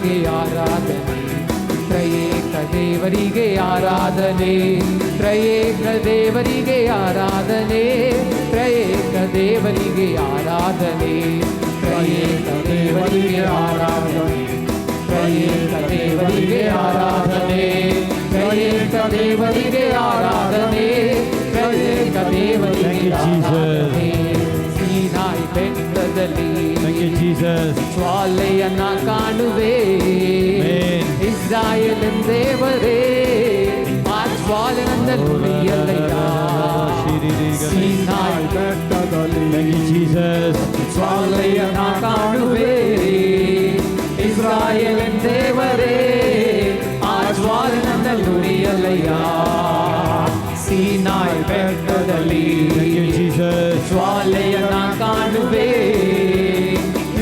ದೇವರಿಗೆ ಆರಾಧನೆ, ತ್ರಯೇಕ ದೇವರಿಗೆ ಆರಾಧನೆ, ತ್ರಯೇಕ ದೇವರಿಗೆ ಆರಾಧನೆ, ತ್ರಯೇಕ ದೇವರಿಗೆ ಆರಾಧನೆ, ತ್ರಯೇಕ ದೇವರಿಗೆ ಆರಾಧನೆ, ತ್ರಯೇಕ ದೇವರಿಗೆ ಆರಾಧನೆ, ತ್ರಯೇಕ ದೇವರಿಗೆ ಆರಾಧನೆ, ತ್ರಯೇಕ ದೇವರಿಗೆ ಆರಾಧನೆ. ಸೀನಾಯಿ ಬೆಟ್ಟದಲ್ಲಿ ಜ್ವಾಲೆಯನ್ನ ಕಾಣುವೆ, ಇಸ್ರಾಯೇಲ್ ದೇವರೇ ಆ ಜ್ವಾಲೆ ನನ್ನ ನುಡಿಯಲ್ಲಯ್ಯ. ಸೀನಾಯಿ ಬೆಟ್ಟದಲ್ಲಿ ಜ್ವಾಲೆಯನ್ನ ಕಾಣುವೆ, ಇಸ್ರಾಯೇಲ್ ದೇವರೇ ಆ ಜ್ವಾಲೆ ನನ್ನ ನುಡಿಯಲ್ಲಯ್ಯ. ಸೀನಾಯಿ ಬೆಟ್ಟದಲ್ಲಿ ಜ್ವಾಲೆಯನ್ನ ಕಾಣುವೆ,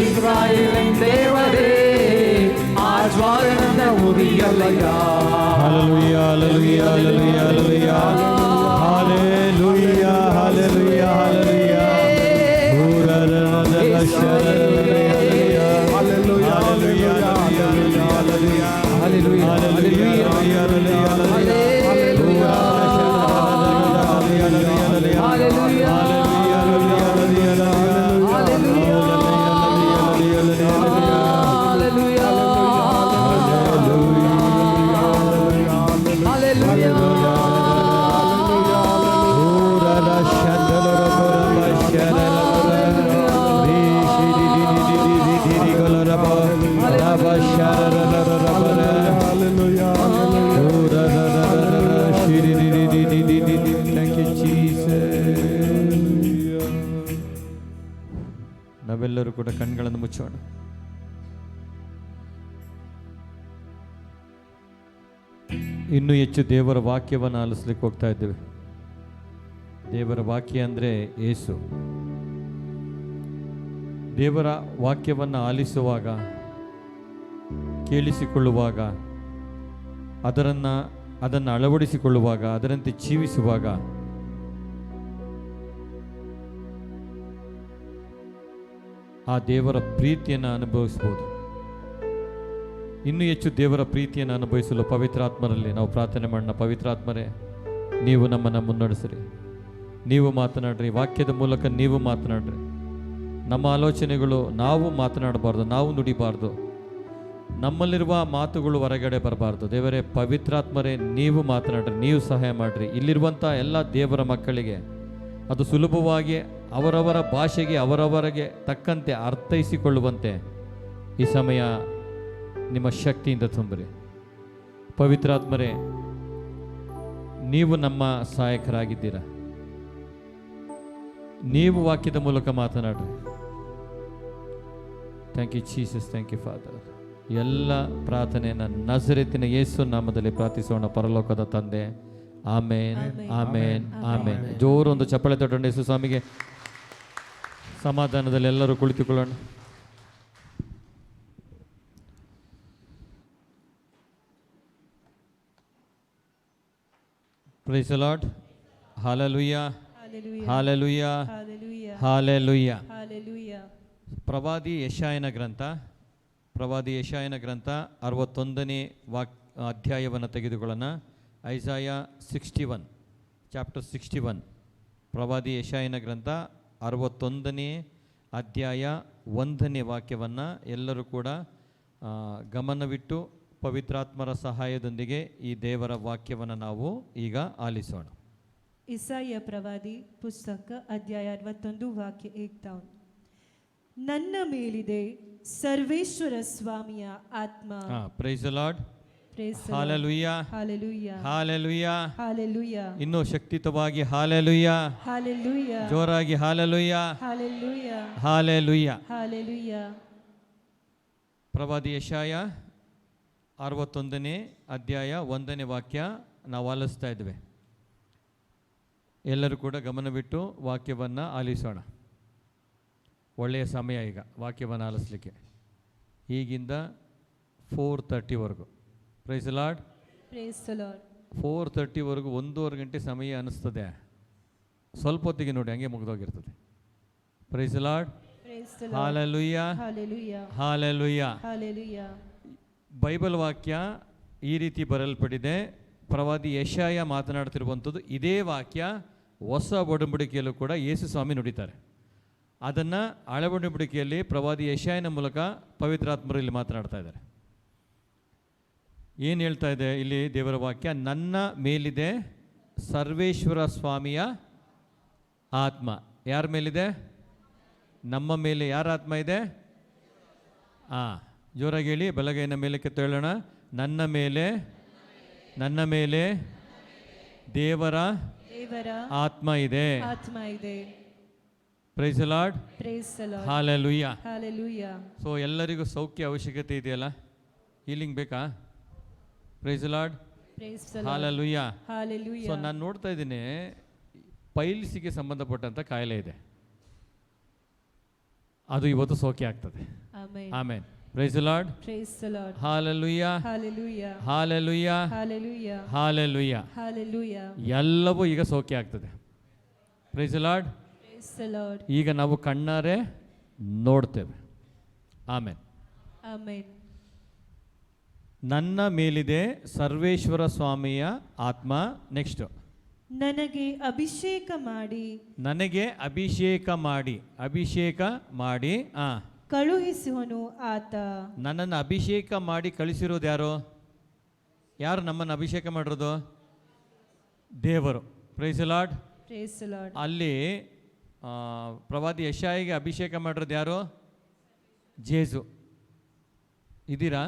ಇಸ್ರಾಯೇಲ್ ದೇವರೇ ಆ ಜ್ವಾಲೆ ನನ್ನ ನುಡಿಯಲ್ಲಯ್ಯ. Hallelujah, hallelujah, hallelujah, hallelujah, hallelujah, hallelujah, hallelujah. ನಾವೆಲ್ಲರೂ ಕೂಡ ಕಣ್ಗಳನ್ನು ಮುಚ್ಚೋಣ. ಇನ್ನೂ ಹೆಚ್ಚು ದೇವರ ವಾಕ್ಯವನ್ನು ಆಲಿಸ್ಲಿಕ್ಕೆ ಹೋಗ್ತಾ ಇದ್ದೇವೆ. ದೇವರ ವಾಕ್ಯ ಅಂದರೆ ಯೇಸು. ದೇವರ ವಾಕ್ಯವನ್ನು ಆಲಿಸುವಾಗ, ಕೇಳಿಸಿಕೊಳ್ಳುವಾಗ, ಅದನ್ನು ಅಳವಡಿಸಿಕೊಳ್ಳುವಾಗ, ಅದರಂತೆ ಜೀವಿಸುವಾಗ ಆ ದೇವರ ಪ್ರೀತಿಯನ್ನು ಅನುಭವಿಸ್ಬೋದು. ಇನ್ನೂ ಹೆಚ್ಚು ದೇವರ ಪ್ರೀತಿಯನ್ನು ಅನುಭವಿಸಲು ಪವಿತ್ರಾತ್ಮರಲ್ಲಿ ನಾವು ಪ್ರಾರ್ಥನೆ ಮಾಡೋಣ. ಪವಿತ್ರಾತ್ಮರೇ, ನೀವು ನಮ್ಮನ್ನು ಮುನ್ನಡೆಸಿರಿ, ನೀವು ಮಾತನಾಡ್ರಿ, ವಾಕ್ಯದ ಮೂಲಕ ನೀವು ಮಾತನಾಡ್ರಿ. ನಮ್ಮ ಆಲೋಚನೆಗಳು ನಾವು ಮಾತನಾಡಬಾರ್ದು, ನಾವು ನುಡಿಬಾರ್ದು, ನಮ್ಮಲ್ಲಿರುವ ಮಾತುಗಳು ಹೊರಗಡೆ ಬರಬಾರ್ದು. ದೇವರೇ, ಪವಿತ್ರಾತ್ಮರೇ, ನೀವು ಮಾತನಾಡ್ರಿ, ನೀವು ಸಹಾಯ ಮಾಡಿರಿ. ಇಲ್ಲಿರುವಂಥ ಎಲ್ಲ ದೇವರ ಮಕ್ಕಳಿಗೆ ಅದು ಸುಲಭವಾಗಿ ಅವರವರ ಭಾಷೆಗೆ ಅವರವರಿಗೆ ತಕ್ಕಂತೆ ಅರ್ಥೈಸಿಕೊಳ್ಳುವಂತೆ ಈ ಸಮಯ ನಿಮ್ಮ ಶಕ್ತಿಯಿಂದ ತುಂಬಿರಿ. ಪವಿತ್ರಾತ್ಮರೇ, ನೀವು ನಮ್ಮ ಸಹಾಯಕರಾಗಿದ್ದೀರ. ನೀವು ವಾಕ್ಯದ ಮೂಲಕ ಮಾತನಾಡ್ರಿ. Thank you Jesus, thank you father. ಎಲ್ಲ ಪ್ರಾರ್ಥನೆಯನ್ನು ನಜರೇತಿನ ಯೇಸು ನಾಮದಲ್ಲಿ ಪ್ರಾರ್ಥಿಸೋಣ ಪರಲೋಕದ ತಂದೆ. ಆಮೇನ್, ಆಮೇನ್, ಆಮೇನ್. ಜೋರು ಒಂದು ಚಪ್ಪಳೆ ತಟ್ಟೋಣ ಯೇಸು ಸ್ವಾಮಿಗೆ. ಸಮಾಧಾನದಲ್ಲಿ ಎಲ್ಲರೂ ಕುಳಿತುಕೊಳ್ಳೋಣ. Praise the Lord. Hallelujah. Hallelujah. Hallelujah. Hallelujah. ಪ್ರವಾದಿ ಯೆಶಾಯನ ಗ್ರಂಥ 61ನೇ ಅಧ್ಯಾಯವನ್ನು ತೆಗೆದುಕೊಳ್ಳೋಣ. ಐಸಾಯ 61, ಚಾಪ್ಟರ್ 61. ಪ್ರವಾದಿ ಯೆಶಾಯನ ಗ್ರಂಥ 61ನೇ ಅಧ್ಯಾಯ 1ನೇ ವಾಕ್ಯವನ್ನು ಎಲ್ಲರೂ ಕೂಡ ಗಮನವಿಟ್ಟು ಪವಿತ್ರಾತ್ಮರ ಸಹಾಯದೊಂದಿಗೆ ಈ ದೇವರ ವಾಕ್ಯವನ್ನು ನಾವು ಈಗ ಆಲಿಸೋಣ. ಇಸಾಯ ಪ್ರವಾದಿ ಪುಸ್ತಕ ಅಧ್ಯಾಯ 61 ವಾಕ್ಯ 1. ನನ್ನ ಮೇಲಿದೆ ಸರ್ವೇಶ್ವರ ಸ್ವಾಮಿಯ ಆತ್ಮ. Praise the Lord. Hallelujah, hallelujah, hallelujah, hallelujah. ಇನ್ನೂ ಶಕ್ತಿಯುತವಾಗಿ ಹಾಲೆಲೂಯಾ, ಹಾಲೆಲೂಯಾ, ಜೋರಾಗಿ ಹಾಲೆಲೂಯಾ, ಹಾಲೆಲೂಯಾ, ಹಾಲೆಲೂಯಾ, ಹಾಲೆಲೂಯಾ. ಪ್ರವಾದಿ ಯೆಶಾಯ 61ನೇ ಅಧ್ಯಾಯ 1ನೇ ವಾಕ್ಯ ನಾವು ಆಲಿಸ್ತಾ ಇದ್ದೇವೆ. ಎಲ್ಲರೂ ಕೂಡ ಗಮನವಿಟ್ಟು ವಾಕ್ಯವನ್ನು ಆಲಿಸೋಣ. ಒಳ್ಳೆಯ ಸಮಯ ಈಗ ವಾಕ್ಯವನ್ನು ಆಲಿಸಲಿಕ್ಕೆ. ಈಗಿಂದ 4:30ವರೆಗೂ. Praise the Lord. 4:30ವರೆಗೂ 1.5 ಗಂಟೆ ಸಮಯ ಅನ್ನಿಸ್ತದೆ. ಸ್ವಲ್ಪ ಹೊತ್ತಿಗೆ ನೋಡಿ ಹಂಗೆ ಮುಗಿದೋಗಿರ್ತದೆ. Praise the Lord. Hallelujah, hallelujah, hallelujah. Bible ವಾಕ್ಯ ಈ ರೀತಿ ಬರೆಯಲ್ಪಟ್ಟಿದೆ. ಪ್ರವಾದಿ ಯೆಶಾಯ ಮಾತನಾಡ್ತಿರುವಂಥದ್ದು ಇದೇ ವಾಕ್ಯ ಹೊಸ ಒಡಂಬಡಿಕೆಯಲ್ಲೂ ಕೂಡ ಯೇಸು ಸ್ವಾಮಿ ನುಡಿತಾರೆ. ಅದನ್ನು ಹಳೆ ಒಡಂಬಡಿಕೆಯಲ್ಲಿ ಪ್ರವಾದಿ ಯೆಶಾಯನ ಮೂಲಕ ಪವಿತ್ರಾತ್ಮರು ಇಲ್ಲಿ ಮಾತನಾಡ್ತಾ ಇದ್ದಾರೆ. ಏನು ಹೇಳ್ತಾ ಇದೆ ಇಲ್ಲಿ ದೇವರ ವಾಕ್ಯ? ನನ್ನ ಮೇಲಿದೆ ಸರ್ವೇಶ್ವರ ಸ್ವಾಮಿಯ ಆತ್ಮ. ಯಾರ ಮೇಲಿದೆ? ನಮ್ಮ ಮೇಲೆ ಯಾರ ಆತ್ಮ ಇದೆ? ಜೋರಾಗಿ ಹೇಳಿ, ಬಲಗೈನ ಮೇಲಕ್ಕೆ ತೇಳೋಣ. ನನ್ನ ಮೇಲೆ ದೇವರ ಆತ್ಮ ಇದೆ. Praise the Lord. Hallelujah. So ಎಲ್ಲರಿಗೂ ಸೌಖ್ಯ ಅವಶ್ಯಕತೆ ಇದೆಯಲ್ಲ? ಹೀಲಿಂಗ್ ಬೇಕಾ? Praise the Lord. Hallelujah. So ನಾನು ನೋಡ್ತಾ ಇದ್ದೀನಿ, ಪೈಲ್ಸಿಗೆ ಸಂಬಂಧಪಟ್ಟಂತ ಕಾಯಿಲೆ ಇದೆ, ಅದು ಇವತ್ತು ಸೌಖ್ಯ ಆಗ್ತದೆ. Amen. Praise the Lord. Hallelujah. Hallelujah. Hallelujah. ಎಲ್ಲವೂ ಈಗ ಸೌಖ್ಯ ಆಗ್ತದೆ. Praise the Lord. ಈಗ ನಾವು ಕಣ್ಣಾರೆ ನೋಡ್ತೇವೆ. ಆಮೆನ್. ನನ್ನ ಮೇಲಿದೆ ಸರ್ವೇಶ್ವರ ಸ್ವಾಮಿಯ ಆತ್ಮ. ನೆಕ್ಸ್ಟ್, ನನಗೆ ಅಭಿಷೇಕ ಮಾಡಿ ಕಳುಹಿಸುವನು ಆತ. ನನ್ನನ್ನು ಅಭಿಷೇಕ ಮಾಡಿ ಕಳಿಸಿರೋದು ಯಾರು? ನಮ್ಮನ್ನು ಅಭಿಷೇಕ ಮಾಡಿರೋದು? ದೇವರು. Praise the Lord. ಅಲ್ಲಿ ಪ್ರವಾದಿ ಯೆಶಾಯಗೆ ಅಭಿಷೇಕ ಮಾಡಿರೋದು ಯಾರು? ಜೇಸು. ಇದ್ದೀರಾ?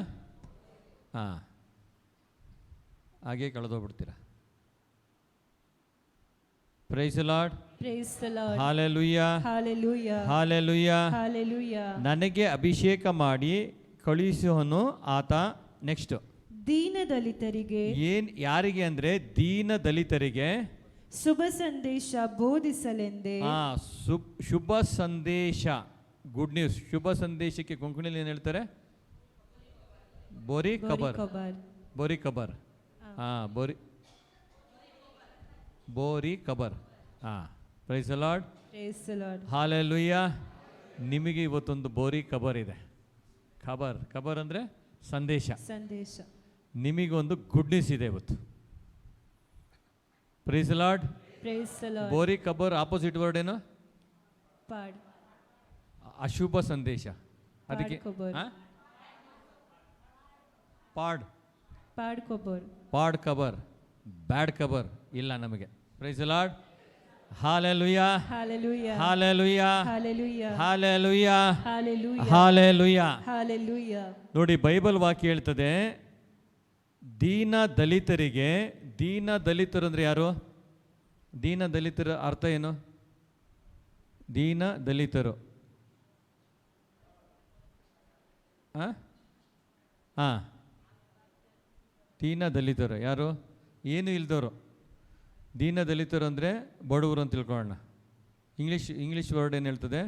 ಹಾಗೆ ಕಳೆದೋಗ್ಬಿಡ್ತೀರಾ. Praise the Lord. Hallelujah. Hallelujah. ನನಗೆ ಅಭಿಷೇಕ ಮಾಡಿ ಕಳುಹಿಸುವನು ಆತ. ನೆಕ್ಸ್ಟ್, ದೀನದಲಿತರಿಗೆ. ಯಾರಿಗೆ ಅಂದ್ರೆ? ದೀನದಲಿತರಿಗೆ ಶುಭ ಸಂದೇಶ ಬೋಧಿಸಲೆಂದೇ. ಶುಭ ಸಂದೇಶ, ಗುಡ್ ನ್ಯೂಸ್. ಶುಭ ಸಂದೇಶಕ್ಕೆ ಕೊಂಕಣಿಯಲ್ಲಿ ಏನು ಹೇಳ್ತಾರೆ? ಬೋರಿ ಕಬರ್. ಬೋರಿ ಕಬರ್. Praise the Lord. ಹಲ್ಲೆಲೂಯಾ. ನಿಮಗೆ ಇವತ್ತೊಂದು ಬೋರಿ ಕಬರ್ ಇದೆ. ಖಬರ್ ಅಂದ್ರೆ ಸಂದೇಶ. ನಿಮಗೊಂದು ಗುಡ್ ನ್ಯೂಸ್ ಇದೆ ಇವತ್ತು. Praise the Lord. ಬೋರಿ ಕಬರ್ ಆಪೋಸಿಟ್ ವರ್ಡ್ ಏನು? ಅಶುಭ ಸಂದೇಶ. ಅದಕ್ಕೆ ಪಾಡ್ ಕಬರ್, ಬ್ಯಾಡ್ ಕಬರ್ ಇಲ್ಲ ನಮಗೆ. Praise the Lord. Hallelujah. Hallelujah. Hallelujah. ನೋಡಿ, ಬೈಬಲ್ ವಾಕ್ಯ ಹೇಳ್ತದೆ, ದೀನ ದಲಿತರು ಅಂದ್ರೆ ಯಾರು? ದೀನ ದಲಿತರ ಅರ್ಥ ಏನು? ದೀನ ದಲಿತರು ದೀನ ದಲಿತರು ಯಾರು? ಏನು ಇಲ್ದವರು. ದೀನ ದಲಿತರು ಅಂದರೆ ಬಡವರು ಅಂತ ತಿಳ್ಕೊಳ್ಳೋಣ. ಇಂಗ್ಲೀಷ್ ವರ್ಡ್ ಏನು ಹೇಳ್ತದೆ?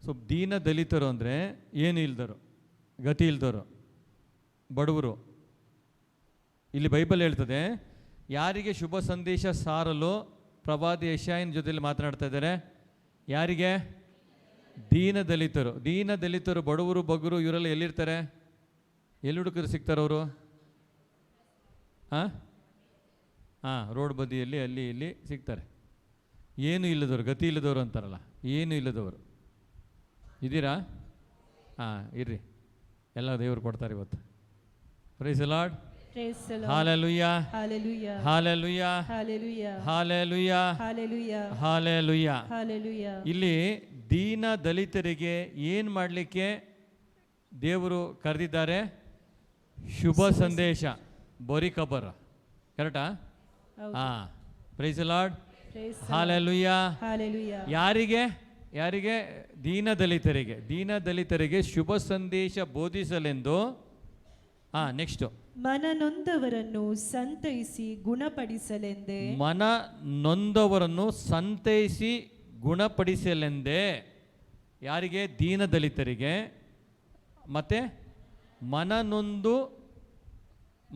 ಸೊ ದೀನ ದಲಿತರು ಅಂದರೆ ಏನು ಇಲ್ದರು, ಗತಿ ಇಲ್ದವರು, ಬಡವರು. ಇಲ್ಲಿ ಬೈಬಲ್ ಹೇಳ್ತದೆ, ಯಾರಿಗೆ ಶುಭ ಸಂದೇಶ ಸಾರಲು ಪ್ರವಾದಿ ಯೆಶಾಯನ ಜೊತೆಲಿ ಮಾತನಾಡ್ತಾ ಇದ್ದಾರೆ? ಯಾರಿಗೆ? ದೀನ ದಲಿತರು, ಬಡವರು, ಬಗ್ಗರು, ಇವರೆಲ್ಲ ಎಲ್ಲಿರ್ತಾರೆ? ಎಲ್ಲಿ ಹುಡುಕರು ಸಿಗ್ತಾರೆ ಅವರು? ರೋಡ್ ಬದಿಯಲ್ಲಿ ಅಲ್ಲಿ ಇಲ್ಲಿ ಸಿಗ್ತಾರೆ. ಏನು ಇಲ್ಲದವರು, ಗತಿ ಇಲ್ಲದವರು ಅಂತಾರಲ್ಲ, ಏನು ಇಲ್ಲದವರು ಇದ್ದೀರಾ? ಇರ್ರಿ, ಎಲ್ಲ ದೇವರು ಕೊಡ್ತಾರೆ ಇವತ್ತು. Praise the Lord. Hallelujah. Hallelujah. Hallelujah. ಇಲ್ಲಿ ದೀನ ದಲಿತರಿಗೆ ಏನು ಮಾಡಲಿಕ್ಕೆ ದೇವರು ಕರೆದಿದ್ದಾರೆ? ಶುಭ ಸಂದೇಶ, ಬೋರಿ ಕಬರ್. ಕರೆಕ್ಟಾ? Praise the Lord. ಹಲ್ಲೆಲೂಯಾ. ಯಾರಿಗೆ? ದೀನ ದಲಿತರಿಗೆ ಶುಭ ಸಂದೇಶ ಬೋಧಿಸಲೆಂದು. ನೆಕ್ಸ್ಟ್, ಮನನೊಂದವರನ್ನು ಸಂತೈಸಿ ಗುಣಪಡಿಸಲೆಂದೇ. ಯಾರಿಗೆ? ದೀನ ದಲಿತರಿಗೆ. ಮತ್ತೆ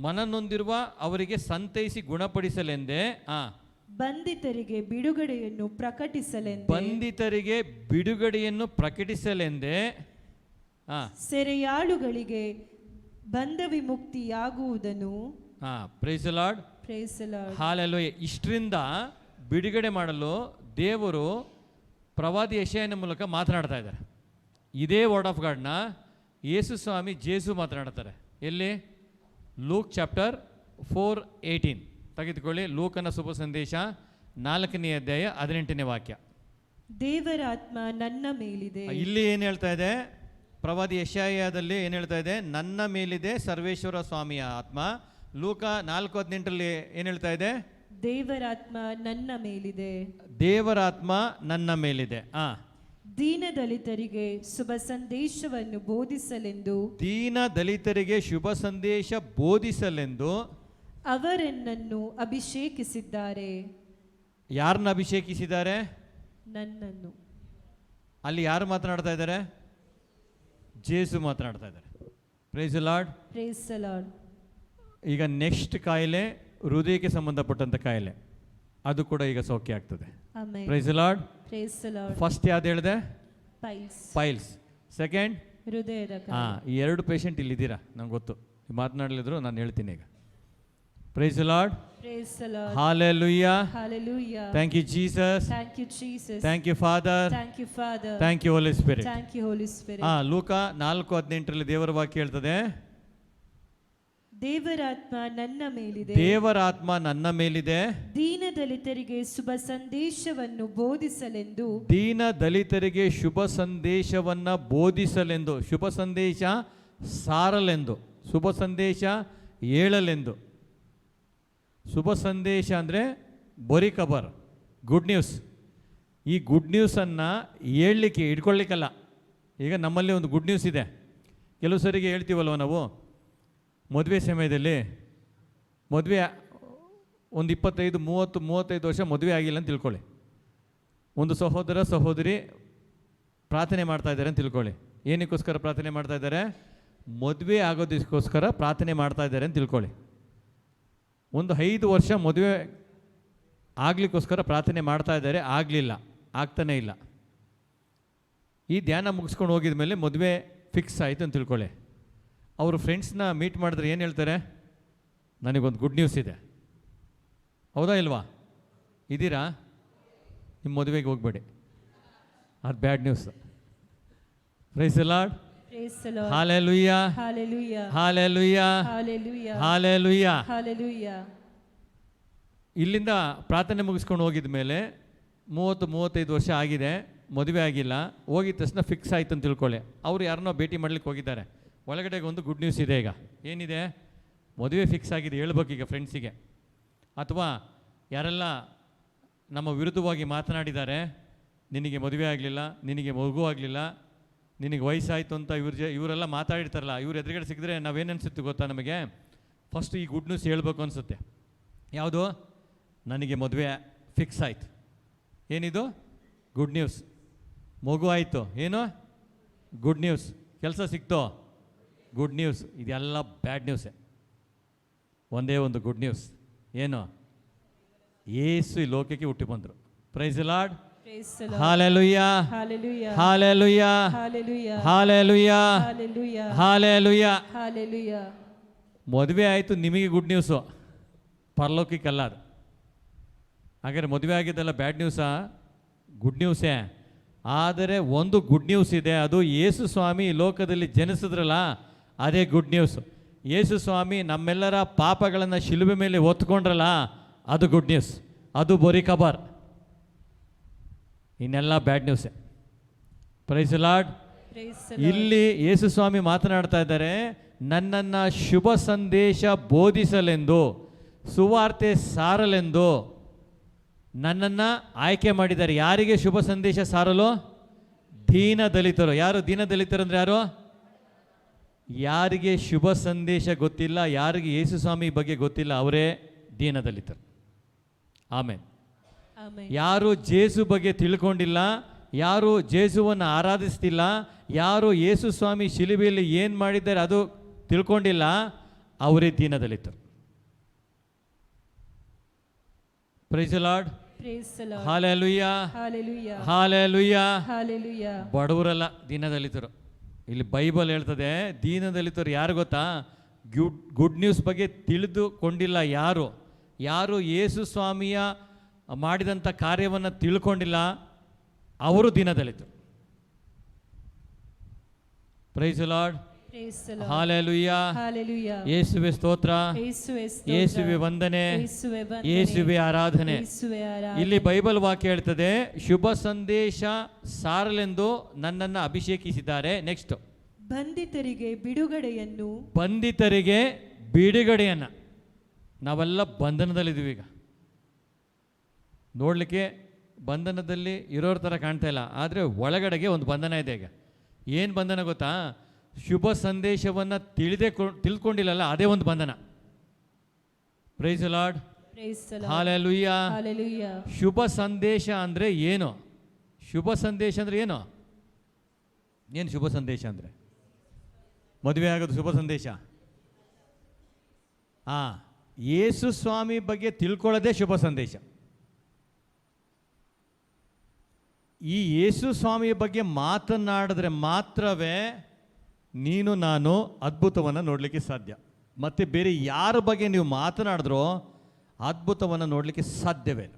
ಮನನೊಂದಿರುವ ಅವರಿಗೆ ಸಂತೈಸಿ ಗುಣಪಡಿಸಲೆಂದೇ. ಬಂಧಿತರಿಗೆ ಬಿಡುಗಡೆಯನ್ನು ಪ್ರಕಟಿಸಲೆಂದೇ. ಬಂಧ ವಿಮುಕ್ತಿಯಾಗುವುದನ್ನು. Praise the Lord. Praise the Lord. Hallelujah. ಇಷ್ಟರಿಂದ ಬಿಡುಗಡೆ ಮಾಡಲು ದೇವರು ಪ್ರವಾದಿ ಯೆಶಾಯನ ಮೂಲಕ ಮಾತನಾಡ್ತಾ ಇದ್ದಾರೆ. ಇದೇ ವರ್ಡ್ ಆಫ್ ಗಾಡ್ನ ಯೇಸು ಸ್ವಾಮಿ ಜೇಸು ಮಾತನಾಡ್ತಾರೆ. ಎಲ್ಲಿ? ಲೂಕ್ ಚಾಪ್ಟರ್ 4:18 ತೆಗೆದುಕೊಳ್ಳಿ. ಲೂಕನ ಶುಭ ಸಂದೇಶ 4ನೇ ಅಧ್ಯಾಯ 18ನೇ ವಾಕ್ಯ. ದೇವರ ಆತ್ಮ ನನ್ನ ಮೇಲಿದೆ. ಇಲ್ಲಿ ಏನು ಹೇಳ್ತಾ ಇದೆ? ಪ್ರವಾದಿ ಯೆಶಾಯದಲ್ಲಿ ಏನು ಹೇಳ್ತಾ ಇದೆ? ನನ್ನ ಮೇಲಿದೆ ಸರ್ವೇಶ್ವರ ಸ್ವಾಮಿಯ ಆತ್ಮ. ಲೂಕ 4:18 ಏನು ಹೇಳ್ತಾ ಇದೆ? ದೇವರ ಆತ್ಮ ನನ್ನ ಮೇಲಿದೆ. ದೇವರ ಆತ್ಮ ನನ್ನ ಮೇಲಿದೆ. ದೀನ ದಲಿತರಿಗೆ ಶುಭ ಸಂದೇಶವನ್ನು ಬೋಧಿಸಲೆಂದು. ದೀನ ದಲಿತರಿಗೆ ಶುಭ ಸಂದೇಶ ಬೋಧಿಸಲೆಂದು ಅವರನ್ನು ಅಭಿಷೇಕಿಸಿದ್ದಾರೆ. ಯಾರನ್ನ ಅಭಿಷೇಕಿಸಿದ್ದಾರೆ? ನನ್ನನ್ನು. ಅಲ್ಲಿ ಯಾರು ಮಾತನಾಡ್ತಾ ಇದ್ದಾರೆ? ಜೇಸು ಮಾತನಾಡ್ತಾ ಇದ್ದಾರೆ. Praise the Lord. Praise the Lord. ಈಗ ನೆಕ್ಸ್ಟ್ ಕಾಯಿಲೆ ಹೃದಯಕ್ಕೆ ಸಂಬಂಧಪಟ್ಟಂತ ಕಾಯಿಲೆ, ಅದು ಕೂಡ ಈಗ ಸೌಖ್ಯ ಆಗ್ತದೆ. Amen. Praise the Lord. Praise the Lord. First ಯಾವ್ದು ಹೇಳಿದೆ? ಪೈಲ್ಸ್. ಸೆಕೆಂಡ್ ಹೃದಯದ. ಈ 2 ಪೇಷಂಟ್ ಇಲ್ಲಿದ್ದೀರಾ, ನಂಗೆ ಗೊತ್ತು. ಮಾತನಾಡಲಿದ್ರು ನಾನು ಹೇಳ್ತೀನಿ ಈಗ. Praise the Lord. Praise the Lord. Hallelujah. Hallelujah. Thank you, Jesus. Thank you, Jesus. Thank you, Father. Thank you, Father. Thank you, Holy Spirit. Thank you, Holy Spirit. ಲೂಕ 4:18 ದೇವರ ವಾಕ್ಯ ಹೇಳ್ತದೆ, ದೇವರ ಆತ್ಮ ನನ್ನ ಮೇಲಿದೆ. ದೇವರ ಆತ್ಮ ನನ್ನ ಮೇಲಿದೆ. ದೀನ ದಲಿತರಿಗೆ ಶುಭ ಸಂದೇಶವನ್ನು ಬೋಧಿಸಲೆಂದು. ದೀನ ದಲಿತರಿಗೆ ಶುಭ ಸಂದೇಶವನ್ನ ಬೋಧಿಸಲೆಂದು. ಶುಭ ಸಂದೇಶ ಸಾರಲೆಂದು, ಶುಭ ಸಂದೇಶ ಹೇಳಲೆಂದು. ಶುಭ ಸಂದೇಶ ಅಂದರೆ ಬರೀ ಖಬರ್, ಗುಡ್ ನ್ಯೂಸ್. ಈ ಗುಡ್ ನ್ಯೂಸನ್ನು ಹೇಳಲಿಕ್ಕೆ ಇಟ್ಕೊಳ್ಳಿಕ್ಕಲ್ಲ. ಈಗ ನಮ್ಮಲ್ಲಿ ಒಂದು ಗುಡ್ ನ್ಯೂಸ್ ಇದೆ. ಕೆಲವು ಸರಿಗೆ ಹೇಳ್ತೀವಲ್ವ ನಾವು, ಮದುವೆ ಸಮಯದಲ್ಲಿ ಮದುವೆ ಒಂದು 25-30-35 ವರ್ಷ ಮದುವೆ ಆಗಿಲ್ಲ ಅಂತ ತಿಳ್ಕೊಳ್ಳಿ. ಒಂದು ಸಹೋದರ ಸಹೋದರಿ ಪ್ರಾರ್ಥನೆ ಮಾಡ್ತಾ ಇದ್ದಾರೆ ಅಂತ ತಿಳ್ಕೊಳ್ಳಿ. ಏನಕ್ಕೋಸ್ಕರ ಪ್ರಾರ್ಥನೆ ಮಾಡ್ತಾ ಇದ್ದಾರೆ? ಮದುವೆ ಆಗೋದಕ್ಕೋಸ್ಕರ ಪ್ರಾರ್ಥನೆ ಮಾಡ್ತಾ ಇದ್ದಾರೆ ಅಂತ ತಿಳ್ಕೊಳ್ಳಿ. ಒಂದು 5 ವರ್ಷ ಮದುವೆ ಆಗಲಿಕ್ಕೋಸ್ಕರ ಪ್ರಾರ್ಥನೆ ಮಾಡ್ತಾ ಇದ್ದಾರೆ, ಆಗಲಿಲ್ಲ, ಆಗ್ತಾನೇ ಇಲ್ಲ. ಈ ಧ್ಯಾನ ಮುಗಿಸ್ಕೊಂಡು ಹೋಗಿದ ಮೇಲೆ ಮದುವೆ ಫಿಕ್ಸ್ ಆಯಿತು ಅಂತ ತಿಳ್ಕೊಳ್ಳಿ. ಅವರು ಫ್ರೆಂಡ್ಸ್ನ ಮೀಟ್ ಮಾಡಿದ್ರೆ ಏನು ಹೇಳ್ತಾರೆ? ನನಗೊಂದು ಗುಡ್ ನ್ಯೂಸ್ ಇದೆ. ಹೌದಾ ಇಲ್ವಾ? ಇದ್ದೀರಾ? ನಿಮ್ಮ ಮದುವೆಗೆ ಹೋಗಬೇಡಿ, ಅದು bad news. Praise the Lord. Praise the Lord. Hallelujah. Hallelujah. Hallelujah. Hallelujah. Hallelujah. Hallelujah. ಇಲ್ಲಿಂದ ಪ್ರಾರ್ಥನೆ ಮುಗಿಸ್ಕೊಂಡು ಹೋಗಿದ ಮೇಲೆ 30-35 ವರ್ಷ ಆಗಿದೆ, ಮದುವೆ ಆಗಿಲ್ಲ. ಹೋಗಿದ ತಕ್ಷಣ ಫಿಕ್ಸ್ ಆಯ್ತು ಅಂತ ತಿಳ್ಕೊಳ್ಳಿ. ಅವರು ಯಾರನ್ನೋ ಭೇಟಿ ಮಾಡ್ಲಿಕ್ಕೆ ಹೋಗಿದ್ದಾರೆ. ಒಳಗಡೆಗೆ ಒಂದು ಗುಡ್ ನ್ಯೂಸ್ ಇದೆ. ಈಗ ಏನಿದೆ? ಮದುವೆ ಫಿಕ್ಸ್ ಆಗಿದೆ, ಹೇಳ್ಬೇಕೀಗ ಫ್ರೆಂಡ್ಸಿಗೆ. ಅಥವಾ ಯಾರೆಲ್ಲ ನಮ್ಮ ವಿರುದ್ಧವಾಗಿ ಮಾತನಾಡಿದ್ದಾರೆ, ನಿನಗೆ ಮದುವೆ ಆಗಲಿಲ್ಲ, ನಿನಗೆ ಮಗು ಆಗಲಿಲ್ಲ, ನಿನಗೆ ವಯಸ್ಸಾಯಿತು ಅಂತ ಇವರೆಲ್ಲ ಮಾತಾಡಿರ್ತಾರಲ್ಲ, ಇವ್ರು ಎದುರುಗಡೆ ಸಿಕ್ಕಿದ್ರೆ ನಾವೇನನ್ಸುತ್ತೆ ಗೊತ್ತಾ? ನಮಗೆ ಫಸ್ಟ್ ಈ ಗುಡ್ ನ್ಯೂಸ್ ಹೇಳ್ಬೇಕು ಅನಿಸುತ್ತೆ. ಯಾವುದು? ನನಗೆ ಮದುವೆ ಫಿಕ್ಸ್ ಆಯಿತು. ಏನಿದು? Good news. ಮಗು ಆಯಿತು, ಏನು? Good news. ಕೆಲಸ ಸಿಕ್ತೋ? Good news. ಇದೆಲ್ಲ ಬ್ಯಾಡ್ ನ್ಯೂಸೇ. ಒಂದೇ ಒಂದು ಗುಡ್ ನ್ಯೂಸ್. ಏನು? ಯೇಸು ಈ ಲೋಕಕ್ಕೆ ಹುಟ್ಟಿ ಬಂದರು. Praise the Lord. Hallelujah. Hallelujah. Hallelujah. Hallelujah. Hallelujah. Hallelujah. Hallelujah. Hallelujah. ಮದುವೆ ಆಯಿತು, ನಿಮಗೆ ಗುಡ್ ನ್ಯೂಸು, ಪರಲೋಕಕ್ಕಲ್ಲ ಅದು. ಹಾಗಾದ್ರೆ ಮದುವೆ ಆಗಿದ್ದೆಲ್ಲ ಬ್ಯಾಡ್ ನ್ಯೂಸಾ? ಗುಡ್ ನ್ಯೂಸೇ. ಆದರೆ ಒಂದು ಗುಡ್ ನ್ಯೂಸ್ ಇದೆ, ಅದು ಯೇಸು ಸ್ವಾಮಿ ಈ ಲೋಕದಲ್ಲಿ ಜನಿಸಿದ್ರಲ್ಲ, ಅದೇ ಗುಡ್ ನ್ಯೂಸ್. ಯೇಸು ಸ್ವಾಮಿ ನಮ್ಮೆಲ್ಲರ ಪಾಪಗಳನ್ನು ಶಿಲುಬೆ ಮೇಲೆ ಹೊತ್ಕೊಂಡ್ರಲ್ಲ, ಅದು ಗುಡ್ ನ್ಯೂಸ್. ಅದು ಬರೀ ಖಬರ್. ಇನ್ನೆಲ್ಲ ಬ್ಯಾಡ್ ನ್ಯೂಸೇ. Praise the Lord. ಇಲ್ಲಿ ಯೇಸು ಸ್ವಾಮಿ ಮಾತನಾಡ್ತಾ ಇದ್ದಾರೆ, ನನ್ನನ್ನು ಶುಭ ಸಂದೇಶ ಬೋಧಿಸಲೆಂದು, ಸುವಾರ್ತೆ ಸಾರಲೆಂದು ನನ್ನನ್ನು ಆಯ್ಕೆ ಮಾಡಿದ್ದಾರೆ. ಯಾರಿಗೆ ಶುಭ ಸಂದೇಶ ಸಾರಲು? ದೀನ ದಲಿತರು. ಯಾರು ದೀನ ದಲಿತರು ಅಂದರೆ ಯಾರು? ಯಾರಿಗೆ ಶುಭ ಸಂದೇಶ ಗೊತ್ತಿಲ್ಲ, ಯಾರಿಗೆ ಯೇಸು ಸ್ವಾಮಿ ಬಗ್ಗೆ ಗೊತ್ತಿಲ್ಲ, ಅವರೇ ದೀನ ದಲಿತರು. ಆಮೇಲೆ ಯಾರು ಜೇಸು ಬಗ್ಗೆ ತಿಳ್ಕೊಂಡಿಲ್ಲ, ಯಾರು ಜೇಸುವನ್ನು ಆರಾಧಿಸ್ತಿಲ್ಲ, ಯಾರು ಯೇಸು ಸ್ವಾಮಿ ಶಿಲುಬೆಯಲ್ಲಿ ಏನು ಮಾಡಿದ್ದಾರೆ ಅದು ತಿಳ್ಕೊಂಡಿಲ್ಲ, ಅವರೇ ದೀನ ದಲಿತರು. Praise the Lord. Hallelujah. Hallelujah. Hallelujah. Hallelujah. ಬಡವರಲ್ಲ ದೀನ ದಲಿತರು. ಇಲ್ಲಿ ಬೈಬಲ್ ಹೇಳ್ತದೆ, ದೀನದಲಿತರು ಯಾರು ಗೊತ್ತಾ? ಗುಡ್ ನ್ಯೂಸ್ ಬಗ್ಗೆ ತಿಳಿದುಕೊಂಡಿಲ್ಲ ಯಾರು ಯೇಸು ಸ್ವಾಮಿಯ ಮಾಡಿದಂಥ ಕಾರ್ಯವನ್ನು ತಿಳ್ಕೊಂಡಿಲ್ಲ, ಅವರು ದೀನದಲಿತರು. Price the Lord, Praise the Lord. Hallelujah, Hallelujah. ಯೇಸುವೆ ಸ್ತೋತ್ರ, ಯೇಸುವೆ ಸ್ತೋತ್ರ. ಯೇಸುವೆ ವಂದನೆ, ಯೇಸುವೆ ವಂದನೆ. ಯೇಸುವೆ ಆರಾಧನೆ. ಯೇಸುವೆ ಆರಾಧನೆ. ಇಲ್ಲಿ ಬೈಬಲ್ ವಾಕ್ಯ ಹೇಳ್ತದೆ, ಶುಭ ಸಂದೇಶ ಸಾರಲೆಂದು ನನ್ನನ್ನು ಅಭಿಷೇಕಿಸಿದ್ದಾರೆ. ನೆಕ್ಸ್ಟ್, ಬಂಧಿತರಿಗೆ ಬಿಡುಗಡೆಯನ್ನು. ಬಂಧಿತರಿಗೆ ಬಿಡುಗಡೆಯನ್ನು. ನಾವೆಲ್ಲ ಬಂಧನದಲ್ಲಿದ್ದೀವಿ ಈಗ. ನೋಡಲಿಕ್ಕೆ ಬಂಧನದಲ್ಲಿ ಇರೋರ ಥರ ಕಾಣ್ತಾ ಇಲ್ಲ, ಆದರೆ ಒಳಗಡೆಗೆ ಒಂದು ಬಂಧನ ಇದೆ ಈಗ. ಏನು ಬಂಧನ ಗೊತ್ತಾ? ಶುಭ ಸಂದೇಶವನ್ನು ತಿಳ್ಕೊಂಡಿಲ್ಲಲ್ಲ, ಅದೇ ಒಂದು ಬಂಧನ. Price the Lord, Praise the Lord. Hallelujah. Hallelujah. ಶುಭ ಸಂದೇಶ ಅಂದರೆ ಏನು? ಶುಭ ಸಂದೇಶ ಅಂದರೆ ಏನು? ಏನು ಶುಭ ಸಂದೇಶ ಅಂದರೆ? ಮದುವೆ ಆಗೋದು ಶುಭ ಸಂದೇಶ. ಯೇಸು ಸ್ವಾಮಿ ಬಗ್ಗೆ ತಿಳ್ಕೊಳ್ಳೋದೇ ಶುಭ ಸಂದೇಶ. ಈ ಯೇಸು ಸ್ವಾಮಿಯ ಬಗ್ಗೆ ಮಾತನಾಡಿದ್ರೆ ಮಾತ್ರವೇ ನೀನು ನಾನು ಅದ್ಭುತವನ್ನು ನೋಡಲಿಕ್ಕೆ ಸಾಧ್ಯ. ಮತ್ತು ಬೇರೆ ಯಾರ ಬಗ್ಗೆ ನೀವು ಮಾತನಾಡಿದ್ರೋ ಅದ್ಭುತವನ್ನು ನೋಡಲಿಕ್ಕೆ ಸಾಧ್ಯವೇ ಇಲ್ಲ.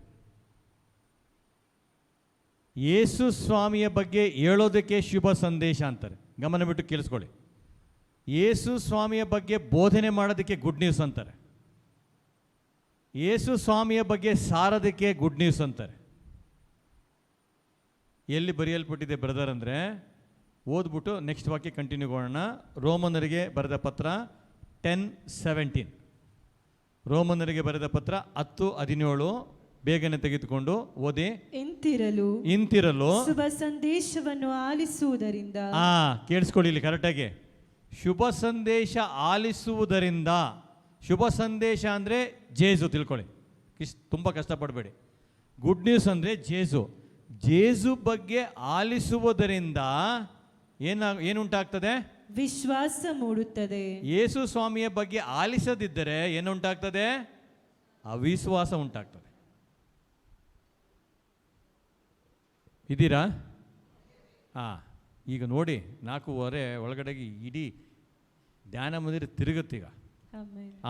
ಯೇಸು ಸ್ವಾಮಿಯ ಬಗ್ಗೆ ಹೇಳೋದಕ್ಕೆ ಶುಭ ಸಂದೇಶ ಅಂತಾರೆ. ಗಮನ ಬಿಟ್ಟು ಕೇಳಿಸ್ಕೊಳ್ಳಿ. ಯೇಸು ಸ್ವಾಮಿಯ ಬಗ್ಗೆ ಬೋಧನೆ ಮಾಡೋದಕ್ಕೆ ಗುಡ್ ನ್ಯೂಸ್ ಅಂತಾರೆ. ಯೇಸು ಸ್ವಾಮಿಯ ಬಗ್ಗೆ ಸಾರೋದಕ್ಕೆ ಗುಡ್ ನ್ಯೂಸ್ ಅಂತಾರೆ. ಎಲ್ಲಿ ಬರೆಯಲ್ಪಟ್ಟಿದೆ ಬ್ರದರ್ ಅಂದರೆ, ಓದ್ಬಿಟ್ಟು ನೆಕ್ಸ್ಟ್ ವಾಕ್ಯ ಕಂಟಿನ್ಯೂ ಮಾಡೋಣ. ರೋಮನರಿಗೆ ಬರೆದ ಪತ್ರ 10:17. ರೋಮನರಿಗೆ ಬರೆದ ಪತ್ರ 10:17 ಬೇಗನೆ ತೆಗೆದುಕೊಂಡು ಓದಿ. ಇಂತಿರಲು ಶುಭ ಸಂದೇಶವನ್ನು ಆಲಿಸುವುದರಿಂದ. ಕೇಳಿಸ್ಕೊಳ್ಳಿ ಇಲ್ಲಿ ಕರೆಕ್ಟಾಗಿ. ಶುಭ ಸಂದೇಶ ಆಲಿಸುವುದರಿಂದ. ಶುಭ ಸಂದೇಶ ಅಂದರೆ ಜೇಸು, ತಿಳ್ಕೊಳ್ಳಿ. ತುಂಬ ಕಷ್ಟಪಡಬೇಡಿ. ಗುಡ್ ನ್ಯೂಸ್ ಅಂದರೆ ಜೇಸು ಬಗ್ಗೆ ಆಲಿಸುವುದರಿಂದ ಏನುಂಟಾಗ್ತದೆ? ವಿಶ್ವಾಸ ಮೂಡುತ್ತದೆ. ಯೇಸು ಸ್ವಾಮಿಯ ಬಗ್ಗೆ ಆಲಿಸದಿದ್ದರೆ ಏನುಂಟಾಗ್ತದೆ? ಅವಿಶ್ವಾಸ ಉಂಟಾಗ್ತದೆ. ಇದ್ದೀರಾ? ಈಗ ನೋಡಿ, 4:15 ಒಳಗಡೆಗೆ ಇಡೀ ಧ್ಯಾನ ಮಂದಿರ ತಿರುಗುತ್ತೀಗ.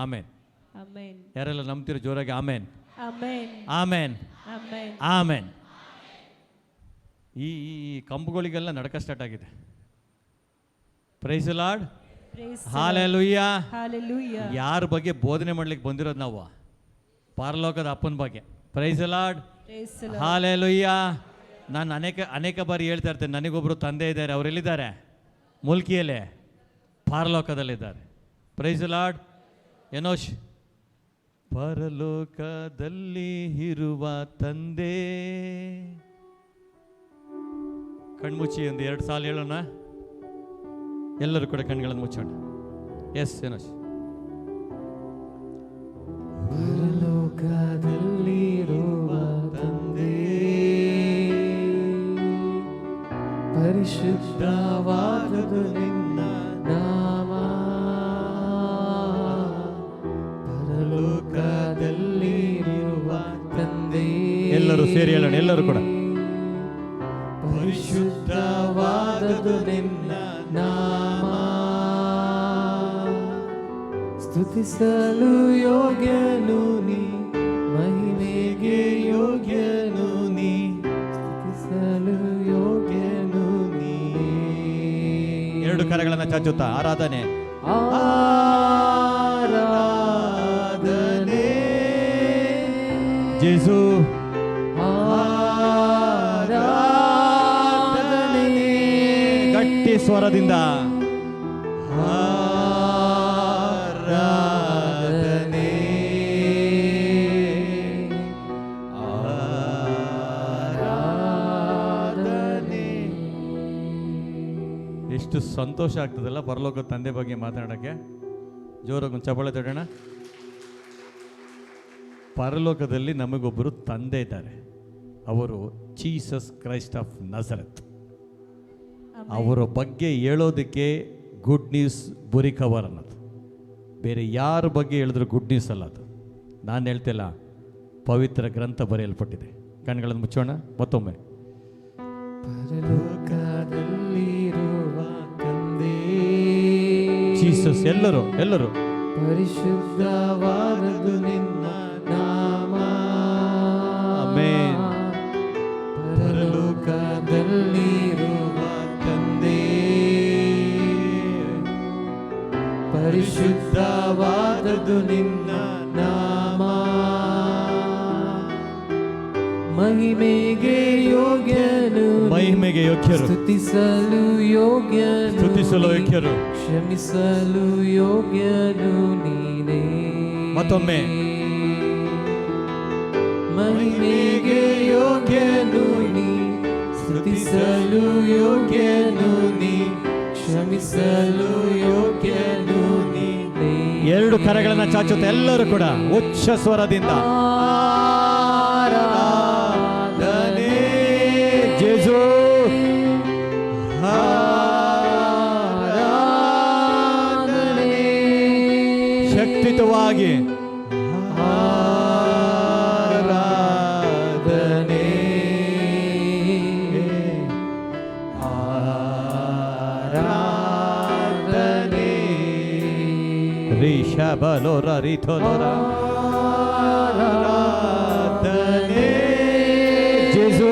ಆಮೇನ್. ಯಾರೆಲ್ಲ ನಂಬ್ತೀರ ಜೋರಾಗಿ ಆಮೇನ್. Amen, amen. ಈ ಕಂಬುಗಳಿಗೆಲ್ಲ ನಡಕ ಸ್ಟಾರ್ಟ್ ಆಗಿದೆ. Praise the Lord, hallelujah. ಯಾರ ಬಗ್ಗೆ ಬೋಧನೆ ಮಾಡ್ಲಿಕ್ಕೆ ಬಂದಿರೋದು ನಾವು? ಪರಲೋಕದ ಅಪ್ಪನ ಬಗ್ಗೆ. Praise the Lord, hallelujah. ನಾನು ಅನೇಕ ಬಾರಿ ಹೇಳ್ತಾ ಇರ್ತೇನೆ, ನನಗೊಬ್ಬರು ತಂದೆ ಇದ್ದಾರೆ. ಅವರೆಲ್ಲಿದ್ದಾರೆ? ಮುಲ್ಕಿಯಲ್ಲೇ, ಪರಲೋಕದಲ್ಲಿದ್ದಾರೆ. Praise the Lord. ಏನೋಶ್, ಪರಲೋಕದಲ್ಲಿ ಇರುವ ತಂದೆ. ಕಣ್ಮುಚ್ಚಿ ಒಂದು 2 ಸಾಲು ಹೇಳೋಣ. ಎಲ್ಲರೂ ಕೂಡ ಕಣ್ಗಳನ್ನು ಮುಚ್ಚೋಣ. ಎಸ್ ಏನೋಶ್. ಪರಲೋಕದಲ್ಲಿರುವ ತಂದೆ, ಪರಿಶುದ್ಧವಾದುದು ನಿನ್ನ ನಾಮ. ಪರಲೋಕದಲ್ಲಿರುವ ತಂದೆ. ಎಲ್ಲರೂ ಸೇರಿ ಹೇಳೋಣ, ಎಲ್ಲರೂ ಕೂಡ. ಪರಿಶುದ್ಧವಾದುದು ನಿನ್ನ ನಾಮ, ಸ್ತುತಿಸಲು ಯೋಗ್ಯನು ನೀ, ಮಹಿಮೆಗೆ ಯೋಗ್ಯನು ನೀ, ಸ್ತುತಿಸಲು ಯೋಗ್ಯನು ನೀ. 2 ಕರಗಳನ್ನು ಚಾಚುತ್ತಾ ಆರಾಧನೆ, ಆರಾಧನೆ ಜೇಸು. ಗಟ್ಟಿ ಸ್ವರದಿಂದ ಆರಾಧನೆ, ಆರಾಧನೆ. ಎಷ್ಟು ಸಂತೋಷ ಆಗ್ತದಲ್ಲ ಪರಲೋಕದ ತಂದೆ ಬಗ್ಗೆ ಮಾತಾಡೋಕ್ಕೆ. ಜೋರಾಗಿ ಒಂದು ಚಪ್ಪಾಳೆ ತಡೋಣ. ಪರಲೋಕದಲ್ಲಿ ನಮಗೊಬ್ಬರು ತಂದೆ ಇದ್ದಾರೆ. ಅವರು ಜೀಸಸ್ ಕ್ರೈಸ್ಟ್ ಆಫ್ ನಜರೇತ್. ಅವರ ಬಗ್ಗೆ ಹೇಳೋದಕ್ಕೆ ಗುಡ್ ನ್ಯೂಸ್ ಬುರಿ ಕವರ್ ಅನ್ನೋದು. ಬೇರೆ ಯಾರ ಬಗ್ಗೆ ಹೇಳಿದ್ರು ಗುಡ್ ನ್ಯೂಸ್ ಅಲ್ಲ ಅದು. ನಾನು ಹೇಳ್ತಿಲ್ಲ, ಪವಿತ್ರ ಗ್ರಂಥ ಬರೆಯಲ್ಪಟ್ಟಿದೆ. ಕಣ್ಗಳನ್ನು ಮುಚ್ಚೋಣ ಮತ್ತೊಮ್ಮೆ. ಪರಲೋಕದಲ್ಲಿರುವ ತಂದೆ, ಎಲ್ಲರೂ ಎಲ್ಲರೂ. ಪರಿಶುದ್ಧವಾದದ್ದು ನಿನ್ನ ನಾಮ. ಆಮೆನ್. ಪರಲೋಕದಲ್ಲಿರುವ ತಂದೆ, ಪರಿಶುದ್ಧವಾದದ್ದು ನಿನ್ನ ನಾಮ. ಮಹಿಮೆಗೆ ಯೋಗ್ಯನು, ಮಹಿಮೆಗೆ ಯೋಗ್ಯರು, ಸ್ತುತಿಸಲು ಯೋಗ್ಯನು, ಸ್ತುತಿಸಲು ಯೋಗ್ಯರು, ಕ್ಷಮಿಸಲು ಯೋಗ್ಯನು ನೀನೇ. ಮತ್ತೊಮ್ಮೆ. ಮಹಿಮೆಗೆ ಯೋಗ್ಯನು ನೀ, ಸ್ತುತಿಸಲು ಯೋಗ್ಯನು ನೀ, ಕ್ಷಮಿಸಲು ಯೋಗ್ಯನು ನೀನೇ. ಎರಡು ಕರಗಳನ್ನ ಚಾಚುತ್ತೆ ಎಲ್ಲರೂ ಕೂಡ ಉಚ್ಚ ಸ್ವರದಿಂದ. ಆರಾಧನೆ ಜೇಸು, ಆರಾಧನೆ ಶಕ್ತಿಯುತವಾಗಿ ಆರಾಧನೆ ಆರಾಧನೆ ರಿಷಭಲೋರ ರಿಥೋಲೋರ ಆರಾಧನೆ ಜೇಸು,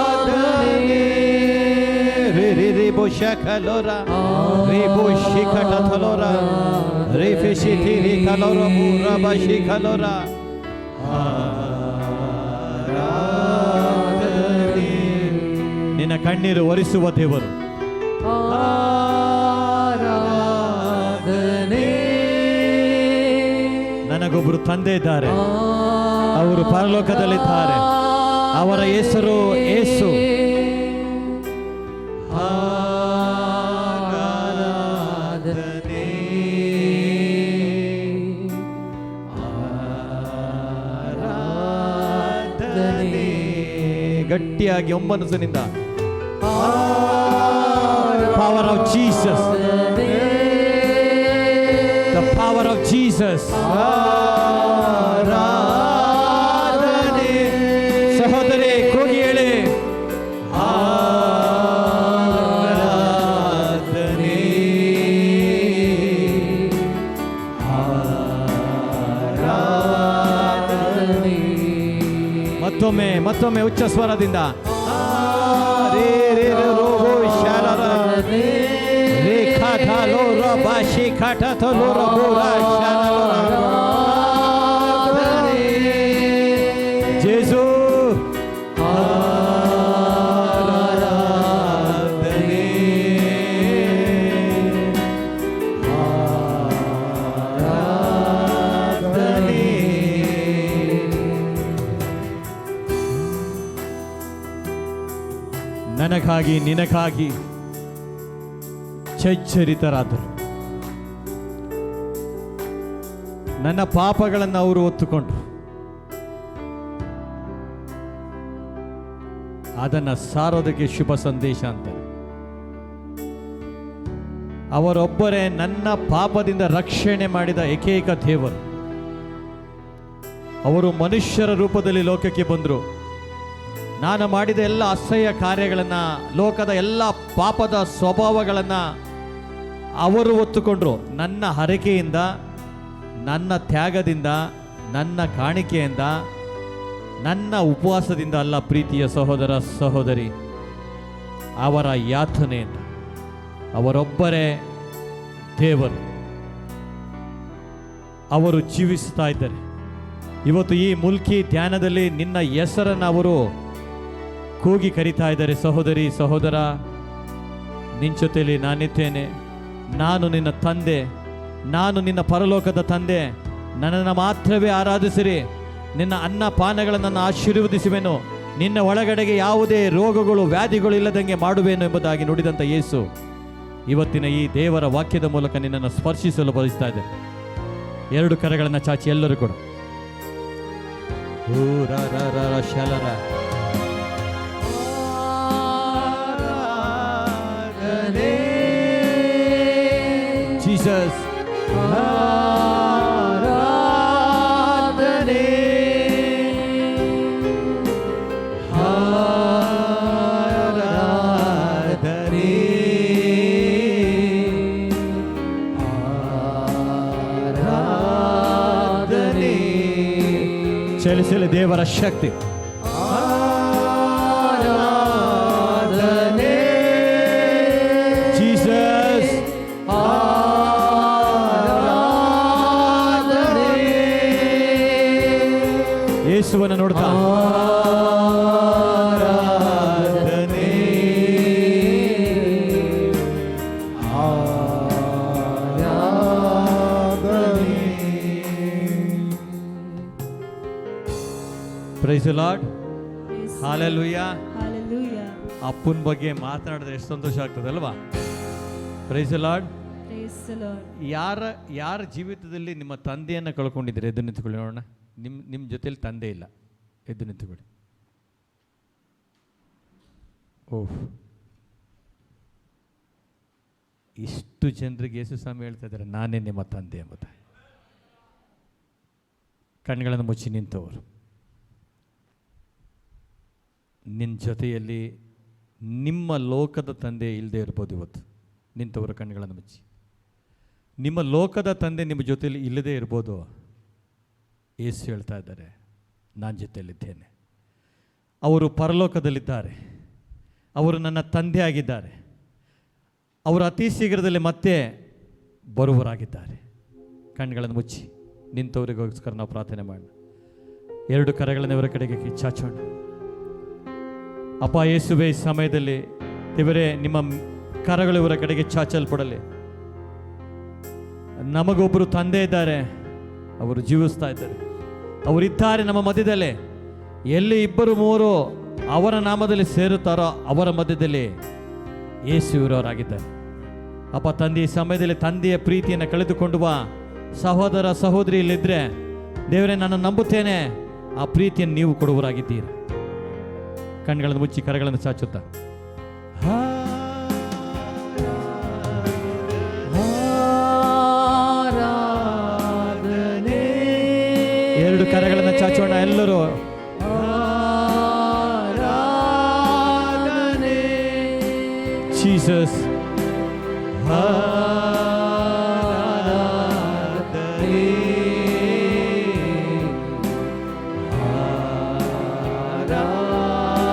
ಆರಾಧನೆ ರಿ ರಿ ರಿ ಬುಷಕಲೋರ ರಿ ಬುಷಿಕಟಥಲೋರ ರಿ ಫಿಶಿತಿ ರಿ ಕಲೋರ ಬುರ ಬಶಿಕಲೋರ. ನಿನ್ನ ಕಣ್ಣೀರು ಒರೆಸುವ ದೇವರು. ಆರಾಧನೆ ನನಗೊಬ್ಬರು ತಂದೆ ಇದ್ದಾರೆ, ಅವರು ಪರಲೋಕದಲ್ಲಿದ್ದಾರೆ, ಅವರ ಹೆಸರು ಯೇಸು. ಆರಾಧನೆ ಆರಾಧನೆ ಗಟ್ಟಿಯಾಗಿ ಒಮ್ಮನಸ್ಸಿನಿಂದ. Power of Jesus, the power of Jesus. ಆರಾಧನೆ. ಸಹೋದರಿ ಕೂಗಿ ಹೇಳಿ, ಆರಾಧನೆ ಆರಾಧನೆ ಮತ್ತೊಮ್ಮೆ ಮತ್ತೊಮ್ಮೆ ಉಚ್ಚ ಸ್ವರದಿಂದ. ರೇ ರೇ ರೇ ರೋ ಹೋ ಶಾಲರ ರೇ ಖಾಠ ಲೋ ರ ಬಾಶಿ ಖಾಠ ಥೋ ಲೋ ರ ಬೋ ರ ಶಾಲರ. ಜೇಸು ಆರಾಧನೆ ಆರಾಧನೆ ನನಗಾಗಿ ನಿನಗಾಗಿ ಚೈಚರಿತರಾದರು. ನನ್ನ ಪಾಪಗಳನ್ನು ಅವರು ಹೊತ್ತುಕೊಂಡ್ರು, ಅದನ್ನು ಸಾರೋದಕ್ಕೆ ಶುಭ ಸಂದೇಶ ಅಂತಾರೆ. ಅವರೊಬ್ಬರೇ ನನ್ನ ಪಾಪದಿಂದ ರಕ್ಷಣೆ ಮಾಡಿದ ಏಕೈಕ ದೇವರು. ಅವರು ಮನುಷ್ಯರ ರೂಪದಲ್ಲಿ ಲೋಕಕ್ಕೆ ಬಂದರು. ನಾನು ಮಾಡಿದ ಎಲ್ಲ ಅಸಹ್ಯ ಕಾರ್ಯಗಳನ್ನು, ಲೋಕದ ಎಲ್ಲ ಪಾಪದ ಸ್ವಭಾವಗಳನ್ನು ಅವರು ಹೊತ್ತುಕೊಂಡ್ರು. ನನ್ನ ಹರಕೆಯಿಂದ, ನನ್ನ ತ್ಯಾಗದಿಂದ, ನನ್ನ ಕಾಣಿಕೆಯಿಂದ, ನನ್ನ ಉಪವಾಸದಿಂದ ಅಲ್ಲ ಪ್ರೀತಿಯ ಸಹೋದರ ಸಹೋದರಿ, ಅವರ ಯಾತನೆಯಿಂದ. ಅವರೊಬ್ಬರೇ ದೇವರು, ಅವರು ಜೀವಿಸ್ತಾ ಇದ್ದಾರೆ. ಇವತ್ತು ಈ ಮುಲ್ಕಿ ಧ್ಯಾನದಲ್ಲಿ ನಿನ್ನ ಹೆಸರನ್ನು ಅವರು ಕೂಗಿ ಕರೀತಾ ಇದ್ದಾರೆ. ಸಹೋದರಿ ಸಹೋದರ, ನಿನ್ನ ಜೊತೆಯಲ್ಲಿ ನಾನಿದ್ದೇನೆ. ನಾನು ನಿನ್ನ ತಂದೆ, ನಾನು ನಿನ್ನ ಪರಲೋಕದ ತಂದೆ. ನನ್ನನ್ನು ಮಾತ್ರವೇ ಆರಾಧಿಸಿರಿ. ನಿನ್ನ ಅನ್ನ ಪಾನಗಳನ್ನು ಆಶೀರ್ವದಿಸುವೆನು. ನಿನ್ನ ಒಳಗಡೆಗೆ ಯಾವುದೇ ರೋಗಗಳು ವ್ಯಾಧಿಗಳು ಇಲ್ಲದಂಗೆ ಮಾಡುವೆನು ಎಂಬುದಾಗಿ ನುಡಿದಂಥ ಯೇಸು ಇವತ್ತಿನ ಈ ದೇವರ ವಾಕ್ಯದ ಮೂಲಕ ನಿನ್ನನ್ನು ಸ್ಪರ್ಶಿಸಲು ಬಯಸ್ತಾ ಇದೆ. ಎರಡು ಕರಗಳನ್ನು ಚಾಚಿ ಎಲ್ಲರೂ ಕೂಡ ಶಲರ ಜೀಸಸ್ ಆರಾಧನೆ ಆರಾಧನೆ ಚಲಿಸಲಿ ದೇವರ ಶಕ್ತಿ. ಆರಾಧನೆ ಜೀಸಸ್ ಆರಾಧನೆ ಯೇಸುವನ್ನು ನೋಡ್ತಾ ಆರಾಧನೆ ಆರಾಧನೆ. Price the lord. Yes. Hallelujah. Hallelujah. ಅಪ್ಪನ ಬಗ್ಗೆ ಮಾತನಾಡಿದ್ರೆ ಎಷ್ಟು ಸಂತೋಷ ಆಗ್ತದೆ ಅಲ್ವಾ? Price the Lord. Praise the Lord. ಯಾರ ಜೀವಿತದಲ್ಲಿ ನಿಮ್ಮ ತಂದೆಯನ್ನು ಕಳ್ಕೊಂಡಿದ್ದೀರಿ? ಎದ್ದು ನಿಂತ್ಕೊಳ್ಳಿ ನೋಡೋಣ. ನಿಮ್ಮ ಜೊತೆಲಿ ತಂದೆ ಇಲ್ಲ, ಎದ್ದು ನಿಂತ್ಕೊಳ್ಳಿ. ಓಹ್, ಇಷ್ಟು ಜನರಿಗೆ ಯೇಸು ಸ್ವಾಮಿ ಹೇಳ್ತಾ ಇದ್ದಾರೆ, ನಾನೇ ನಿಮ್ಮ ತಂದೆ ಎಂಬುದು. ಕಣ್ಗಳನ್ನು ಮುಚ್ಚಿ ನಿಂತವರು, ನಿನ್ನ ಜೊತೆಯಲ್ಲಿ ನಿಮ್ಮ ಲೋಕದ ತಂದೆ ಇಲ್ಲದೆ ಇರ್ಬೋದು. ಇವತ್ತು ನಿಂತವರ ಕಣ್ಣುಗಳನ್ನು ಮುಚ್ಚಿ, ನಿಮ್ಮ ಲೋಕದ ತಂದೆ ನಿಮ್ಮ ಜೊತೆಯಲ್ಲಿ ಇಲ್ಲದೆ ಇರ್ಬೋದು. ಯೇಸು ಹೇಳ್ತಾ ಇದ್ದಾರೆ, ನಾನು ಜೊತೆಯಲ್ಲಿದ್ದೇನೆ. ಅವರು ಪರಲೋಕದಲ್ಲಿದ್ದಾರೆ, ಅವರು ನನ್ನ ತಂದೆ ಆಗಿದ್ದಾರೆ, ಅವರು ಅತಿ ಶೀಘ್ರದಲ್ಲಿ ಮತ್ತೆ ಬರುವರಾಗಿದ್ದಾರೆ. ಕಣ್ಣುಗಳನ್ನು ಮುಚ್ಚಿ ನಿಂತವರಿಗೋಸ್ಕರ ನಾವು ಪ್ರಾರ್ಥನೆ ಮಾಡೋಣ. ಎರಡು ಕರಗಳನ್ನು ಇವರ ಕಡೆಗೆ ಚಾಚೋಣ. ಅಪ್ಪ ಯೇಸುವೆ, ಈ ಸಮಯದಲ್ಲಿ ಇವರೇ ನಿಮ್ಮ ಕರಗಳು ಇವರ ಕಡೆಗೆ ಚಾಚಲ್ಪಡಲಿ. ನಮಗೊಬ್ಬರು ತಂದೆ ಇದ್ದಾರೆ, ಅವರು ಜೀವಿಸ್ತಾ ಇದ್ದಾರೆ, ಅವರಿದ್ದಾರೆ ನಮ್ಮ ಮಧ್ಯದಲ್ಲಿ. ಎಲ್ಲಿ ಇಬ್ಬರು ಮೂವರು ಅವರ ನಾಮದಲ್ಲಿ ಸೇರುತ್ತಾರೋ ಅವರ ಮಧ್ಯದಲ್ಲಿ ಯೇಸು ಇರೋರಾಗಿದ್ದಾರೆ. ಅಪ್ಪ ತಂದೆ, ಈ ಸಮಯದಲ್ಲಿ ತಂದೆಯ ಪ್ರೀತಿಯನ್ನು ಕಳೆದುಕೊಂಡು ಬಾ ಸಹೋದರ ಸಹೋದರಿ ಇಲ್ಲಿದ್ದರೆ ದೇವರೇ, ನಾನು ನಂಬುತ್ತೇನೆ, ಆ ಪ್ರೀತಿಯನ್ನು ನೀವು ಕೊಡುವರಾಗಿದ್ದೀರಿ. ಕಣ್ಗಳನ್ನು ಮುಚ್ಚಿ ಕರಗಳನ್ನು ಚಾಚುತ್ತಾ ಆರಾಧನೆ ಎರಡು ಕರಗಳನ್ನು ಚಾಚೋಣ ಎಲ್ಲರೂ. ಆರಾಧನೆ ಜೀಸಸ್ ಆರಾಧನೆ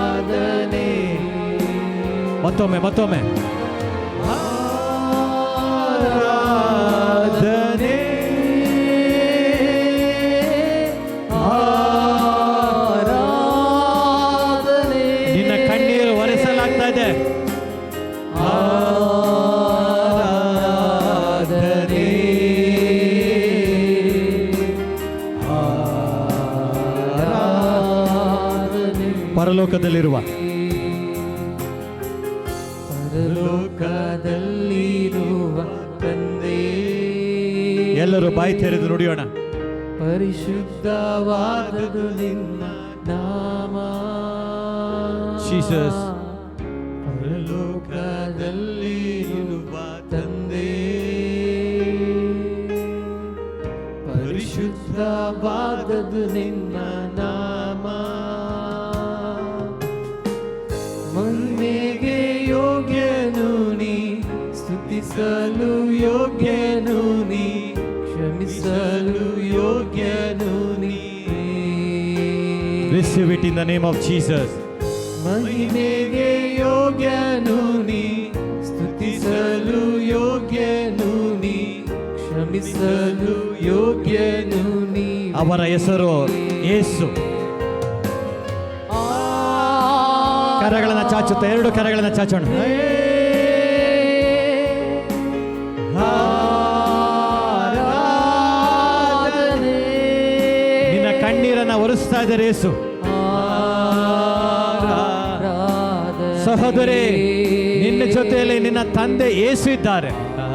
ಆರಾಧನೆ ಮತ್ತೊಮ್ಮೆ ಆರಾಧನೆ ಆರಾಧನೆ. ನಿನ್ನ ಕಣ್ಣೀರು ಒರೆಸಲಾಗ್ತಾ ಇದೆ. ಆರಾಧನೆ ಆರಾಧನೆ. ಪರಲೋಕದಲ್ಲಿರುವ ಪರಲೋಕದಲ್ಲಿರುವ ತಂದೆ, ಎಲ್ಲರೂ ಬಾಯಿ ತೆರೆದು ನುಡಿಯೋಣ. ಪರಿಶುದ್ಧವಾದದು ನಿನ್ನ ನಾಮ. ಜೀಸಸ್. ಪರಲೋಕದಲ್ಲಿರುವ ತಂದೆ, ಪರಿಶುದ್ಧವಾದದು ನಿನ್ನ ನಾಮ. ಮಹಿಮೆಗೆ ಯೋಗ್ಯನು ನೀ, ಸ್ತುತಿಸಲು ಯೋಗ್ಯನು ನೀ, ಕ್ಷಮಿಸಲು ಯೋಗ್ಯನು ನೀ. Receive it in the name of Jesus. ಮಹಿಮೆಗೆ ಯೋಗ್ಯನು ನೀ, ಸ್ತುತಿಸಲು ಯೋಗ್ಯನು ನೀ, ಕ್ಷಮಿಸಲು ಯೋಗ್ಯನು ನೀ. ಅವರ ಹೆಸರು ಯೇಸು. ಕರಗಳನ್ನು ಚಾಚುತ್ತಾ ಎರಡು ಕರಗಳನ್ನು ಚಾಚೋಣ. ಆರಾಧನೆ. ನಿನ್ನ ಕಣ್ಣೀರನ್ನು ಒರೆಸ್ತಾ ಇದ್ದಾರೆ ಯೇಸು. ಆರಾಧನೆ. ಸಹೋದರಿ, ನಿನ್ನ ಜೊತೆಯಲ್ಲಿ ನಿನ್ನ ತಂದೆ ಯೇಸು ಇದ್ದಾರೆ. ಆರಾಧನೆ.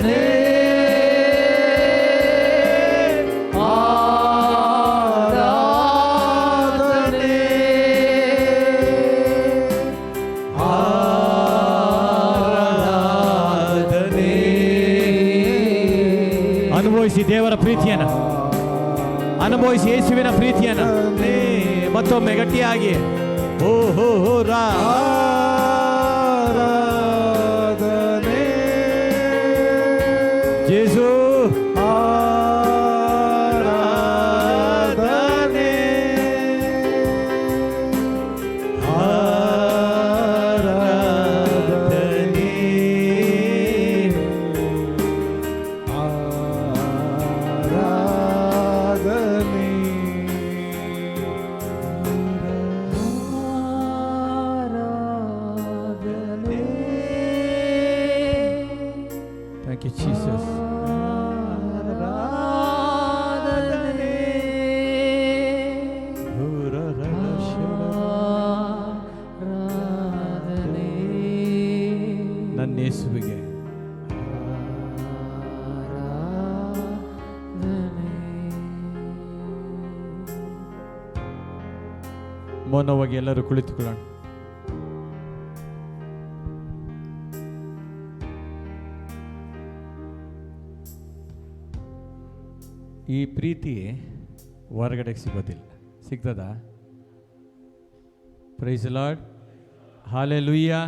ಆರಾಧನೆ. ಆರಾಧನೆ. ಆರಾಧನೆ. ಅನುಭವಿಸಿ ದೇವರ ಪ್ರೀತಿಯನ್ನು, ಅನುಭವಿಸಿ ಯೇಸುವಿನ ಪ್ರೀತಿಯನ್ನು ಮತ್ತೊಮ್ಮೆ ಗಟ್ಟಿಯಾಗಿ. ಓ ಹೋ ಹೋ ರಾ ಮೌನವಾಗಿ ಎಲ್ಲರೂ ಕುಳಿತುಕೊಳ್ಳೋಣ. ಈ ಪ್ರೀತಿ ಹೊರಗಡೆಗೆ ಸಿಗೋದಿಲ್ಲ. ಸಿಗ್ತದ? Price lord. Hallelujah,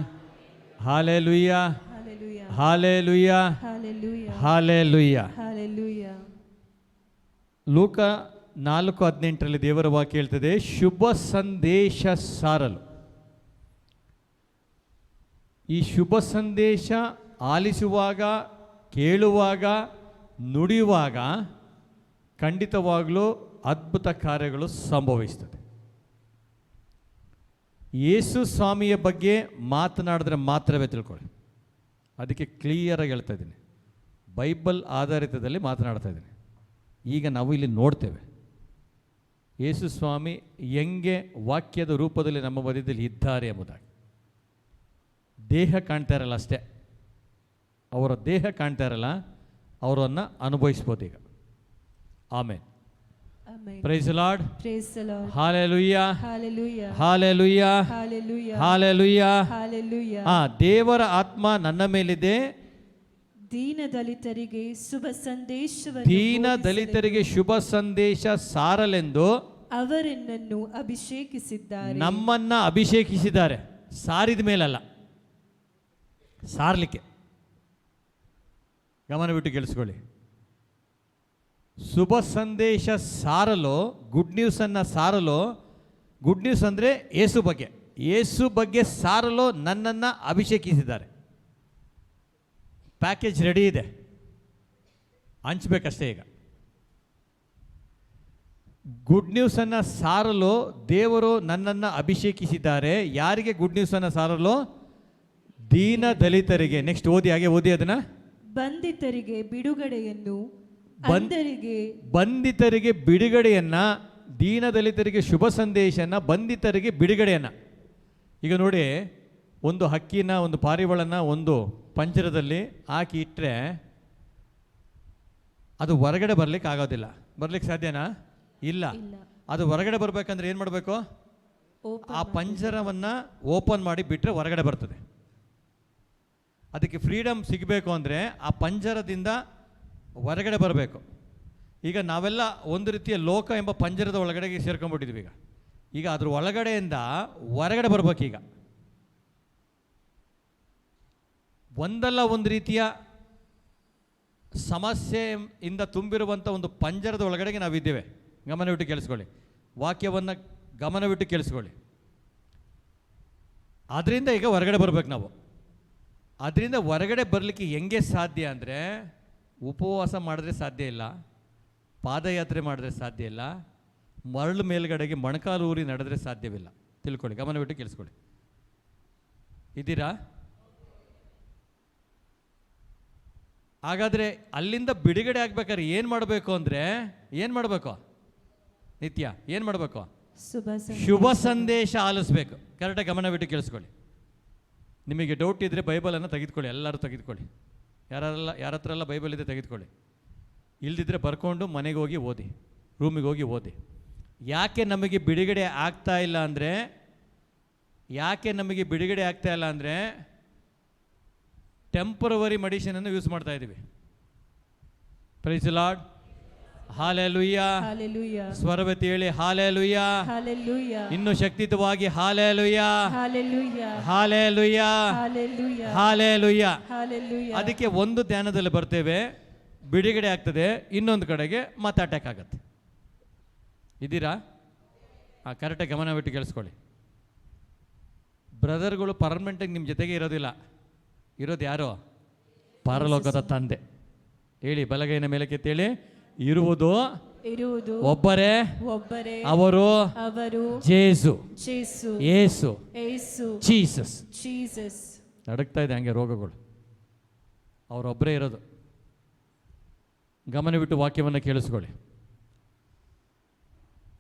hallelujah, Hallelujah. Hallelujah, Hallelujah. Hallelujah. Hallelujah. ಲೂಕ 4:18 ದೇವರ ವಾಕ್ಯ ಹೇಳ್ತದೆ, ಶುಭ ಸಂದೇಶ ಸಾರಲು. ಈ ಶುಭ ಸಂದೇಶ ಆಲಿಸುವಾಗ, ಕೇಳುವಾಗ, ನುಡಿಯುವಾಗ ಖಂಡಿತವಾಗಲೂ ಅದ್ಭುತ ಕಾರ್ಯಗಳು ಸಂಭವಿಸ್ತದೆ. ಯೇಸು ಸ್ವಾಮಿಯ ಬಗ್ಗೆ ಮಾತನಾಡಿದ್ರೆ ಮಾತ್ರವೇ ತಿಳ್ಕೊಳ್ಳಿ. ಅದಕ್ಕೆ ಕ್ಲಿಯರಾಗಿ ಹೇಳ್ತಾ ಇದ್ದೀನಿ, ಬೈಬಲ್ ಆಧಾರಿತದಲ್ಲಿ ಮಾತನಾಡ್ತಾ ಇದ್ದೀನಿ. ಈಗ ನಾವು ಇಲ್ಲಿ ನೋಡ್ತೇವೆ ಯೇಸು ಸ್ವಾಮಿ ಹೆಂಗೆ ವಾಕ್ಯದ ರೂಪದಲ್ಲಿ ನಮ್ಮ ಮಧ್ಯದಲ್ಲಿ ಇದ್ದಾರೆ ಎಂಬುದಾಗಿ. ದೇಹ ಕಾಣ್ತಾ ಇರಲ್ಲ ಅಷ್ಟೇ, ಅವರ ದೇಹ ಕಾಣ್ತಾ ಇರಲ್ಲ, ಅವರನ್ನು ಅನುಭವಿಸ್ಬೋದು ಈಗ. ಆಮೇನ್. Amen. Price lord. Praise the Lord. Hallelujah, Hallelujah. Hallelujah, Hallelujah. Hallelujah. Hallelujah. ದೇವರ ಆತ್ಮ ನನ್ನ ಮೇಲಿದೆ, ದೀನ ದಲಿತರಿಗೆ ಶುಭ ಸಂದೇಶವನ್ನು ದೀನ ಬೋಧಿಸಲೆಂದು ದಲಿತರಿಗೆ ಶುಭ ಸಂದೇಶ ಸಾರಲೆಂದು ಅವರನ್ನು ಅಭಿಷೇಕಿಸಿದ್ದಾರೆ. ನಮ್ಮನ್ನ ಅಭಿಷೇಕಿಸಿದ್ದಾರೆ. ಸಾರಿದ ಮೇಲಲ್ಲ, ಸಾರ್ಲಿಕ್ಕೆ. ಗಮನವಿಟ್ಟು ಕೇಳಿಸ್ಕೊಳ್ಳಿ. ಶುಭ ಸಂದೇಶ ಸಾರಲು, ಗುಡ್ ನ್ಯೂಸನ್ನು ಸಾರಲು, ಗುಡ್ ನ್ಯೂಸ್ ಅಂದರೆ ಯೇಸು ಬಗ್ಗೆ, ಯೇಸು ಬಗ್ಗೆ ಸಾರಲು ನನ್ನನ್ನು ಅಭಿಷೇಕಿಸಿದ್ದಾರೆ. ಪ್ಯಾಕೇಜ್ ರೆಡಿ ಇದೆ, ಹಂಚ್ಬೇಕಷ್ಟೇ ಈಗ. ಗುಡ್ ನ್ಯೂಸನ್ನು ಸಾರಲು ದೇವರು ನನ್ನನ್ನು ಅಭಿಷೇಕಿಸಿದ್ದಾರೆ. ಯಾರಿಗೆ ಗುಡ್ ನ್ಯೂಸನ್ನು ಸಾರಲು? ದೀನ ದಲಿತರಿಗೆ. ನೆಕ್ಸ್ಟ್ ಓದಿ, ಹಾಗೆ ಓದಿ ಅದನ್ನು. ಬಂಧಿತರಿಗೆ ಬಿಡುಗಡೆಯನ್ನು, ಬಂಧಿತರಿಗೆ ಬಿಡುಗಡೆಯನ್ನು, ದೀನ ದಲಿತರಿಗೆ ಶುಭ ಸಂದೇಶನ, ಬಂಧಿತರಿಗೆ ಬಿಡುಗಡೆಯನ್ನು. ಈಗ ನೋಡಿ, ಒಂದು ಹಕ್ಕಿನ, ಒಂದು ಪಾರಿವಾಳನ ಒಂದು ಪಂಜರದಲ್ಲಿ ಹಾಕಿ ಇಟ್ಟರೆ ಅದು ಹೊರಗಡೆ ಬರಲಿಕ್ಕೆ ಆಗೋದಿಲ್ಲ. ಬರಲಿಕ್ಕೆ ಸಾಧ್ಯನಾ? ಇಲ್ಲ. ಅದು ಹೊರಗಡೆ ಬರಬೇಕಂದ್ರೆ ಏನು ಮಾಡಬೇಕು? ಆ ಪಂಜರವನ್ನು ಓಪನ್ ಮಾಡಿ ಬಿಟ್ಟರೆ ಹೊರಗಡೆ ಬರ್ತದೆ. ಅದಕ್ಕೆ ಫ್ರೀಡಮ್ ಸಿಗಬೇಕು ಅಂದರೆ ಆ ಪಂಜರದಿಂದ ಹೊರಗಡೆ ಬರಬೇಕು. ಈಗ ನಾವೆಲ್ಲ ಒಂದು ರೀತಿಯ ಲೋಕ ಎಂಬ ಪಂಜರದ ಒಳಗಡೆಗೆ ಸೇರ್ಕೊಂಡ್ಬಿಟ್ಟಿದ್ವಿ. ಈಗ ಅದ್ರ ಒಳಗಡೆಯಿಂದ ಹೊರಗಡೆ ಬರ್ಬೇಕೀಗ. ಒಂದಲ್ಲ ಒಂದು ರೀತಿಯ ಸಮಸ್ಯೆಯಿಂದ ತುಂಬಿರುವಂಥ ಒಂದು ಪಂಜರದ ಒಳಗಡೆಗೆ ನಾವಿದ್ದೇವೆ. ಗಮನವಿಟ್ಟು ಕೇಳಿಸ್ಕೊಳ್ಳಿ, ವಾಕ್ಯವನ್ನು ಗಮನವಿಟ್ಟು ಕೇಳಿಸ್ಕೊಳ್ಳಿ. ಅದರಿಂದ ಈಗ ಹೊರಗಡೆ ಬರ್ಬೇಕು ನಾವು. ಅದರಿಂದ ಹೊರಗಡೆ ಬರಲಿಕ್ಕೆ ಹೆಂಗೆ ಸಾಧ್ಯ ಅಂದರೆ, ಉಪವಾಸ ಮಾಡಿದ್ರೆ ಸಾಧ್ಯ ಇಲ್ಲ, ಪಾದಯಾತ್ರೆ ಮಾಡಿದ್ರೆ ಸಾಧ್ಯ ಇಲ್ಲ, ಮರಳು ಮೇಲ್ಗಡೆಗೆ ಮೊಣಕಾಲು ಊರಿ ನಡೆದ್ರೆ ಸಾಧ್ಯವಿಲ್ಲ. ತಿಳ್ಕೊಳ್ಳಿ, ಗಮನವಿಟ್ಟು ಕೇಳಿಸ್ಕೊಳ್ಳಿ. ಇದ್ದೀರಾ? ಹಾಗಾದರೆ ಅಲ್ಲಿಂದ ಬಿಡುಗಡೆ ಆಗ್ಬೇಕಾದ್ರೆ ಏನು ಮಾಡಬೇಕು ಅಂದರೆ, ಏನು ಮಾಡಬೇಕು? ನಿತ್ಯ ಏನು ಮಾಡಬೇಕು? ಶುಭ ಸಂದೇಶ ಆಲಿಸ್ಬೇಕು. ಕರೆಕ್ಟಾಗಿ ಗಮನವಿಟ್ಟು ಕೇಳಿಸ್ಕೊಳ್ಳಿ. ನಿಮಗೆ ಡೌಟ್ ಇದ್ದರೆ ಬೈಬಲನ್ನು ತೆಗೆದುಕೊಳ್ಳಿ, ಎಲ್ಲರೂ ತೆಗೆದುಕೊಳ್ಳಿ. ಯಾರ ಹತ್ರ ಎಲ್ಲ ಬೈಬಲ್ ಇದೆ ತೆಗೆದುಕೊಳ್ಳಿ. ಇಲ್ದಿದ್ರೆ ಬರ್ಕೊಂಡು ಮನೆಗೆ ಹೋಗಿ ಓದಿ, ರೂಮಿಗೆ ಹೋಗಿ ಓದಿ. ಯಾಕೆ ನಮಗೆ ಬಿಡುಗಡೆ ಆಗ್ತಾ ಇಲ್ಲ ಅಂದರೆ, ಟೆಂಪರವರಿ ಮೆಡಿಸಿನನ್ನು ಯೂಸ್ ಮಾಡ್ತಾ ಇದ್ದೀವಿ. Price the Lord. Hallelujah. Hallelujah. ಸ್ವರವೆತ್ತಿ ಹೇಳಿ ಹಾಲೆಲೂಯಾ. Hallelujah. ಇನ್ನು ಶಕ್ತಿಯುತವಾಗಿ hallelujah, Hallelujah. Hallelujah, Hallelujah. Hallelujah. Hallelujah. ಅದಕ್ಕೆ ಒಂದು ಧ್ಯಾನದಲ್ಲಿ ಬರ್ತೇವೆ, ಬಿಡುಗಡೆ ಆಗ್ತದೆ, ಇನ್ನೊಂದು ಕಡೆಗೆ ಮತ್ತೆ ಅಟ್ಯಾಕ್ ಆಗುತ್ತೆ. ಇದ್ದೀರಾ? ಕರೆಕ್ಟಾಗಿ ಗಮನವಿಟ್ಟು ಕೇಳಿಸ್ಕೊಳ್ಳಿ. ಬ್ರದರ್ಗಳು ಪರ್ಮನೆಂಟಾಗಿ ನಿಮ್ಮ ಜೊತೆಗೆ ಇರೋದಿಲ್ಲ. ಇರೋದು ಯಾರೋ? ಪರಲೋಕದ ತಂದೆ. ಹೇಳಿ, ಬಲಗೈನ ಮೇಲೆ ಕೆತ್ತೇಳಿ. ಇರುವುದು ಒಬ್ಬರೇ, ಅವರು ಜೇಸು, ಯೇಸು, ಜೀಸಸ್. ನಡಕ್ತಾ ಇದೆ ಹಂಗೆ ರೋಗಗಳು. ಅವರೊಬ್ಬರೇ ಇರೋದು. ಗಮನವಿಟ್ಟು ವಾಕ್ಯವನ್ನು ಕೇಳಿಸ್ಕೊಳ್ಳಿ.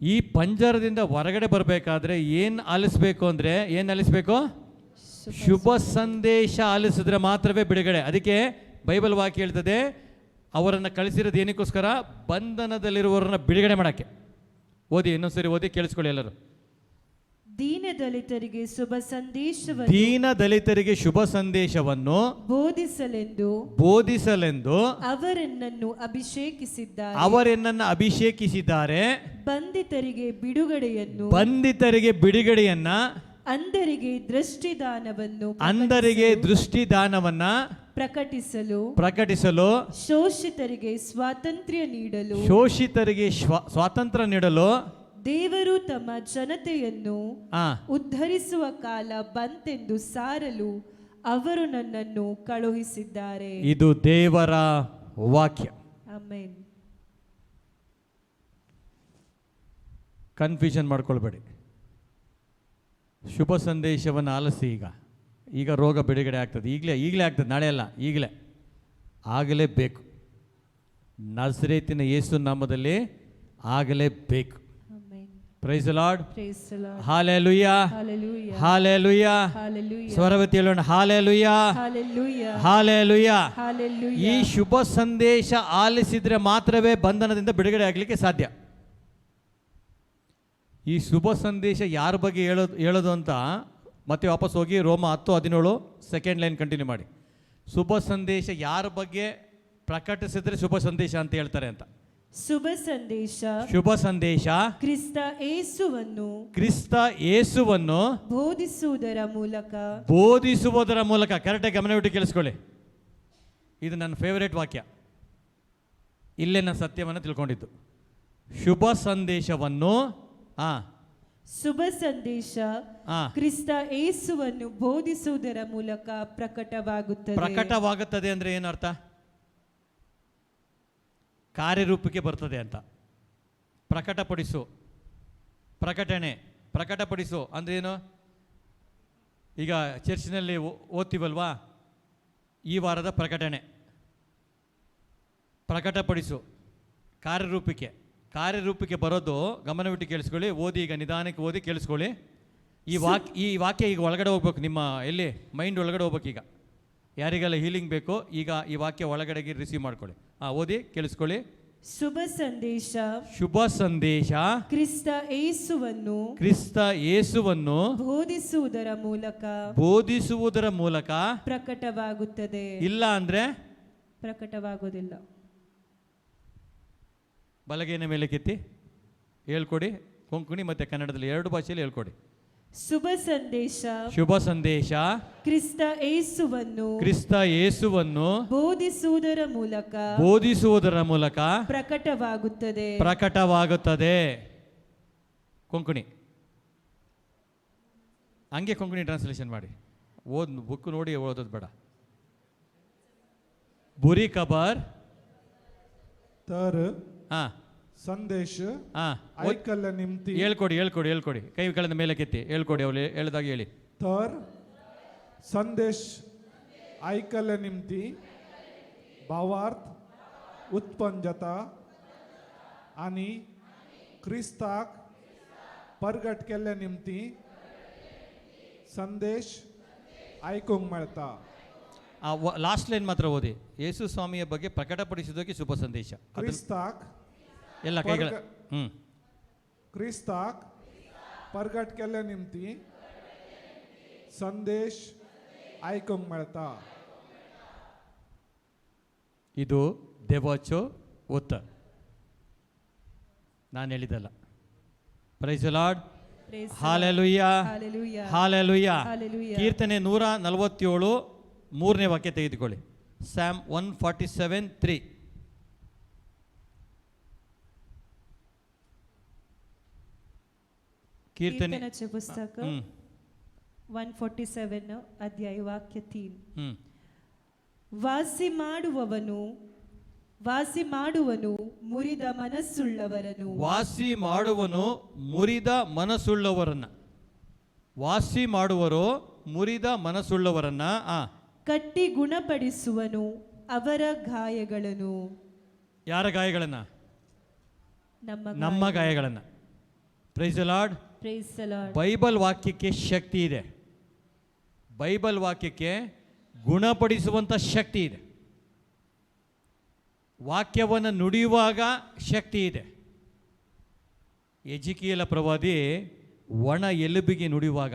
ಈ ಪಂಜರದಿಂದ ಹೊರಗಡೆ ಬರಬೇಕಾದ್ರೆ ಏನು ಆಲಿಸ್ಬೇಕು ಅಂದರೆ, ಏನು ಆಲಿಸ್ಬೇಕು? ಶುಭ ಸಂದೇಶ ಆಲಿಸಿದ್ರೆ ಮಾತ್ರವೇ ಬಿಡುಗಡೆ. ಅದಕ್ಕೆ ಬೈಬಲ್ ವಾಕ್ಯ ಹೇಳ್ತದೆ, ಅವರನ್ನು ಕಳಿಸಿರೋದು ಏನಕ್ಕೋಸ್ಕರ? ಬಂಧನದಲ್ಲಿರುವವರನ್ನ ಬಿಡುಗಡೆ ಮಾಡೋಕ್ಕೆ. ಓದಿ, ಇನ್ನೊಂದ್ಸರಿ ಓದಿ ಕೇಳಿಸ್ಕೊಳ್ಳಿ ಎಲ್ಲರೂ. ದೀನದಲಿತರಿಗೆ ಶುಭ ಸಂದೇಶವನ್ನು ದೀನ ದಲಿತರಿಗೆ ಶುಭ ಸಂದೇಶವನ್ನು ಬೋಧಿಸಲೆಂದು ಅವರನ್ನು ಅಭಿಷೇಕಿಸಿದ್ದಾರೆ. ಅವರನ್ನು ಅಭಿಷೇಕಿಸಿದ್ದಾರೆ. ಬಂಧಿತರಿಗೆ ಬಿಡುಗಡೆಯನ್ನ ಅಂಧರಿಗೆ ದೃಷ್ಟಿದಾನವನ್ನ ಪ್ರಕಟಿಸಲು ಶೋಷಿತರಿಗೆ ಸ್ವಾತಂತ್ರ್ಯ ನೀಡಲು ದೇವರು ತಮ್ಮ ಜನತೆಯನ್ನು ಉದ್ಧರಿಸುವ ಕಾಲ ಬಂತೆಂದು ಸಾರಲು ಅವರು ನನ್ನನ್ನು ಕಳುಹಿಸಿದ್ದಾರೆ. ಇದು ದೇವರ ವಾಕ್ಯ. ಆಮೆನ್. ಕನ್ಫ್ಯೂಷನ್ ಮಾಡ್ಕೊಳ್ಬೇಡಿ. ಶುಭ ಸಂದೇಶವನ್ನು ಆಲಿಸಿ. ಈಗ ರೋಗ ಬಿಡುಗಡೆ ಆಗ್ತದೆ. ಈಗಲೇ ಆಗ್ತದೆ, ನಾಳೆ ಅಲ್ಲ, ಆಗಲೇಬೇಕು. ನಜರೇತಿನ ಯೇಸು ನಾಮದಲ್ಲಿ ಆಗಲೇಬೇಕು. Praise the Lord. Hallelujah, hallelujah. ಸ್ವರವತಿ ಹೇಳೋಣ, ಹಾಲೆಲೂಯಾ, ಹಾಲೆಲೂಯಾ. ಈ ಶುಭ ಸಂದೇಶ ಆಲಿಸಿದ್ರೆ ಮಾತ್ರವೇ ಬಂಧನದಿಂದ ಬಿಡುಗಡೆ ಆಗಲಿಕ್ಕೆ ಸಾಧ್ಯ. ಈ ಶುಭ ಸಂದೇಶ ಯಾರ ಬಗ್ಗೆ ಹೇಳೋದು ಅಂತ ಮತ್ತೆ ವಾಪಸ್ ಹೋಗಿ ರೋಮ 10:17 ಸೆಕೆಂಡ್ ಲೈನ್ ಕಂಟಿನ್ಯೂ ಮಾಡಿ. ಶುಭ ಸಂದೇಶ ಯಾರ ಬಗ್ಗೆ ಪ್ರಕಟಿಸಿದ್ರೆ ಶುಭ ಸಂದೇಶ ಅಂತ ಹೇಳ್ತಾರೆ ಅಂತ. ಶುಭ ಸಂದೇಶ ಕ್ರಿಸ್ತ ಯೇಸುವನ್ನು ಬೋಧಿಸುವುದರ ಮೂಲಕ. ಕರೆಕ್ಟಾಗಿ ಗಮನವಿಟ್ಟು ಕೇಳಿಸ್ಕೊಳ್ಳಿ. ಇದು ನನ್ನ ಫೇವರೇಟ್ ವಾಕ್ಯ. ಇಲ್ಲೇ ನಾನು ಸತ್ಯವನ್ನು ತಿಳ್ಕೊಂಡಿದ್ದು. ಶುಭ ಸಂದೇಶ ಕ್ರಿಸ್ತ ಯೇಸುವನ್ನು ಬೋಧಿಸುವುದರ ಮೂಲಕ ಪ್ರಕಟವಾಗುತ್ತದೆ. ಅಂದ್ರೆ ಏನರ್ಥ? ಕಾರ್ಯರೂಪಕ್ಕೆ ಬರ್ತದೆ ಅಂತ. ಪ್ರಕಟಪಡಿಸು ಅಂದ್ರೆ ಏನು? ಈಗ ಚರ್ಚಿನಲ್ಲಿ ಓದ್ತೀವಲ್ವಾ, ಈ ವಾರದ ಪ್ರಕಟಪಡಿಸು ಕಾರ್ಯರೂಪಕ್ಕೆ ಬರೋದು. ಗಮನವಿಟ್ಟು ಕೇಳಿಸ್ಕೊಳ್ಳಿ. ಈಗ ನಿಧಾನಕ್ಕೆ ಓದಿ ಕೇಳಿಸ್ಕೊಳ್ಳಿ. ಈ ವಾಕ್ಯ ಈಗ ಒಳಗಡೆ ಹೋಗ್ಬೇಕು, ನಿಮ್ಮ ಮೈಂಡ್ ಒಳಗಡೆ ಹೋಗ್ಬೇಕು. ಈಗ ಯಾರಿಗೆಲ್ಲ ಹೀಲಿಂಗ್ ಬೇಕು, ಈಗ ಈ ವಾಕ್ಯ ಒಳಗಡೆಗೆ ರಿಸೀವ್ ಮಾಡ್ಕೊಳ್ಳಿ. ಓದಿ ಕೇಳಿಸ್ಕೊಳ್ಳಿ. ಶುಭ ಸಂದೇಶ ಕ್ರಿಸ್ತ ಯೇಸುವನ್ನು ಬೋಧಿಸುವುದರ ಮೂಲಕ ಪ್ರಕಟವಾಗುತ್ತದೆ. ಇಲ್ಲ ಅಂದ್ರೆ ಪ್ರಕಟವಾಗುವುದಿಲ್ಲ. ಬಲಗೈನ ಮೇಲೆ ಕೆತ್ತಿ ಹೇಳ್ಕೊಡಿ. ಕೊಂಕಣಿ ಮತ್ತೆ ಕನ್ನಡದಲ್ಲಿ 2 ಭಾಷೆಯಲ್ಲಿ ಹೇಳ್ಕೊಡಿ. ಶುಭ ಸಂದೇಶ ಕ್ರಿಸ್ತ ಯೇಸುವನ್ನು ಬೋಧಿಸುವುದರ ಮೂಲಕ ಪ್ರಕಟವಾಗುತ್ತದೆ. ಕೊಂಕಣಿ ಹಂಗೆ ಕೊಂಕಣಿ ಟ್ರಾನ್ಸ್ಲೇಷನ್ ಮಾಡಿ. ಬುಕ್ ನೋಡಿ ಓದೋದು ಬೇಡ. ಬುರಿ ಖಬರ್ ಸಂದೇಶ ಐಕಲ್ಲ ನಿಮ್ತಿ. ಹೇಳ್ಕೊಡಿ. ಕೈ ಕೆಳದ ಮೇಲೆ ಕೆತ್ತಿ ಹೇಳ್ಕೊಡಿ. ಅವಳು ಹೇಳಿದಾಗ ಹೇಳಿ. तर संदेश ऐकल्या निमती भावार्थ उत्पन्न जाता आणि क्रिस्ताक परगट केल्या निमती संदेश ऐकूंक मेळता. ಲಾಸ್ಟ್ ಲೈನ್ ಮಾತ್ರ ಓದಿ. ಯೇಸು ಸ್ವಾಮಿಯ ಬಗ್ಗೆ ಪ್ರಕಟಪಡಿಸಿದಕ್ಕೆ ಶುಭ ಸಂದೇಶ. ಕ್ರಿಸ್ತಾಕ್ ಎಲ್ಲ ಕೈಗಳ क्रिस्ताक परगट केल्या निमती संदेश ऐकूंक मेळता. ಇದು ದೇವಾಚೋ ಉತ್ತರ, ನಾನು ಹೇಳಿದಲ್ಲ. Praise the Lord. Hallelujah, hallelujah. ಕೀರ್ತನೆ 147 3ನೇ ವಾಕ್ಯ ತೆಗೆದುಕೊಳ್ಳಿ. ಸ್ಯಾಮ್ 147:3. ಕೀರ್ತನೆ ಪುಸ್ತಕ 147 ಅಧ್ಯಾಯ ವಾಕ್ಯ 3. ವಾಸಿ ಮಾಡುವನು ಮುರಿದ ಮನಸ್ಸುಳ್ಳವರನ್ನ ಕಟ್ಟಿ ಗುಣಪಡಿಸುವನು ಅವರ ಗಾಯಗಳನ್ನು. ಯಾರ ಗಾಯಗಳನ್ನ? ನಮ್ಮ ಗಾಯಗಳನ್ನ. Praise the Lord. ಬೈಬಲ್ ವಾಕ್ಯಕ್ಕೆ ಶಕ್ತಿ ಇದೆ. ಬೈಬಲ್ ವಾಕ್ಯಕ್ಕೆ ಗುಣಪಡಿಸುವಂಥ ಶಕ್ತಿ ಇದೆ. ವಾಕ್ಯವನ್ನು ನುಡಿಯುವಾಗ ಶಕ್ತಿ ಇದೆ. ಎಜಿಕೀಯೇಲ ಪ್ರವಾದಿ ಒಣ ಎಲುಬಿಗೆ ನುಡಿಯುವಾಗ,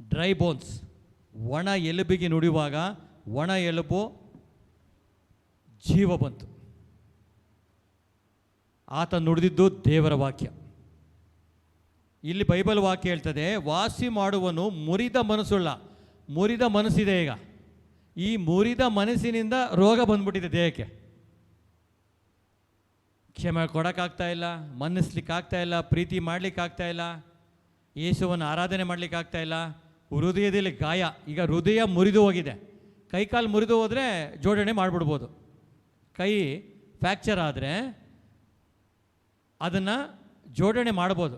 ಡ್ರೈ ಬೋನ್ಸ್, ಒಣ ಎಲುಬಿಗೆ ನುಡಿಯುವಾಗ ಒಣ ಎಲುಬು ಜೀವ ಬಂತು. ಆತ ನುಡಿದಿದ್ದು ದೇವರ ವಾಕ್ಯ. ಇಲ್ಲಿ ಬೈಬಲ್ ವಾಕ್ಯ ಹೇಳ್ತದೆ, ವಾಸಿ ಮಾಡುವನು ಮುರಿದ ಮನಸ್ಸುಳ್ಳ. ಮುರಿದ ಮನಸ್ಸಿದೆ ಈಗ. ಈ ಮುರಿದ ಮನಸ್ಸಿನಿಂದ ರೋಗ ಬಂದ್ಬಿಟ್ಟಿದೆ ದೇಹಕ್ಕೆ. ಕ್ಷಮೆ ಕೊಡೋಕ್ಕಾಗ್ತಾ ಇಲ್ಲ, ಮನ್ನಿಸ್ಲಿಕ್ಕಾಗ್ತಾ ಇಲ್ಲ, ಪ್ರೀತಿ ಮಾಡಲಿಕ್ಕಾಗ್ತಾ ಇಲ್ಲ, ಯೇಸುವನ್ನು ಆರಾಧನೆ ಮಾಡಲಿಕ್ಕಾಗ್ತಾ ಇಲ್ಲ. ಹೃದಯದಲ್ಲಿ ಗಾಯ. ಈಗ ಹೃದಯ ಮುರಿದು ಹೋಗಿದೆ. ಕೈಕಾಲು ಮುರಿದು ಹೋದರೆ ಜೋಡಣೆ ಮಾಡಿಬಿಡ್ಬೋದು. ಕೈ ಫ್ರ್ಯಾಕ್ಚರ್ ಆದರೆ ಅದನ್ನು ಜೋಡಣೆ ಮಾಡ್ಬೋದು.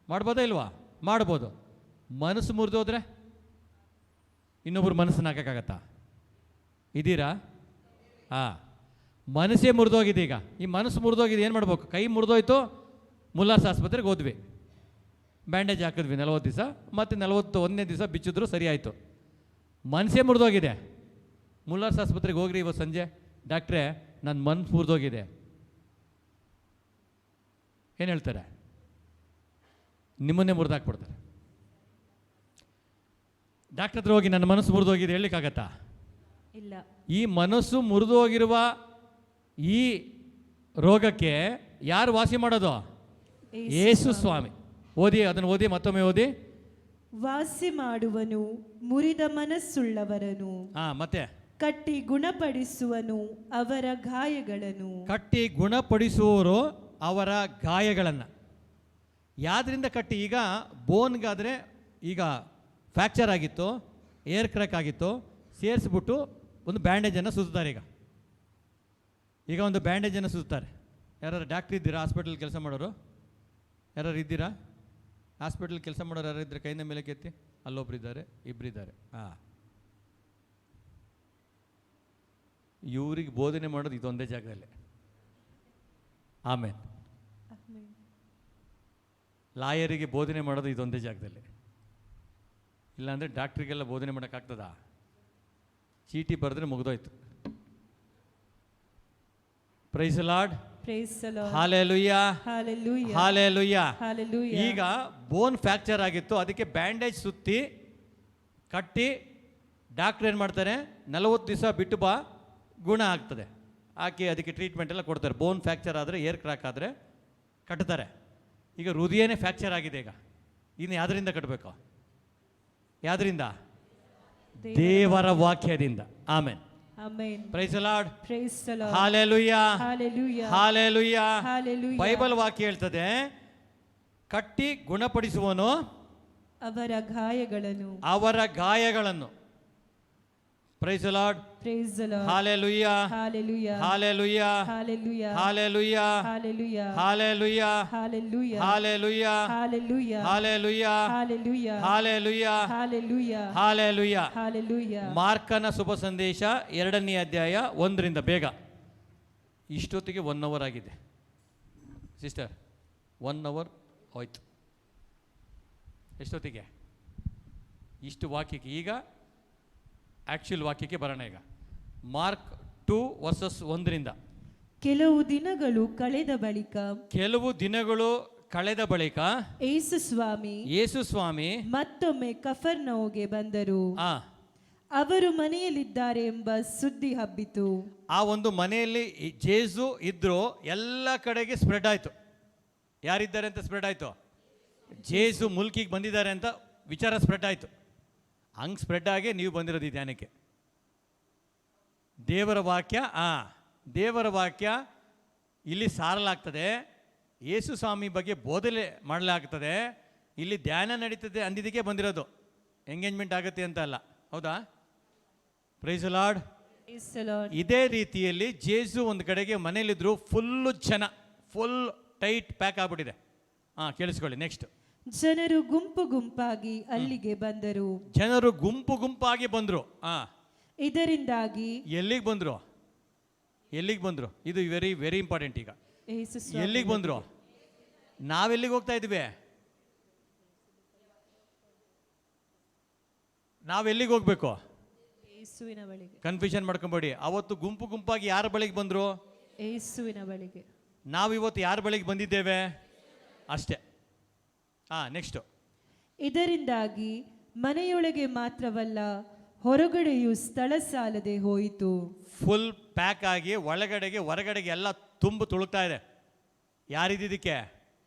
ಮಾಡ್ಬೋದಾ ಇಲ್ವಾ? ಮಾಡ್ಬೋದು. ಮನಸ್ಸು ಮುರಿದು ಹೋದರೆ ಇನ್ನೊಬ್ರು ಮನಸ್ಸನ್ನು ಹಾಕೋಕ್ಕಾಗತ್ತಾ? ಇದ್ದೀರಾ? ಹಾಂ, ಮನಸ್ಸೇ ಮುರಿದೋಗಿದೆ. ಈಗ ಈ ಮನಸ್ಸು ಮುರಿದೋಗಿದೆ, ಏನು ಮಾಡ್ಬೇಕು? ಕೈ ಮುರಿದೋಯ್ತು, ಮುಲ್ಲಾರ್ಸ್ ಆಸ್ಪತ್ರೆಗೆ ಹೋದ್ವಿ, ಬ್ಯಾಂಡೇಜ್ ಹಾಕಿದ್ವಿ 40 ದಿವಸ, ಮತ್ತು 41ನೇ ದಿವಸ ಬಿಚ್ಚಿದ್ರು, ಸರಿ ಆಯಿತು. ಮನಸ್ಸೇ ಮುರಿದೋಗಿದೆ. ಮುಲ್ಲಾರ್ಸ್ ಆಸ್ಪತ್ರೆಗೆ ಹೋಗ್ರಿ ಇವತ್ತು ಸಂಜೆ, ಡಾಕ್ಟ್ರೇ ನನ್ನ ಮನಸ್ಸು ಮುರಿದೋಗಿದೆ. ಏನು ಹೇಳ್ತಾರೆ? ನಿಮ್ಮನ್ನೇ ಮುರಿದಾಕ್ಬಿಡ್ತಾರೆ. ಡಾಕ್ಟ್ರ್ ಹತ್ರ ಹೋಗಿ ನನ್ನ ಮನಸ್ಸು ಮುರಿದೋಗಿದೆ ಹೇಳಲಿಕ್ಕಾಗತ್ತಾ? ಇಲ್ಲ. ಈ ಮನಸ್ಸು ಮುರಿದೋಗಿರುವ ಈ ರೋಗಕ್ಕೆ ಯಾರು ವಾಸಿ ಮಾಡೋದು? ಯೇಸು ಸ್ವಾಮಿ. ಓದಿ, ಅದನ್ನು ಓದಿ, ಮತ್ತೊಮ್ಮೆ ಓದಿ. ವಾಸಿ ಮಾಡುವನು ಮುರಿದ ಮನಸ್ಸುಳ್ಳವರನು, ಮತ್ತೆ ಕಟ್ಟಿ ಗುಣಪಡಿಸುವನು ಅವರ ಗಾಯಗಳನ್ನು. ಕಟ್ಟಿ ಗುಣಪಡಿಸುವವರು ಅವರ ಗಾಯಗಳನ್ನು. ಯಾವ್ದ್ರಿಂದ ಕಟ್ಟಿ? ಈಗ ಬೋನ್ಗಾದರೆ, ಈಗ ಫ್ರ್ಯಾಕ್ಚರ್ ಆಗಿತ್ತು, ಏರ್ ಕ್ರ್ಯಾಕ್ ಆಗಿತ್ತು, ಸೇರಿಸ್ಬಿಟ್ಟು ಒಂದು ಬ್ಯಾಂಡೇಜನ್ನು ಸುತ್ತಾರೆ. ಈಗ ಒಂದು ಬ್ಯಾಂಡೇಜನ್ನು ಸುತ್ತಾರೆ. ಯಾರು ಡಾಕ್ಟ್ರ್ ಇದ್ದೀರಾ? ಹಾಸ್ಪಿಟಲ್ ಕೆಲಸ ಮಾಡೋರು ಯಾರು ಇದ್ದೀರಾ? ಹಾಸ್ಪಿಟಲ್ ಕೆಲಸ ಮಾಡೋರು ಯಾರು ಇದ್ದರೆ ಕೈಯಿಂದ ಮೇಲೆ ಕೆತ್ತಿ. ಅಲ್ಲೊಬ್ರು ಇದ್ದಾರೆ, ಇಬ್ಬರಿದ್ದಾರೆ. ಹಾಂ, ಇವ್ರಿಗೆ ಬೋಧನೆ ಮಾಡೋದು ಇದೊಂದೇ ಜಾಗದಲ್ಲಿ. ಆಮೇಲೆ ಲಾಯರಿಗೆ ಬೋಧನೆ ಮಾಡೋದು ಇದೊಂದೇ ಜಾಗದಲ್ಲಿ. ಇಲ್ಲಾಂದರೆ ಡಾಕ್ಟ್ರಿಗೆಲ್ಲ ಬೋಧನೆ ಮಾಡೋಕ್ಕಾಗ್ತದಾ? ಚೀಟಿ ಬರೆದ್ರೆ ಮುಗಿದೋಯ್ತು. Praise the Lord. Hallelujah, hallelujah. ಈಗ ಬೋನ್ ಫ್ರ್ಯಾಕ್ಚರ್ ಆಗಿತ್ತು, ಅದಕ್ಕೆ ಬ್ಯಾಂಡೇಜ್ ಸುತ್ತಿ ಕಟ್ಟಿ ಡಾಕ್ಟ್ರ್ ಏನು ಮಾಡ್ತಾರೆ? 40 ದಿವಸ ಬಿಟ್ಟು ಬಾ, ಗುಣ ಆಗ್ತದೆ. ಹಾಕಿ ಅದಕ್ಕೆ ಟ್ರೀಟ್ಮೆಂಟ್ ಎಲ್ಲ ಕೊಡ್ತಾರೆ. ಬೋನ್ ಫ್ರ್ಯಾಕ್ಚರ್ ಆದರೆ, ಏರ್ ಕ್ರ್ಯಾಕ್ ಆದರೆ ಕಟ್ತಾರೆ. ಈಗ ಹೃದಯನೇ ಫ್ರ್ಯಾಕ್ಚರ್ ಆಗಿದೆ. ಈಗ ಇನ್ನು ಯಾವುದರಿಂದ ಕಟ್ಟಬೇಕು? ಯಾವುದರಿಂದ? ದೇವರ ವಾಕ್ಯದಿಂದ. Amen. Praise the Lord. Hallelujah, hallelujah. Bible ವಾಕ್ಯ ಹೇಳ್ತದೆ, ಕಟ್ಟಿ ಗುಣಪಡಿಸುವನು ಅವರ ಗಾಯಗಳನ್ನು, ಅವರ ಗಾಯಗಳನ್ನು. Praise the Lord. Hallelujah, hallelujah, hallelujah, hallelujah, hallelujah, hallelujah, hallelujah, hallelujah, hallelujah. ಮಾರ್ಕನ ಶುಭ ಸಂದೇಶ 2ನೇ ಅಧ್ಯಾಯ 1ರಿಂದ. ಬೇಗ, ಇಷ್ಟೊತ್ತಿಗೆ 1 hour ಆಗಿದೆ ಸಿಸ್ಟರ್. 1 hour ಹೋಯ್ತು. ಎಷ್ಟೊತ್ತಿಗೆ? ಇಷ್ಟು ವಾಕ್ಯಕ್ಕೆ. ಈಗ ಆ್ಯಕ್ಚುಲ್ ವಾಕ್ಯಕ್ಕೆ ಬರೋಣ. ಈಗ ಮಾರ್ಕ್ 2:1. ಕೆಲವು ದಿನಗಳು ಕಳೆದ ಬಳಿಕ, ಕೆಲವು ದಿನಗಳು ಕಳೆದ ಬಳಿಕ ಯೇಸು ಸ್ವಾಮಿ ಮತ್ತೊಮ್ಮೆ ಕಫರ್ನೌಗೆ ಬಂದರು. ಅವರು ಮನೆಯಲ್ಲಿದ್ದಾರೆ ಎಂಬ ಸುದ್ದಿ ಹಬ್ಬಿತು. ಆ ಒಂದು ಮನೆಯಲ್ಲಿ ಜೇಸು ಇದ್ರು, ಎಲ್ಲ ಕಡೆಗೆ ಸ್ಪ್ರೆಡ್ ಆಯಿತು. ಯಾರಿದ್ದಾರೆ ಅಂತ ಸ್ಪ್ರೆಡ್ ಆಯಿತು? ಜೇಸು ಮುಲ್ಕಿಗೆ ಬಂದಿದ್ದಾರೆ ಅಂತ ವಿಚಾರ ಸ್ಪ್ರೆಡ್ ಆಯಿತು. ಹಂಗೆ ಸ್ಪ್ರೆಡ್ ಆಗಿ ನೀವು ಬಂದಿರೋದು ಈ ಧ್ಯಾನಕ್ಕೆ. ದೇವರ ವಾಕ್ಯ, ದೇವರ ವಾಕ್ಯ ಇಲ್ಲಿ ಸಾರಲಾಗ್ತದೆ. ಯೇಸು ಸ್ವಾಮಿ ಬಗ್ಗೆ ಬೋಧನೆ ಮಾಡಲಾಗ್ತದೆ. ಇಲ್ಲಿ ಧ್ಯಾನ ನಡೀತದೆ ಅಂದಿದ್ದಕ್ಕೆ ಬಂದಿರೋದು, ಎಂಗೇಜ್ಮೆಂಟ್ ಆಗುತ್ತೆ ಅಂತ ಅಲ್ಲ. ಹೌದಾ? Praise the Lord. ಇದೇ ರೀತಿಯಲ್ಲಿ ಜೇಸು ಒಂದು ಕಡೆಗೆ ಮನೇಲಿದ್ರು, ಫುಲ್ಲು ಜನ, ಫುಲ್ ಟೈಟ್ ಪ್ಯಾಕ್ ಆಗ್ಬಿಟ್ಟಿದೆ. ಕೇಳಿಸ್ಕೊಳ್ಳಿ. ನೆಕ್ಸ್ಟ್, ಜನರು ಗುಂಪು ಗುಂಪಾಗಿ ಅಲ್ಲಿಗೆ ಬಂದರು. ಜನರು ಗುಂಪು ಗುಂಪಾಗಿ ಬಂದರು. ಇದರಿಂದಾಗಿ ಎಲ್ಲಿಗೆ ಬಂದರು? ಎಲ್ಲಿಗೆ ಬಂದರು? ಇದು ವೆರಿ ವೆರಿ ಇಂಪಾರ್ಟೆಂಟ್. ಈಗ ಎಲ್ಲಿಗೆ ಬಂದರು? ನಾವೆಲ್ಲಿಗೆ ಹೋಗ್ತಾ ಇದ್ವಿ? ನಾವೆಲ್ಲಿಗೆ ಹೋಗ್ಬೇಕು? ಯೇಸುವಿನ ಬಳಿಗೆ. ಕನ್ಫ್ಯೂಷನ್ ಮಾಡ್ಕೊಂಬೇಡಿ. ಅವತ್ತು ಗುಂಪು ಗುಂಪಾಗಿ ಯಾರ ಬಳಿಗೆ ಬಂದರು? ಯೇಸುವಿನ ಬಳಿಗೆ. ನಾವು ಇವತ್ತು ಯಾರ ಬಳಿಗೆ ಬಂದಿದ್ದೇವೆ? ಅಷ್ಟೇ. ನೆಕ್ಸ್ಟು. ಇದರಿಂದಾಗಿ ಮನೆಯೊಳಗೆ ಮಾತ್ರವಲ್ಲ ಹೊರಗಡೆಯೂ ಸ್ಥಳ ಸಾಲದೆ ಹೋಯಿತು. ಫುಲ್ ಪ್ಯಾಕ್ ಆಗಿ ಒಳಗಡೆಗೆ ಹೊರಗಡೆಗೆ ಎಲ್ಲ ತುಂಬ ತುಳುಕ್ತಾ ಇದೆ. ಯಾರಿದ್ದಕ್ಕೆ?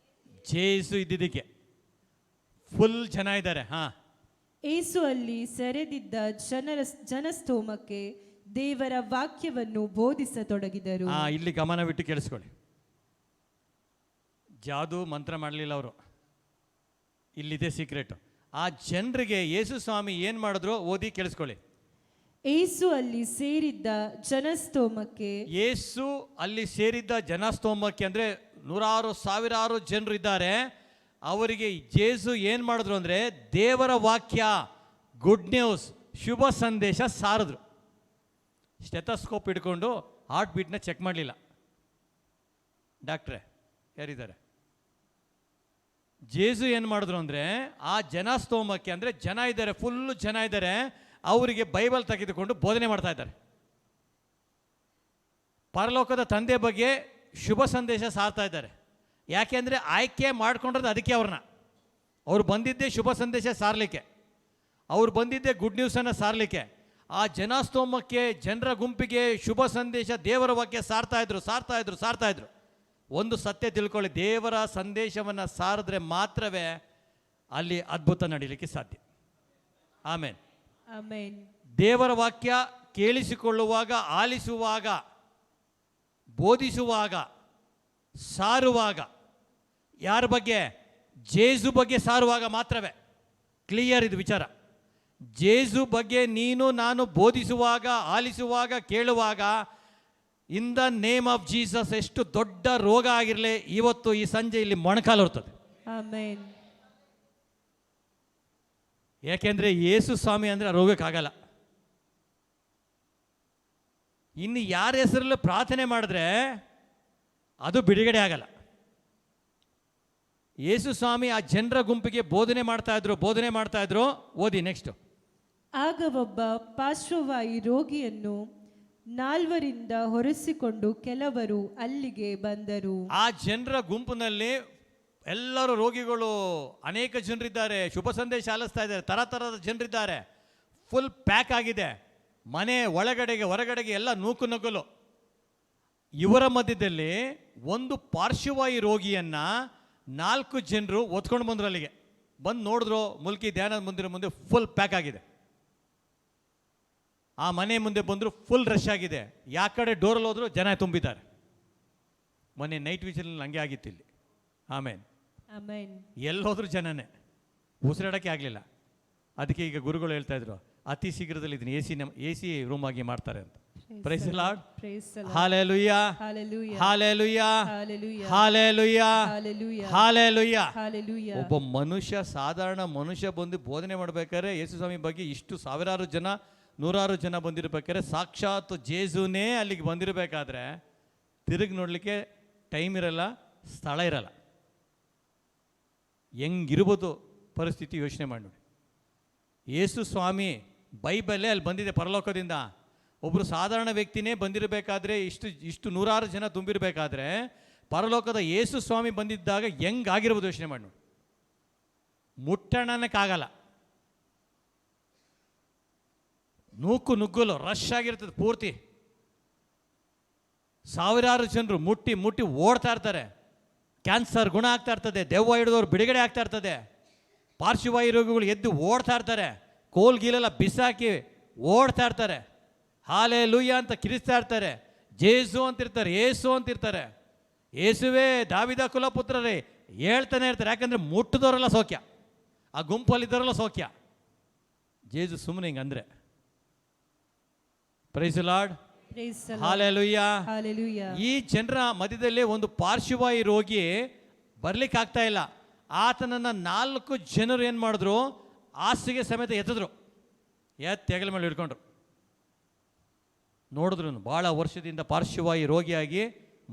ಜೇಸು ಇದ್ದಿದ್ದಕ್ಕೆ ಫುಲ್ ಜನ ಇದ್ದಾರೆ. ಏಸು ಅಲ್ಲಿ ಸೆರೆದಿದ್ದ ಜನಸ್ತೋಮಕ್ಕೆ ದೇವರ ವಾಕ್ಯವನ್ನು ಬೋಧಿಸತೊಡಗಿದರು. ಇಲ್ಲಿ ಗಮನವಿಟ್ಟು ಕೇಳಿಸ್ಕೊಳ್ಳಿ. ಜಾದು ಮಂತ್ರ ಮಾಡಲಿಲ್ಲ ಅವರು. ಇಲ್ಲಿದೆ ಸೀಕ್ರೆಟು. ಆ ಜನರಿಗೆ ಯೇಸು ಸ್ವಾಮಿ ಏನು ಮಾಡಿದ್ರು ಓದಿ ಕೇಳಿಸ್ಕೊಳ್ಳಿ. ಏಸು ಅಲ್ಲಿ ಸೇರಿದ್ದ ಜನಸ್ತೋಮಕ್ಕೆ, ಯೇಸು ಅಲ್ಲಿ ಸೇರಿದ್ದ ಜನಸ್ತೋಮಕ್ಕೆ ಅಂದರೆ ನೂರಾರು ಸಾವಿರಾರು ಜನರು ಇದ್ದಾರೆ. ಅವರಿಗೆ ಜೇಸು ಏನು ಮಾಡಿದ್ರು ಅಂದರೆ ದೇವರ ವಾಕ್ಯ, ಗುಡ್ ನ್ಯೂಸ್, ಶುಭ ಸಂದೇಶ ಸಾರಿದ್ರು. ಸ್ಟೆಥೋಸ್ಕೋಪ್ ಇಟ್ಕೊಂಡು ಹಾರ್ಟ್ ಬೀಟ್ನ ಚೆಕ್ ಮಾಡಲಿಲ್ಲ. ಡಾಕ್ಟ್ರೇ ಯಾರಿದ್ದಾರೆ? ಜೇಸು ಏನು ಮಾಡಿದ್ರು ಅಂದರೆ ಆ ಜನಸ್ತೋಮಕ್ಕೆ ಅಂದರೆ ಜನ ಇದ್ದಾರೆ, ಫುಲ್ಲು ಜನ ಇದ್ದಾರೆ, ಅವರಿಗೆ ಬೈಬಲ್ ತೆಗೆದುಕೊಂಡು ಬೋಧನೆ ಮಾಡ್ತಾ ಇದ್ದಾರೆ. ಪರಲೋಕದ ತಂದೆ ಬಗ್ಗೆ ಶುಭ ಸಂದೇಶ ಸಾರ್ತಾ ಇದ್ದಾರೆ. ಯಾಕೆಂದರೆ ಆಯ್ಕೆ ಮಾಡ್ಕೊಂಡಿರೋದು ಅದಕ್ಕೆ ಅವ್ರನ್ನ. ಅವ್ರು ಬಂದಿದ್ದೇ ಶುಭ ಸಂದೇಶ ಸಾರಲಿಕ್ಕೆ, ಅವ್ರು ಬಂದಿದ್ದೇ ಗುಡ್ ನ್ಯೂಸನ್ನು ಸಾರಲಿಕ್ಕೆ. ಆ ಜನಸ್ತೋಮಕ್ಕೆ, ಜನರ ಗುಂಪಿಗೆ ಶುಭ ಸಂದೇಶ, ದೇವರ ವಾಕ್ಯ ಸಾರ್ತಾ ಇದ್ರು. ಒಂದು ಸತ್ಯ ತಿಳ್ಕೊಳ್ಳಿ, ದೇವರ ಸಂದೇಶವನ್ನು ಸಾರಿದ್ರೆ ಮಾತ್ರವೇ ಅಲ್ಲಿ ಅದ್ಭುತ ನಡೀಲಿಕ್ಕೆ ಸಾಧ್ಯ. ಆಮೇನ್. ಆಮೆನ್. ದೇವರ ವಾಕ್ಯ ಕೇಳಿಸಿಕೊಳ್ಳುವಾಗ, ಆಲಿಸುವಾಗ, ಬೋಧಿಸುವಾಗ, ಸಾರುವಾಗ, ಯಾರ ಬಗ್ಗೆ? ಜೇಸು ಬಗ್ಗೆ ಸಾರುವಾಗ ಮಾತ್ರವೇ. ಕ್ಲಿಯರ್ ಇದು ವಿಚಾರ. ಜೇಸು ಬಗ್ಗೆ ನೀನು ನಾನು ಬೋಧಿಸುವಾಗ, ಆಲಿಸುವಾಗ, ಕೇಳುವಾಗ, ಇನ್ ದ ನೇಮ್ ಆಫ್ ಜೀಸಸ್ ಎಷ್ಟು ದೊಡ್ಡ ರೋಗ ಆಗಿರಲಿ ಇವತ್ತು ಈ ಸಂಜೆ ಇಲ್ಲಿ ಮೊಣಕಾಲು ಹೊರ್ತದೆ. ಆಮೆನ್. ಯಾಕೆಂದರೆ ಯೇಸು ಸ್ವಾಮಿ ಅಂದರೆ ಆ ರೋಗಕ್ಕಾಗಲ್ಲ. ಇನ್ನು ಯಾರ ಹೆಸರಲ್ಲೂ ಪ್ರಾರ್ಥನೆ ಮಾಡಿದ್ರೆ ಅದು ಬಿಡುಗಡೆ ಆಗಲ್ಲ. ಯೇಸು ಸ್ವಾಮಿ ಆ ಜನರ ಗುಂಪಿಗೆ ಬೋಧನೆ ಮಾಡ್ತಾ ಇದ್ರು. ಓದಿ ನೆಕ್ಸ್ಟ್. ಆಗ ಒಬ್ಬ ಪಾರ್ಶ್ವವಾಯು ರೋಗಿಯನ್ನು 4 ಹೊರಿಸಿಕೊಂಡು ಕೆಲವರು ಅಲ್ಲಿಗೆ ಬಂದರು. ಆ ಜನರ ಗುಂಪಿನಲ್ಲಿ ಎಲ್ಲರೂ ರೋಗಿಗಳು, ಅನೇಕ ಜನರಿದ್ದಾರೆ, ಶುಭ ಸಂದೇಶ ಆಲಿಸ್ತಾ ಇದ್ದಾರೆ, ಥರದ ಜನರಿದ್ದಾರೆ, ಫುಲ್ ಪ್ಯಾಕ್ ಆಗಿದೆ. ಮನೆ ಒಳಗಡೆಗೆ ಹೊರಗಡೆಗೆ ಎಲ್ಲ ನೂಕು ನುಗ್ಗಲು. ಇವರ ಮಧ್ಯದಲ್ಲಿ ಒಂದು ಪಾರ್ಶ್ವವಾಯು ರೋಗಿಯನ್ನು 4 ಜನರು ಒತ್ಕೊಂಡು ಬಂದರು. ಅಲ್ಲಿಗೆ ಬಂದು ನೋಡಿದ್ರು, ಮುಲ್ಕಿ ಧ್ಯಾನದ ಮುಂದೆ ಫುಲ್ ಪ್ಯಾಕ್ ಆಗಿದೆ. ಆ ಮನೆ ಮುಂದೆ ಬಂದರು, ಫುಲ್ ರಶ್ ಆಗಿದೆ. ಯಾವ ಕಡೆ ಡೋರಲ್ಲಿ ಹೋದ್ರು ಜನ ತುಂಬಿದ್ದಾರೆ. ಮೊನ್ನೆ ನೈಟ್ ವಿಷನಲ್ಲಿ ಹಂಗೆ ಆಗಿತ್ತು ಇಲ್ಲಿ. ಆಮೇನ್. ಎಲ್ಲೋದ್ರೂ ಜನನೇ, ಉಸಿರಾಡೋಕ್ಕೆ ಆಗಲಿಲ್ಲ. ಅದಕ್ಕೆ ಈಗ ಗುರುಗಳು ಹೇಳ್ತಾ ಇದ್ರು, ಅತಿ ಶೀಘ್ರದಲ್ಲಿ ಇದನ್ನ ಎಸಿ ರೂಮ್ ಆಗಿ ಮಾಡ್ತಾರೆ ಅಂತ. Praise the Lord. Hallelujah, hallelujah, hallelujah, hallelujah. ಒಬ್ಬ ಮನುಷ್ಯ, ಸಾಧಾರಣ ಮನುಷ್ಯ ಬಂದು ಬೋಧನೆ ಮಾಡ್ಬೇಕಾದ್ರೆ ಯೇಸು ಸ್ವಾಮಿ ಬಗ್ಗೆ ಇಷ್ಟು ಸಾವಿರಾರು ಜನ, ನೂರಾರು ಜನ ಬಂದಿರ್ಬೇಕಾದ್ರೆ, ಸಾಕ್ಷಾತ್ ಜೇಸುನೇ ಅಲ್ಲಿಗೆ ಬಂದಿರಬೇಕಾದ್ರೆ ತಿರುಗಿ ನೋಡಲಿಕ್ಕೆ ಟೈಮ್ ಇರಲ್ಲ, ಸ್ಥಳ ಇರಲ್ಲ. ಹೆಂಗಿರ್ಬೋದು ಪರಿಸ್ಥಿತಿ ಯೋಚನೆ ಮಾಡಿ ನೋಡಿ. ಯೇಸು ಸ್ವಾಮಿ ಬೈಬಲ್ಲೇ ಅಲ್ಲಿ ಬಂದಿದೆ ಪರಲೋಕದಿಂದ. ಒಬ್ಬರು ಸಾಧಾರಣ ವ್ಯಕ್ತಿನೇ ಬಂದಿರಬೇಕಾದ್ರೆ, ಇಷ್ಟು ನೂರಾರು ಜನ ತುಂಬಿರಬೇಕಾದ್ರೆ, ಪರಲೋಕದ ಯೇಸು ಸ್ವಾಮಿ ಬಂದಿದ್ದಾಗ ಹೆಂಗಾಗಿರ್ಬೋದು ಯೋಚನೆ ಮಾಡಿ ನೋಡಿ. ಮುಟ್ಟಣಕ್ಕಾಗಲ್ಲ, ನೂಕು ನುಗ್ಗಲು ರಶ್ ಆಗಿರ್ತದೆ ಪೂರ್ತಿ. ಸಾವಿರಾರು ಜನರು ಮುಟ್ಟಿ ಓಡ್ತಾ ಇರ್ತಾರೆ. ಕ್ಯಾನ್ಸರ್ ಗುಣ ಆಗ್ತಾ ಇರ್ತದೆ, ದೆವ್ವ ಹಿಡಿದವ್ರು ಬಿಡುಗಡೆ ಆಗ್ತಾ ಇರ್ತದೆ, ಪಾರ್ಶ್ವವಾಯು ರೋಗಿಗಳು ಎದ್ದು ಓಡ್ತಾ ಇರ್ತಾರೆ, ಕೋಲ್ಗೀಲೆಲ್ಲ ಬಿಸಾಕಿ ಓಡ್ತಾ ಇರ್ತಾರೆ, ಹಾಲೆಲೂಯ ಅಂತ ಕಿರಿಸ್ತಾ ಇರ್ತಾರೆ, ಜೇಸು ಅಂತಿರ್ತಾರೆ, ಏಸು ಅಂತಿರ್ತಾರೆ, ಏಸುವೇ ದಾವಿದ ಕುಲಪುತ್ರರೇ ಹೇಳ್ತಾನೆ ಇರ್ತಾರೆ. ಯಾಕಂದರೆ ಮುಟ್ಟಿದವರೆಲ್ಲ ಸೌಖ್ಯ, ಆ ಗುಂಪಲ್ಲಿದ್ದವರೆಲ್ಲ ಸೌಖ್ಯ. ಜೇಸು ಸುಮ್ಮನೆ ಹಿಂಗಂದ್ರೆ. Praise the Lord, hallelujah. ಈ ಜನರ ಮಧ್ಯದಲ್ಲಿ ಒಂದು ಪಾರ್ಶ್ವವಾಯು ರೋಗಿ ಬರ್ಲಿಕ್ಕೆ ಆಗ್ತಾ ಇಲ್ಲ. ಆತನನ್ನು 4 ಜನರು ಏನು ಮಾಡಿದ್ರು, ಹಾಸಿಗೆ ಸಮೇತ ಎತ್ತಿದ್ರು, ಹೆಗಲ ಮೇಲೆ ಹಿಡ್ಕೊಂಡ್ರು. ನೋಡಿದ್ರು, ಭಾಳ ವರ್ಷದಿಂದ ಪಾರ್ಶ್ವವಾಯು ರೋಗಿಯಾಗಿ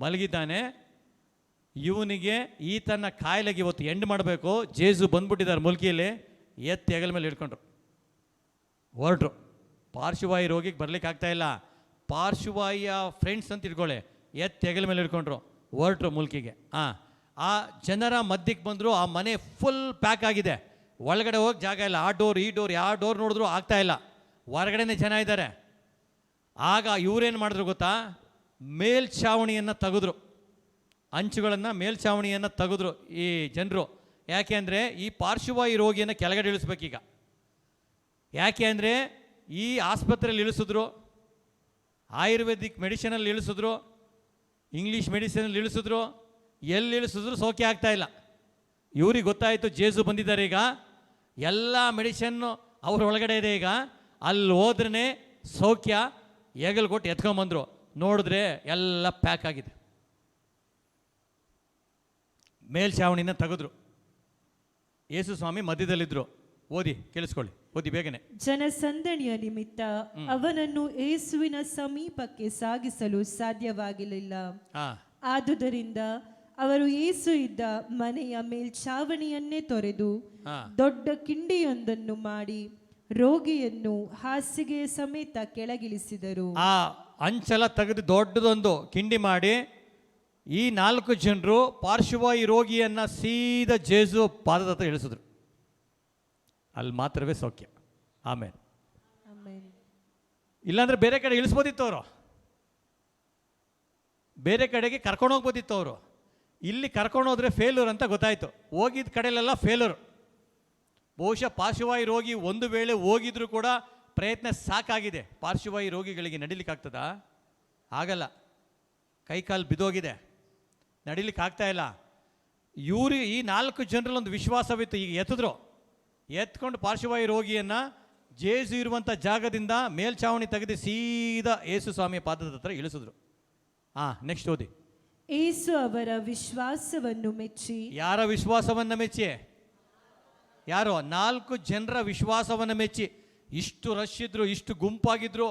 ಮಲಗಿದ್ದಾನೆ. ಇವನಿಗೆ ಈತನ ಕಾಯಿಲೆಗೆ ಇವತ್ತು ಎಂಡ್ ಮಾಡಬೇಕು. ಜೇಸು ಬಂದ್ಬಿಟ್ಟಿದ್ದಾರೆ ಮುಲ್ಕಿಯಲ್ಲಿ, ಹೆಗಲ ಮೇಲೆ ಹಿಡ್ಕೊಂಡ್ರು, ಹೊರಟ್ರು. ಪಾರ್ಶ್ವವಾಯು ರೋಗಿಗೆ ಬರ್ಲಿಕ್ಕೆ ಆಗ್ತಾ ಇಲ್ಲ. ಪಾರ್ಶ್ವವಾಯ ಫ್ರೆಂಡ್ಸ್ ಅಂತ ಇಟ್ಕೊಳ್ಳಿ, ಹೆಗಲ ಮೇಲೆ ಹಿಡ್ಕೊಂಡ್ರು, ಹೊರಟ್ರು ಮುಲ್ಕಿಗೆ. ಆ ಜನರ ಮಧ್ಯಕ್ಕೆ ಬಂದರು. ಆ ಮನೆ ಫುಲ್ ಪ್ಯಾಕ್ ಆಗಿದೆ, ಒಳಗಡೆ ಹೋಗಿ ಜಾಗ ಇಲ್ಲ. ಆ ಡೋರ್ ಈ ಡೋರ್ ಯಾವ ಡೋರ್ ನೋಡಿದ್ರು ಆಗ್ತಾ ಇಲ್ಲ, ಹೊರಗಡೆನೇ ಜನ ಇದ್ದಾರೆ. ಆಗ ಇವರೇನು ಮಾಡಿದ್ರು ಗೊತ್ತಾ, ಮೇಲ್ಛಾವಣಿಯನ್ನು ತೆಗೆದ್ರು, ಅಂಚುಗಳನ್ನು ಮೇಲ್ಛಾವಣಿಯನ್ನು ತೆಗೆದ್ರು ಈ ಜನರು. ಯಾಕೆ ಅಂದರೆ ಈ ಪಾರ್ಶ್ವವಾಯು ರೋಗಿಯನ್ನು ಕೆಳಗಡೆ ಇಳಿಸ್ಬೇಕೀಗ. ಯಾಕೆ ಅಂದರೆ ಈ ಆಸ್ಪತ್ರೆಯಲ್ಲಿ ಇಳಿಸಿದ್ರು, ಆಯುರ್ವೇದಿಕ್ ಮೆಡಿಸಿನಲ್ಲಿ ಇಳಿಸಿದ್ರು, ಇಂಗ್ಲೀಷ್ ಮೆಡಿಸಿನಲ್ಲಿ ಇಳಿಸಿದ್ರು, ಎಲ್ಲಿ ಇಳಿಸಿದ್ರು ಸೌಖ್ಯ ಆಗ್ತಾ ಇಲ್ಲ. ಇವ್ರಿಗೆ ಗೊತ್ತಾಯಿತು ಜೇಸು ಬಂದಿದ್ದಾರೆ, ಈಗ ಎಲ್ಲ ಮೆಡಿಷನ್ನು ಅವ್ರ ಒಳಗಡೆ ಇದೆ, ಈಗ ಅಲ್ಲಿ ಹೋದ್ರೇ ಸೌಖ್ಯ. ಹೆಗಲು ಕೊಟ್ಟು ಎತ್ಕೊಂಬಂದರು, ನೋಡಿದ್ರೆ ಎಲ್ಲ ಪ್ಯಾಕ್ ಆಗಿದೆ. ಮೇಲ್ಛಾವಣಿನ ತೆಗೆದ್ರು. ಯೇಸು ಸ್ವಾಮಿ ಮಧ್ಯದಲ್ಲಿದ್ದರು. ಓದಿ ಕೇಳಿಸ್ಕೊಳ್ಳಿ, ಓದಿ ಬೇಗನೆ. ಜನಸಂದಣಿಯ ನಿಮಿತ್ತ ಅವನನ್ನು ಯೇಸುವಿನ ಸಮೀಪಕ್ಕೆ ಸಾಗಿಸಲು ಸಾಧ್ಯವಾಗಿರಲಿಲ್ಲ. ಆದುದರಿಂದ ಅವರು ಯೇಸು ಇದ್ದ ಮನೆಯ ಮೇಲ್ಛಾವಣಿಯನ್ನೇ ತೊರೆದು ದೊಡ್ಡ ಕಿಂಡಿಯೊಂದನ್ನು ಮಾಡಿ ರೋಗಿಯನ್ನು ಹಾಸಿಗೆಯ ಸಮೇತ ಕೆಳಗಿಳಿಸಿದರು. ಆ ಅಂಚಲ ತೆಗೆದು ದೊಡ್ಡದೊಂದು ಕಿಂಡಿ ಮಾಡಿ ಈ 4 ಜನರು ಪಾರ್ಶ್ವವಾಯು ರೋಗಿಯನ್ನು ಸೀದಾ ಜೇಸು ಪಾದದ ಹತ್ರ ಇಳಿಸಿದ್ರು. ಅಲ್ಲಿ ಮಾತ್ರವೇ ಸೌಖ್ಯ. ಆಮೇಲೆ ಇಲ್ಲಾಂದ್ರೆ ಬೇರೆ ಕಡೆ ಇಳಿಸ್ಬೋದಿತ್ತು ಅವರು, ಬೇರೆ ಕಡೆಗೆ ಕರ್ಕೊಂಡು ಹೋಗ್ಬೋದಿತ್ತು ಅವರು. ಇಲ್ಲಿ ಕರ್ಕೊಂಡು ಹೋದ್ರೆ ಫೇಲ್ಯೂರ್ ಅಂತ ಗೊತ್ತಾಯಿತು. ಹೋಗಿದ್ದ ಕಡೆಯಲ್ಲೆಲ್ಲ ಫೇಲ್ಯೂರ್. ಬಹುಶಃ ಪಾರ್ಶ್ವವಾಯು ರೋಗಿ ಒಂದು ವೇಳೆ ಹೋಗಿದ್ರು ಕೂಡ ಪ್ರಯತ್ನ ಸಾಕಾಗಿದೆ. ಪಾರ್ಶ್ವವಾಯು ರೋಗಿಗಳಿಗೆ ನಡಿಲಿಕ್ಕಾಗ್ತದಾ? ಆಗಲ್ಲ, ಕೈಕಾಲು ಬಿದ್ದೋಗಿದೆ, ನಡಿಲಿಕ್ಕೆ ಆಗ್ತಾ ಇಲ್ಲ. ಇವರು ಈ 4 ಜನರಲ್ಲಿ ಒಂದು ವಿಶ್ವಾಸವಿತ್ತು. ಈಗ ಎತ್ತಿದ್ರು, ಎತ್ಕೊಂಡು ಪಾರ್ಶ್ವವಾಯು ರೋಗಿಯನ್ನು ಜೇಸು ಇರುವಂಥ ಜಾಗದಿಂದ ಮೇಲ್ಛಾವಣಿ ತೆಗೆದು ಸೀದಾ ಯೇಸು ಸ್ವಾಮಿಯ ಪಾದದ ಹತ್ರ ಇಳಿಸಿದ್ರು. ನೆಕ್ಸ್ಟ್ ಓದಿ. ಯೇಸು ಅವರ ವಿಶ್ವಾಸವನ್ನು ಮೆಚ್ಚಿ. ಯಾರ ವಿಶ್ವಾಸವನ್ನು ಮೆಚ್ಚಿ? ಯಾರು? 4 ಜನರ ವಿಶ್ವಾಸವನ್ನು ಮೆಚ್ಚಿ. ಇಷ್ಟು ರಶ್ ಇದ್ರು, ಇಷ್ಟು ಗುಂಪಾಗಿದ್ರು,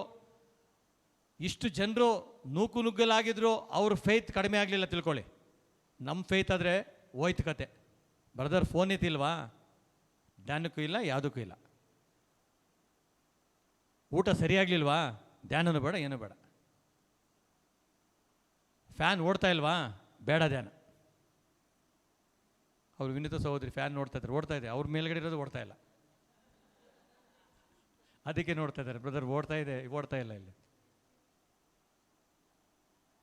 ಇಷ್ಟು ಜನರು ನೂಕುನುಗ್ಗಲಾಗಿದ್ರು, ಅವ್ರ ಫೇತ್ ಕಡಿಮೆ ಆಗಲಿಲ್ಲ. ತಿಳ್ಕೊಳ್ಳಿ, ನಮ್ಮ ಫೇತ್ ಆದರೆ ಹೋಯ್ತು ಕತೆ. Brother phone ಎತ್ತಿಲ್ವಾ? ಧ್ಯಾನಕ್ಕೂ ಇಲ್ಲ, ಯಾವುದಕ್ಕೂ ಇಲ್ಲ. ಊಟ ಸರಿಯಾಗಲಿಲ್ವಾ? ಧ್ಯಾನನೂ ಬೇಡ, ಏನೂ ಬೇಡ. ಫ್ಯಾನ್ ಓಡ್ತಾ ಇಲ್ವಾ? ಬೇಡ ಧ್ಯಾನ. ಅವ್ರು ವಿನೀತ ಸಹೋದರಿ ಫ್ಯಾನ್ ನೋಡ್ತಾ ಇದ್ದಾರೆ, ಓಡ್ತಾ ಇದೆ, ಅವ್ರ ಮೇಲ್ಗಡೆ ಇರೋದು ಓಡ್ತಾ ಇಲ್ಲ, ಅದಕ್ಕೆ ನೋಡ್ತಾ ಇದ್ದಾರೆ. ಬ್ರದರ್ ಓಡ್ತಾ ಇದೆ, ಓಡ್ತಾ ಇಲ್ಲ. ಇಲ್ಲಿ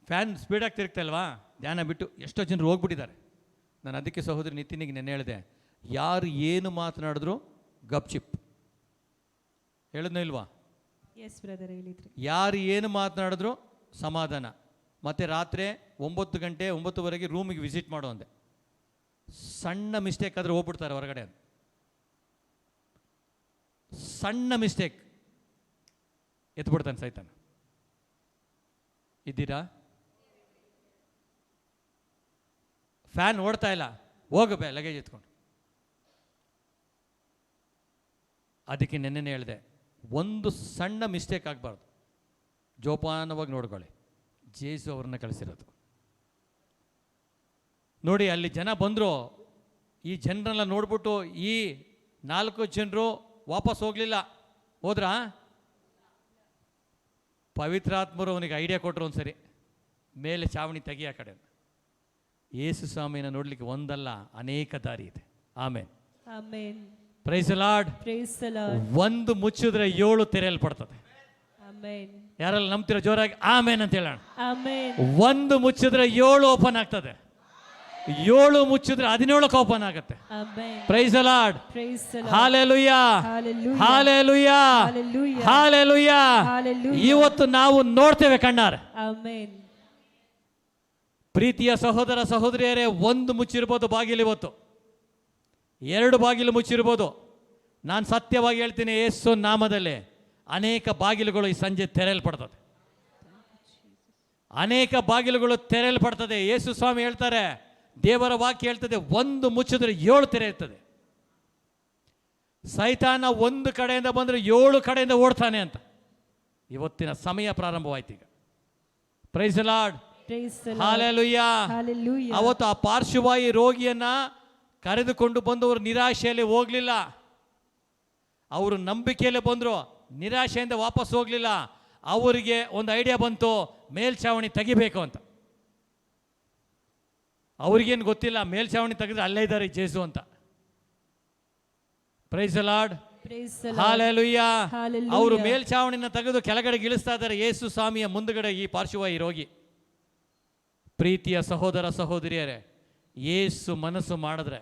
ಫ್ಯಾನ್ ಸ್ಪೀಡಾಗಿ ತಿರುಗ್ತಾ ಇಲ್ವಾ? ಧ್ಯಾನ ಬಿಟ್ಟು ಎಷ್ಟೋ ಜನರು ಹೋಗ್ಬಿಟ್ಟಿದ್ದಾರೆ. ನಾನು ಅದಕ್ಕೆ ಸಹೋದರಿ ನಿತಿನಿಗೆ ನೆನ್ನೆ ಹೇಳಿದೆ, ಯಾರು ಏನು ಮಾತನಾಡಿದ್ರು ಗಪ್ಚಿಪ್. ಹೇಳಿದ್ನೋ ಇಲ್ವಾ? ಯಾರು ಏನು ಮಾತನಾಡಿದ್ರು ಸಮಾಧಾನ. ಮತ್ತು ರಾತ್ರಿ 9 ಗಂಟೆ 9:30 ರೂಮಿಗೆ ವಿಸಿಟ್ ಮಾಡೋ ಅಂದೆ. ಸಣ್ಣ ಮಿಸ್ಟೇಕ್ ಆದರೆ ಹೋಗ್ಬಿಡ್ತಾರೆ ಹೊರಗಡೆ. ಸಣ್ಣ ಮಿಸ್ಟೇಕ್ ಎತ್ಬಿಡ್ತಾನೆ ಸೈತಾನ. ಇದ್ದೀರಾ? ಫ್ಯಾನ್ ಓಡ್ತಾ ಇಲ್ಲ, ಹೋಗಬೇ ಲಗೇಜ್ ಎತ್ಕೊಂಡು. ಅದಕ್ಕೆ ನೆನ್ನೆನೇ ಹೇಳಿದೆ, ಒಂದು ಸಣ್ಣ ಮಿಸ್ಟೇಕ್ ಆಗಬಾರ್ದು. ಜೋಪಾನವಾಗಿ ನೋಡ್ಕೊಳ್ಳಿ. ಜೇಸು ಅವ್ರನ್ನ ಕಳಿಸಿರೋದು ನೋಡಿ. ಅಲ್ಲಿ ಜನ ಬಂದರು, ಈ ಜನರನ್ನೆಲ್ಲ ನೋಡ್ಬಿಟ್ಟು ಈ 4 ಜನರು ವಾಪಸ್ ಹೋಗಲಿಲ್ಲ. ಹೋದ್ರಾ? ಪವಿತ್ರಾತ್ಮರು ಅವನಿಗೆ ಐಡಿಯಾ ಕೊಟ್ಟರು ಒಂದ್ಸರಿ, ಮೇಲೆ ಚಾವಣಿ ತೆಗಿಯ ಕಡೆ. ಯೇಸು ಸ್ವಾಮಿನ ನೋಡ್ಲಿಕ್ಕೆ ಒಂದಲ್ಲ ಅನೇಕ ದಾರಿ ಇದೆ. ಆಮೇನ್, ಪ್ರೈಸ್ ದಿ ಲಾರ್ಡ್. ಒಂದು ಮುಚ್ಚಿದ್ರೆ 7 ತೆರೆಯಲ್ಪಡ್ತದೆ. ಯಾರೆಲ್ಲ ನಂಬ್ತಿರೋ ಜೋರಾಗಿ ಆಮೇನ್ ಅಂತ ಹೇಳೋಣ. ಒಂದು ಮುಚ್ಚಿದ್ರೆ 7 ಓಪನ್ ಆಗ್ತದೆ, 7 ಮುಚ್ಚಿದ್ರೆ 17 ಓಪನ್ ಆಗುತ್ತೆ. Praise the Lord. Hallelujah, hallelujah, hallelujah. ಇವತ್ತು ನಾವು ನೋಡ್ತೇವೆ ಕಣ್ಣಾರೆ. ಪ್ರೀತಿಯ ಸಹೋದರ ಸಹೋದರಿಯರೇ, 1 ಮುಚ್ಚಿರ್ಬೋದು ಬಾಗಿಲು, ಇವತ್ತು 2 ಬಾಗಿಲು ಮುಚ್ಚಿರ್ಬೋದು. ನಾನು ಸತ್ಯವಾಗಿ ಹೇಳ್ತೀನಿ, ಯೇಸು ನಾಮದಲ್ಲಿ ಅನೇಕ ಬಾಗಿಲುಗಳು ಈ ಸಂಜೆ ತೆರೆಯಲ್ಪಡ್ತದೆ. ಅನೇಕ ಬಾಗಿಲುಗಳು ತೆರೆಯಲ್ಪಡ್ತದೆ. ಯೇಸು ಸ್ವಾಮಿ ಹೇಳ್ತಾರೆ, ದೇವರ ವಾಕ್ಯ ಹೇಳ್ತದೆ, 1 ಮುಚ್ಚಿದ್ರೆ 7 ತೆರೆಯುತ್ತದೆ. ಸೈತಾನ 1 ಕಡೆಯಿಂದ ಬಂದರೆ 7 ಕಡೆಯಿಂದ ಓಡ್ತಾನೆ ಅಂತ ಇವತ್ತಿನ ಸಮಯ ಪ್ರಾರಂಭವಾಯ್ತು ಈಗ. Praise the Lord, hallelujah. ಅವತ್ತು ಆ ಪಾರ್ಶ್ವವಾಯು ರೋಗಿಯನ್ನ ಕರೆದುಕೊಂಡು ಬಂದವರು ನಿರಾಶೆಯಲ್ಲಿ ಹೋಗಲಿಲ್ಲ, ಅವರು ನಂಬಿಕೆಯಲ್ಲಿ ಬಂದರು, ನಿರಾಶೆಯಿಂದ ವಾಪಸ್ ಹೋಗಲಿಲ್ಲ. ಅವರಿಗೆ ಒಂದು ಐಡಿಯಾ ಬಂತು, ಮೇಲ್ಛಾವಣಿ ತೆಗಿಬೇಕು ಅಂತ. ಅವ್ರಿಗೇನು ಗೊತ್ತಿಲ್ಲ, ಮೇಲ್ಛಾವಣಿ ತೆಗೆದ್ರೆ ಅಲ್ಲೇ ಇದ್ದಾರೆ ಜೇಸು ಅಂತ. Praise the lord, Praise the Lord. Hallelujah. Hallelujah. ಅವರು ಮೇಲ್ಛಾವಣಿನ ತೆಗೆದು ಕೆಳಗಡೆ ಇಳಿಸ್ತಾ ಇದ್ದಾರೆ ಯೇಸು ಸ್ವಾಮಿಯ ಮುಂದುಗಡೆ ಈ ಪಾರ್ಶ್ವವಾಯು ರೋಗಿ. ಪ್ರೀತಿಯ ಸಹೋದರ ಸಹೋದರಿಯರೇ, ಯೇಸು ಮನಸ್ಸು ಮಾಡಿದ್ರೆ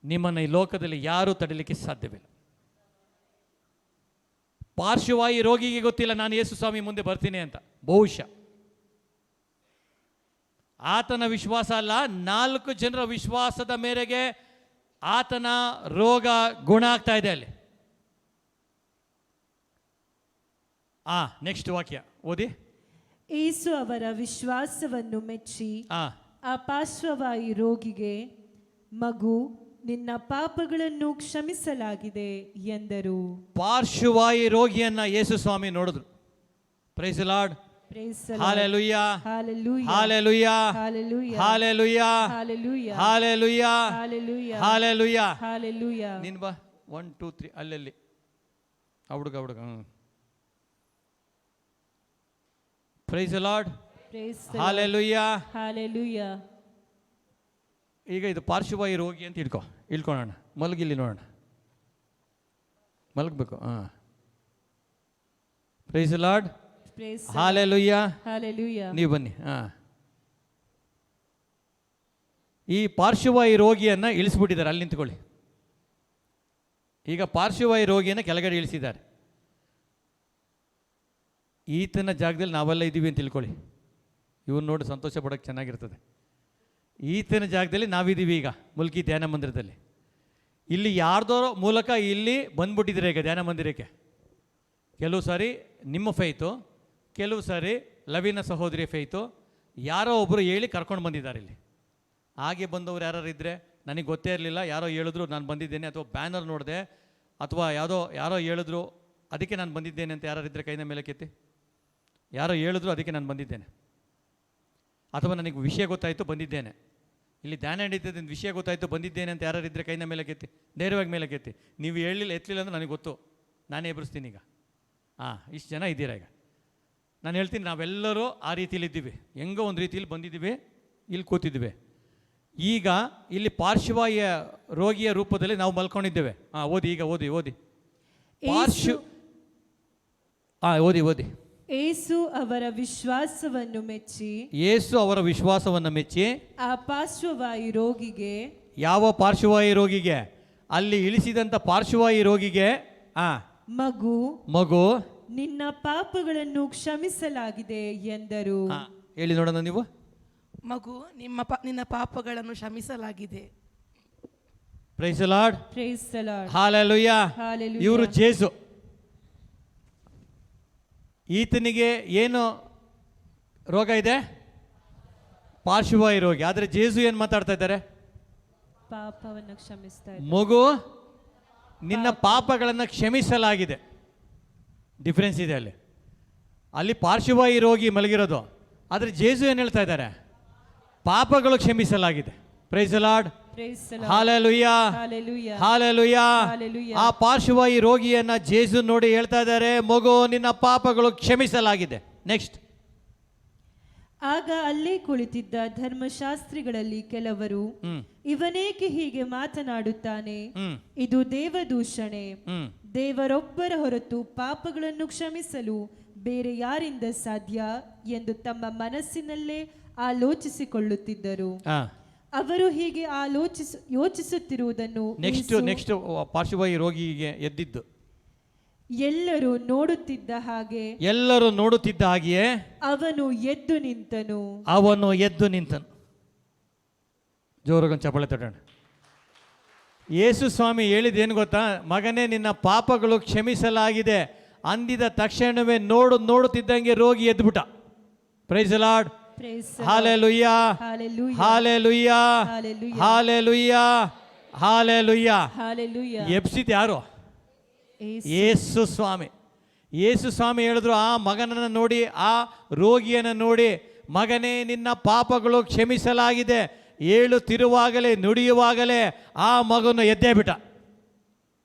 ನಿಮ್ಮನ್ನು ಈ ಲೋಕದಲ್ಲಿ ಯಾರೂ ತಡಿಲಿಕ್ಕೆ ಸಾಧ್ಯವಿಲ್ಲ. ಪಾರ್ಶ್ವವಾಯು ರೋಗಿಗೆ ಗೊತ್ತಿಲ್ಲ ನಾನು ಯೇಸು ಸ್ವಾಮಿ ಮುಂದೆ ಬರ್ತೀನಿ ಅಂತ. ಬಹುಶಃ ಆತನ ವಿಶ್ವಾಸ ಅಲ್ಲ, 4 ಜನರ ವಿಶ್ವಾಸದ ಮೇರೆಗೆ ಆತನ ರೋಗ ಗುಣ ಆಗ್ತಾ ಇದೆ ಅಲ್ಲಿ. ನೆಕ್ಸ್ಟ್ ವಾಕ್ಯ ಓದಿ. ಯೇಸು ಅವರ ವಿಶ್ವಾಸವನ್ನು ಮೆಚ್ಚಿ ಆ ಪಾರ್ಶ್ವವಾಯು ರೋಗಿಗೆ, ಮಗು, ನಿನ್ನ ಪಾಪಗಳನ್ನು ಕ್ಷಮಿಸಲಾಗಿದೆ ಎಂದರು. ಪಾರ್ಶ್ವವಾಯು ರೋಗಿಯನ್ನ ಯೇಸು ಸ್ವಾಮಿ ನೋಡಿದ್ರು. Price the Lord, Praise the Lord. Hallelujah, Hallelujah. Hallelujah, Hallelujah. Hallelujah, Hallelujah. Hallelujah, Hallelujah. Hallelujah. Hallelujah. ನೀನು ಬಾ 1 2 3 ಅಲ್ಲಲ್ಲಿ ಹುಡುಗ price the Lord, Praise the Lord. Hallelujah. Hallelujah. ಈಗ ಇದು ಪಾರ್ಶ್ವವಾಯು ರೋಗಿ ಅಂತ ಇಳ್ಕೊಳ್ಳೋಣ. ಮಲಗಿಲ್ಲಿ ನೋಡೋಣ, ಮಲಗಬೇಕು. Price the Lord, Praise the Lord. Hallelujah. Hallelujah. ನೀವು ಬನ್ನಿ. ಈ ಪಾರ್ಶ್ವವಾಯು ರೋಗಿಯನ್ನು ಇಳಿಸ್ಬಿಟ್ಟಿದ್ದಾರೆ. ಅಲ್ಲಿ ನಿಂತ್ಕೊಳ್ಳಿ. ಈಗ ಪಾರ್ಶ್ವವಾಯು ರೋಗಿಯನ್ನು ಕೆಳಗಡೆ ಇಳಿಸಿದ್ದಾರೆ. ಈತನ ಜಾಗದಲ್ಲಿ ನಾವೆಲ್ಲ ಇದ್ದೀವಿ ಅಂತ ತಿಳ್ಕೊಳ್ಳಿ. ಇವನು ನೋಡಿ ಸಂತೋಷ ಪಡೋಕ್ಕೆ ಚೆನ್ನಾಗಿರ್ತದೆ. ಈತನ ಜಾಗದಲ್ಲಿ ನಾವಿದ್ದೀವಿ ಈಗ ಮುಲ್ಕಿ ಧ್ಯಾನ ಮಂದಿರದಲ್ಲಿ. ಇಲ್ಲಿ ಯಾರ್ದೋ ಮೂಲಕ ಇಲ್ಲಿ ಬಂದ್ಬಿಟ್ಟಿದ್ದೀರ ಈಗ ಧ್ಯಾನ ಮಂದಿರಕ್ಕೆ. ಕೆಲವು ಸಾರಿ ನಿಮ್ಮ ಫೈತು, ಕೆಲವು ಸಾರಿ ಲವಿನ ಸಹೋದರಿಯ ಫೈತು, ಯಾರೋ ಒಬ್ಬರು ಹೇಳಿ ಕರ್ಕೊಂಡು ಬಂದಿದ್ದಾರೆ ಇಲ್ಲಿ. ಹಾಗೆ ಬಂದವರು ಯಾರು ಇದ್ದರೆ, ನನಗೆ ಗೊತ್ತೇ ಇರಲಿಲ್ಲ, ಯಾರೋ ಹೇಳಿದ್ರು ನಾನು ಬಂದಿದ್ದೇನೆ, ಅಥವಾ ಬ್ಯಾನರ್ ನೋಡಿದೆ, ಅಥವಾ ಯಾರೋ ಹೇಳಿದ್ರು ಅದಕ್ಕೆ ನಾನು ಬಂದಿದ್ದೇನೆ ಅಂತ ಯಾರು ಇದ್ದರೆ ಕೈನ ಮೇಲೆ ಕೆತ್ತಿ. ಯಾರೋ ಹೇಳಿದ್ರು ಅದಕ್ಕೆ ನಾನು ಬಂದಿದ್ದೇನೆ, ಅಥವಾ ನನಗೆ ವಿಷಯ ಗೊತ್ತಾಯಿತು ಬಂದಿದ್ದೇನೆ, ಇಲ್ಲಿ ಧ್ಯಾನ ನಡೀತದೆ ವಿಷಯ ಗೊತ್ತಾಯಿತು ಬಂದಿದ್ದೇನೆ ಅಂತ ಯಾರು ಇದ್ದರೆ ಕೈನ ಮೇಲೆ ಕೆತ್ತಿ, ಧೈರ್ಯವಾಗಿ ಮೇಲೆ ಕೆತ್ತಿ. ನೀವು ಹೇಳಿಲ್ಲ ಎತ್ತಲಿಲ್ಲ ಅಂದರೆ ನನಗೆ ಗೊತ್ತು, ನಾನೇ ಎಬ್ಬರಿಸ್ತೀನಿ ಈಗ. ಇಷ್ಟು ಜನ ಇದ್ದೀರಾ ಈಗ. ನಾನು ಹೇಳ್ತೀನಿ, ನಾವೆಲ್ಲರೂ ಆ ರೀತಿಯಲ್ಲಿದ್ದೀವಿ, ಹೆಂಗೋ ಒಂದು ರೀತಿಯಲ್ಲಿ ಬಂದಿದ್ದೀವಿ, ಇಲ್ಲಿ ಕೂತಿದ್ದೀವಿ. ಈಗ ಇಲ್ಲಿ ಪಾರ್ಶ್ವವಾಯು ರೋಗಿಯ ರೂಪದಲ್ಲಿ ನಾವು ಮಲ್ಕೊಂಡಿದ್ದೇವೆ. ಓದಿ, ಈಗ ಓದಿ ಓದಿ ಓದಿ. ಯೇಸು ಅವರ ವಿಶ್ವಾಸವನ್ನು ಮೆಚ್ಚಿ, ಯೇಸು ಅವರ ವಿಶ್ವಾಸವನ್ನು ಮೆಚ್ಚಿ ಆ ಪಾರ್ಶ್ವವಾಯು ರೋಗಿಗೆ, ಯಾವ ಪಾರ್ಶ್ವವಾಯು ರೋಗಿಗೆ? ಅಲ್ಲಿ ಇಳಿಸಿದಂಥ ಪಾರ್ಶ್ವವಾಯು ರೋಗಿಗೆ, ಮಗು, ಮಗು, ನಿನ್ನ ಪಾಪಗಳನ್ನು ಕ್ಷಮಿಸಲಾಗಿದೆ ಎಂದರು. ಹೇಳಿ ನೋಡೋಣ ನೀವು. ಮಗು, ನಿನ್ನ ಪಾಪಗಳನ್ನು ಕ್ಷಮಿಸಲಾಗಿದೆ. Price the Lord, Praise the Lord. Hallelujah. Hallelujah. ಇವರು ಜೇಸು. ಈತನಿಗೆ ಏನು ರೋಗ ಇದೆ? ಪಾರ್ಶ್ವವಾಯು ರೋಗಿ. ಆದರೆ ಜೇಸು ಏನು ಮಾತಾಡ್ತಾ ಇದ್ದಾರೆ? ಪಾಪವನ್ನು ಕ್ಷಮಿಸ್ತಾ ಇದ್ದಾರೆ. ಮಗು, ನಿನ್ನ ಪಾಪಗಳನ್ನು ಕ್ಷಮಿಸಲಾಗಿದೆ. ಡಿಫ್ರೆನ್ಸ್ ಇದೆ ಅಲ್ಲಿ. ಅಲ್ಲಿ ಪಾರ್ಶ್ವವಾಯು ರೋಗಿ ಮಲಗಿರೋದು, ಆದರೆ ಜೇಸು ಏನು ಹೇಳ್ತಾ ಇದ್ದಾರೆ? ಪಾಪಗಳು ಕ್ಷಮಿಸಲಾಗಿದೆ. Price the Lord, Praise the Lord. Hallelujah, Hallelujah. Hallelujah. Hallelujah. ಆ ಪಾರ್ಶ್ವವಾಯು ರೋಗಿಯನ್ನ ಜೇಸು ನೋಡಿ ಹೇಳ್ತಾ ಇದ್ದಾರೆ, ಮಗು, ನಿನ್ನ ಪಾಪಗಳು ಕ್ಷಮಿಸಲಾಗಿದೆ. ನೆಕ್ಸ್ಟ್. ಆಗ ಅಲ್ಲೇ ಕುಳಿತಿದ್ದ ಧರ್ಮಶಾಸ್ತ್ರಿಗಳಲ್ಲಿ ಕೆಲವರು, ಇವನೇಕೆ ಹೀಗೆ ಮಾತನಾಡುತ್ತಾನೆ? ಇದು ದೇವದೂಷಣೆ. ದೇವರೊಬ್ಬರ ಹೊರತು ಪಾಪಗಳನ್ನು ಕ್ಷಮಿಸಲು ಬೇರೆ ಯಾರಿಂದ ಸಾಧ್ಯ ಎಂದು ತಮ್ಮ ಮನಸ್ಸಿನಲ್ಲೇ ಆಲೋಚಿಸಿಕೊಳ್ಳುತ್ತಿದ್ದರು. ಅವರು ಹೀಗೆ ಯೋಚಿಸುತ್ತಿರುವುದನ್ನು ನೆಕ್ಸ್ಟ್ ಪಾರ್ಶ್ವವಾಯು ರೋಗಿಗೆ ಎದ್ದಿದ್ದು. ಎಲ್ಲರೂ ನೋಡುತ್ತಿದ್ದ ಹಾಗೆಯೇ ಅವನು ಎದ್ದು ನಿಂತನು. ಜೋರಾಗೊಂದು ಚಪ್ಪಾಳೆ ತಟ್ಟೋಣ. ಯೇಸು ಸ್ವಾಮಿ ಹೇಳಿದ್ದೇನು ಗೊತ್ತಾ? ಮಗನೇ, ನಿನ್ನ ಪಾಪಗಳು ಕ್ಷಮಿಸಲಾಗಿದೆ ಅಂದಿದ ತಕ್ಷಣವೇ ನೋಡುತ್ತಿದ್ದಂಗೆ ರೋಗಿ ಎದ್ಬಿಟ್ಟ. Praise the Lord, hallelujah, hallelujah, hallelujah, hallelujah. ಎಬ್ಸಿದ್ ಯಾರು? ಯೇಸು ಸ್ವಾಮಿ. ಯೇಸು ಸ್ವಾಮಿ ಹೇಳಿದ್ರು, ಆ ಮಗನನ್ನು ನೋಡಿ, ಆ ರೋಗಿಯನ್ನು ನೋಡಿ, ಮಗನೇ, ನಿನ್ನ ಪಾಪಗಳು ಕ್ಷಮಿಸಲಾಗಿದೆ ಹೇಳುತ್ತಿರುವಾಗಲೇ, ನುಡಿಯುವಾಗಲೇ ಆ ಮಗನು ಎದ್ದೇ ಬಿಟ್ಟ.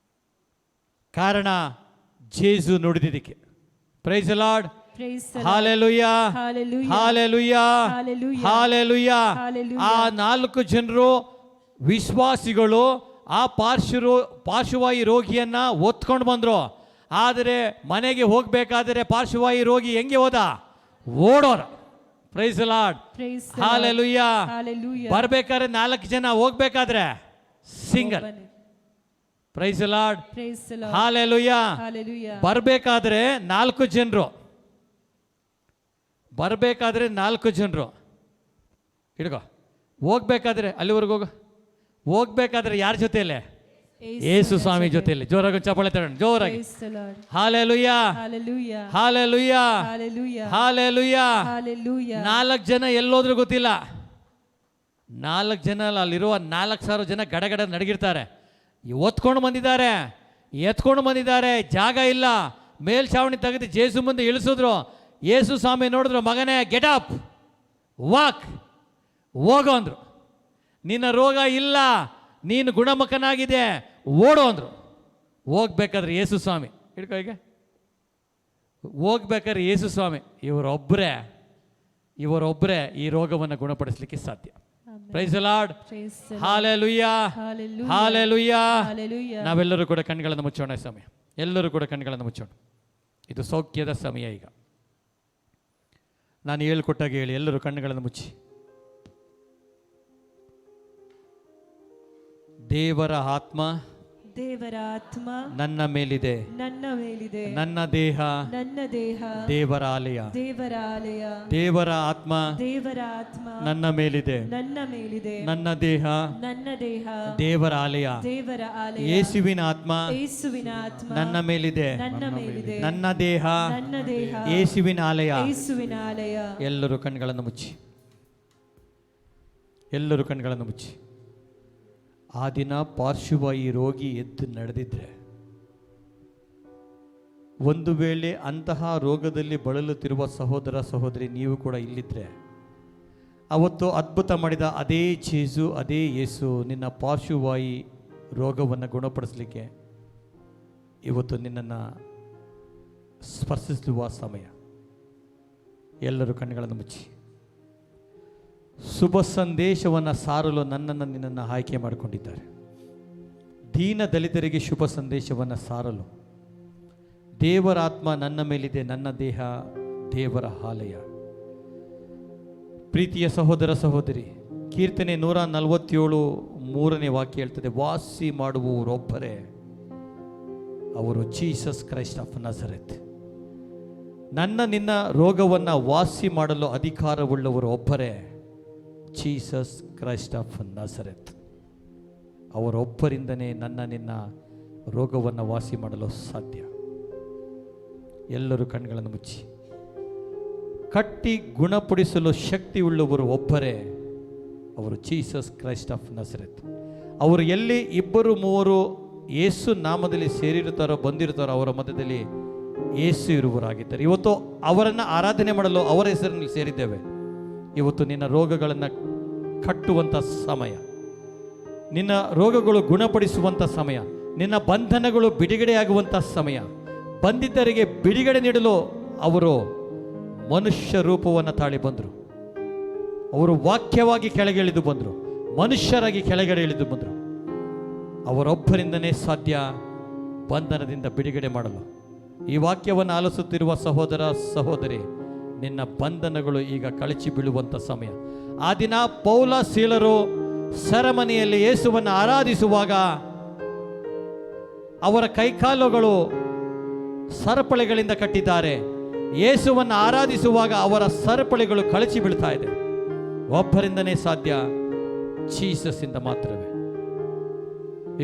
ಕಾರಣ ಜೇಸು ನುಡಿದಿದ್ದಕ್ಕೆ. Price the Lord, Praise the Lord. Hallelujah, Hallelujah. Hallelujah, Hallelujah. Hallelujah. Hallelujah. ಆ 4 ಜನರು ವಿಶ್ವಾಸಿಗಳು ಆ ಪಾರ್ಶ್ವವಾಯು ರೋಗಿಯನ್ನ ಒತ್ಕೊಂಡು ಬಂದ್ರು. ಆದರೆ ಮನೆಗೆ ಹೋಗ್ಬೇಕಾದ್ರೆ ಪಾರ್ಶ್ವವಾಯು ರೋಗಿ ಹೆಂಗೆ ಹೋದ? ಓಡೋರ. Price the Lord. Praise the Lord. Hallelujah. Hallelujah. ಬರ್ಬೇಕಾದ್ರೆ 4 ಜನ, ಹೋಗ್ಬೇಕಾದ್ರೆ ಸಿಂಗಲ್. ಒಬ್ಬನೇ. Price the Lord. Praise the Lord. Hallelujah. Hallelujah. ಬರ್ಬೇಕಾದ್ರೆ 4 ಜನರು, ಬರ್ಬೇಕಾದ್ರೆ 4 ಜನರು ಹಿಡ್ಕೋ. ಹೋಗ್ಬೇಕಾದ್ರೆ ಅಲ್ಲಿವರೆಗೂ ಹೋಗ್ಬೇಕಾದ್ರೆ ಯಾರ ಜೊತೆಯಲ್ಲೇ? ಯೇಸು ಸ್ವಾಮಿ ಜೊತೆಯಲ್ಲಿ. ಜೋರಾಗಿ ಚಪ್ಪಾಳೆ ತಗೊಂಡು ಜೋರಾಗಿ. Praise the Lord. Hallelujah, Hallelujah. Hallelujah, Hallelujah. Hallelujah. Hallelujah. 4 ಜನ ಎಲ್ಲೋದ್ರೂ ಗೊತ್ತಿಲ್ಲ. 4 ಜನ ಅಲ್ಲಿರುವ 4,000 ಜನ ಗಡಗಡ ನಡಗಿರ್ತಾರೆ. ಒತ್ಕೊಂಡು ಬಂದಿದ್ದಾರೆ, ಎತ್ಕೊಂಡು ಬಂದಿದ್ದಾರೆ, ಜಾಗ ಇಲ್ಲ. ಮೇಲ್ಛಾವಣಿ ತೆಗೆದು ಜೇಸು ಮುಂದೆ ಇಳಿಸಿದ್ರು. ಯೇಸು ಸ್ವಾಮಿ ನೋಡಿದ್ರು, ಮಗನೇ ಗೆಟ್ ಅಪ್, ವಾಕ್, ಹೋಗೋ ಅಂದ್ರು. ನಿನ್ನ ರೋಗ ಇಲ್ಲ, ನೀನು ಗುಣಮುಖನಾಗಿದೆ, ಓಡು ಅಂದರು. ಹೋಗ್ಬೇಕಾದ್ರೆ ಯೇಸು ಸ್ವಾಮಿ ಹಿಡ್ಕೊ, ಈಗ ಹೋಗ್ಬೇಕಾದ್ರೆ ಯೇಸು ಸ್ವಾಮಿ ಇವರೊಬ್ಬರೇ ಈ ರೋಗವನ್ನು ಗುಣಪಡಿಸಲಿಕ್ಕೆ ಸಾಧ್ಯ. Price the Lord. Praise the Lord. Hallelujah, Hallelujah. Hallelujah. Hallelujah. ನಾವೆಲ್ಲರೂ ಕೂಡ ಕಣ್ಗಳನ್ನು ಮುಚ್ಚೋಣ. ಸಮಯ, ಎಲ್ಲರೂ ಕೂಡ ಕಣ್ಗಳನ್ನು ಮುಚ್ಚೋಣ. ಇದು ಸೌಖ್ಯದ ಸಮಯ. ಈಗ ನಾನು ಹೇಳ್ಕೊಟ್ಟಾಗ ಹೇಳಿ, ಎಲ್ಲರೂ ಕಣ್ಣುಗಳನ್ನು ಮುಚ್ಚಿ. ದೇವರ ಆತ್ಮ ನನ್ನ ಮೇಲಿದೆ, ನನ್ನ ದೇಹ ದೇವರ ಆಲಯ. ದೇವರ ಆತ್ಮ ನನ್ನ ಮೇಲಿದೆ, ನನ್ನ ದೇಹ ದೇವರ ಆಲಯ. ಯೇಸುವಿನ ಆತ್ಮ ನನ್ನ ಮೇಲಿದೆ, ನನ್ನ ದೇಹ ಯೇಸುವಿನ ಆಲಯ. ಎಲ್ಲರೂ ಕಣ್ಗಳನ್ನು ಮುಚ್ಚಿ, ಎಲ್ಲರೂ ಕಣ್ಗಳನ್ನು ಮುಚ್ಚಿ. ಆ ದಿನ ಪಾರ್ಶ್ವವಾಯು ರೋಗಿ ಎದ್ದು ನಡೆದಿದ್ರೆ, ಒಂದು ವೇಳೆ ಅಂತಹ ರೋಗದಲ್ಲಿ ಬಳಲುತ್ತಿರುವ ಸಹೋದರ ಸಹೋದರಿ ನೀವು ಕೂಡ ಇಲ್ಲಿದ್ದರೆ, ಅವತ್ತು ಅದ್ಭುತ ಮಾಡಿದ ಅದೇ ಜೇಸು, ಅದೇ ಯೇಸು ನಿನ್ನ ಪಾರ್ಶ್ವವಾಯು ರೋಗವನ್ನು ಗುಣಪಡಿಸಲಿಕ್ಕೆ ಇವತ್ತು ನಿನ್ನನ್ನು ಸ್ಪರ್ಶಿಸುವ ಸಮಯ. ಎಲ್ಲರೂ ಕಣ್ಣುಗಳನ್ನು ಮುಚ್ಚಿ. ಶುಭ ಸಂದೇಶವನ್ನು ಸಾರಲು ನನ್ನನ್ನು ನಿನ್ನನ್ನು ಆಯ್ಕೆ ಮಾಡಿಕೊಂಡಿದ್ದಾರೆ. ದೀನ ದಲಿತರಿಗೆ ಶುಭ ಸಂದೇಶವನ್ನು ಸಾರಲು ದೇವರ ಆತ್ಮ ನನ್ನ ಮೇಲಿದೆ, ನನ್ನ ದೇಹ ದೇವರ ಆಲಯ. ಪ್ರೀತಿಯ ಸಹೋದರ ಸಹೋದರಿ, ಕೀರ್ತನೆ 147 ವಾಕ್ಯ ಹೇಳ್ತದೆ, ವಾಸಿ ಮಾಡುವವರೊಬ್ಬರೇ, ಅವರು ಜೀಸಸ್ ಕ್ರೈಸ್ಟ್ ಆಫ್ ನಜರೇತ್. ನನ್ನ ನಿನ್ನ ರೋಗವನ್ನು ವಾಸಿ ಮಾಡಲು ಅಧಿಕಾರವುಳ್ಳವರು ಒಬ್ಬರೇ, ಜೀಸಸ್ ಕ್ರೈಸ್ಟ್ ಆಫ್ ನಜರೇತ್. ಅವರೊಬ್ಬರಿಂದನೇ ನನ್ನ ನಿನ್ನ ರೋಗವನ್ನು ವಾಸಿ ಮಾಡಲು ಸಾಧ್ಯ. ಎಲ್ಲರೂ ಕಣ್ಗಳನ್ನು ಮುಚ್ಚಿ. ಕಟ್ಟಿ ಗುಣಪಡಿಸಲು ಶಕ್ತಿ ಉಳ್ಳವರು ಒಬ್ಬರೇ, ಅವರು ಜೀಸಸ್ ಕ್ರೈಸ್ಟ್ ಆಫ್ ನಜರೇತ್. ಅವರು ಎಲ್ಲಿ 2-3 ಯೇಸು ನಾಮದಲ್ಲಿ ಸೇರಿರುತ್ತಾರೋ, ಬಂದಿರುತ್ತಾರೋ, ಅವರ ಮಧ್ಯದಲ್ಲಿ ಯೇಸು ಇರುವವರಾಗಿದ್ದಾರೆ. ಇವತ್ತು ಅವರನ್ನು ಆರಾಧನೆ ಮಾಡಲು ಅವರ ಹೆಸರಿನಲ್ಲಿ ಸೇರಿದ್ದೇವೆ. ಇವತ್ತು ನಿನ್ನ ರೋಗಗಳನ್ನು ಕಟ್ಟುವಂಥ ಸಮಯ, ನಿನ್ನ ರೋಗಗಳು ಗುಣಪಡಿಸುವಂಥ ಸಮಯ, ನಿನ್ನ ಬಂಧನಗಳು ಬಿಡುಗಡೆಯಾಗುವಂಥ ಸಮಯ. ಬಂದಿದ್ದರಿಗೆ ಬಿಡುಗಡೆ ನೀಡಲು ಅವರು ಮನುಷ್ಯ ರೂಪವನ್ನು ತಾಳಿ ಬಂದರು. ಅವರು ವಾಕ್ಯವಾಗಿ ಕೆಳಗಿಳಿದು ಬಂದರು, ಮನುಷ್ಯರಾಗಿ ಕೆಳಗಡೆ ಇಳಿದು ಬಂದರು. ಅವರೊಬ್ಬರಿಂದನೇ ಸಾಧ್ಯ ಬಂಧನದಿಂದ ಬಿಡುಗಡೆ ಮಾಡಲು. ಈ ವಾಕ್ಯವನ್ನು ಆಲಿಸುತ್ತಿರುವ ಸಹೋದರ ಸಹೋದರಿ, ನಿನ್ನ ಬಂಧನಗಳು ಈಗ ಕಳಚಿ ಬೀಳುವಂಥ ಸಮಯ. ಆ ದಿನ ಪೌಲ ಸೀಲರು ಸೆರೆಮನೆಯಲ್ಲಿ ಯೇಸುವನ್ನು ಆರಾಧಿಸುವಾಗ ಅವರ ಕೈಕಾಲುಗಳು ಸರಪಳಿಗಳಿಂದ ಕಟ್ಟಿದ್ದಾರೆ. ಯೇಸುವನ್ನು ಆರಾಧಿಸುವಾಗ ಅವರ ಸರಪಳಿಗಳು ಕಳಚಿ ಬೀಳ್ತಾ ಇದೆ. ಒಬ್ಬರಿಂದನೇ ಸಾಧ್ಯ, ಜೀಸಸ್ ಇಂದ ಮಾತ್ರವೇ.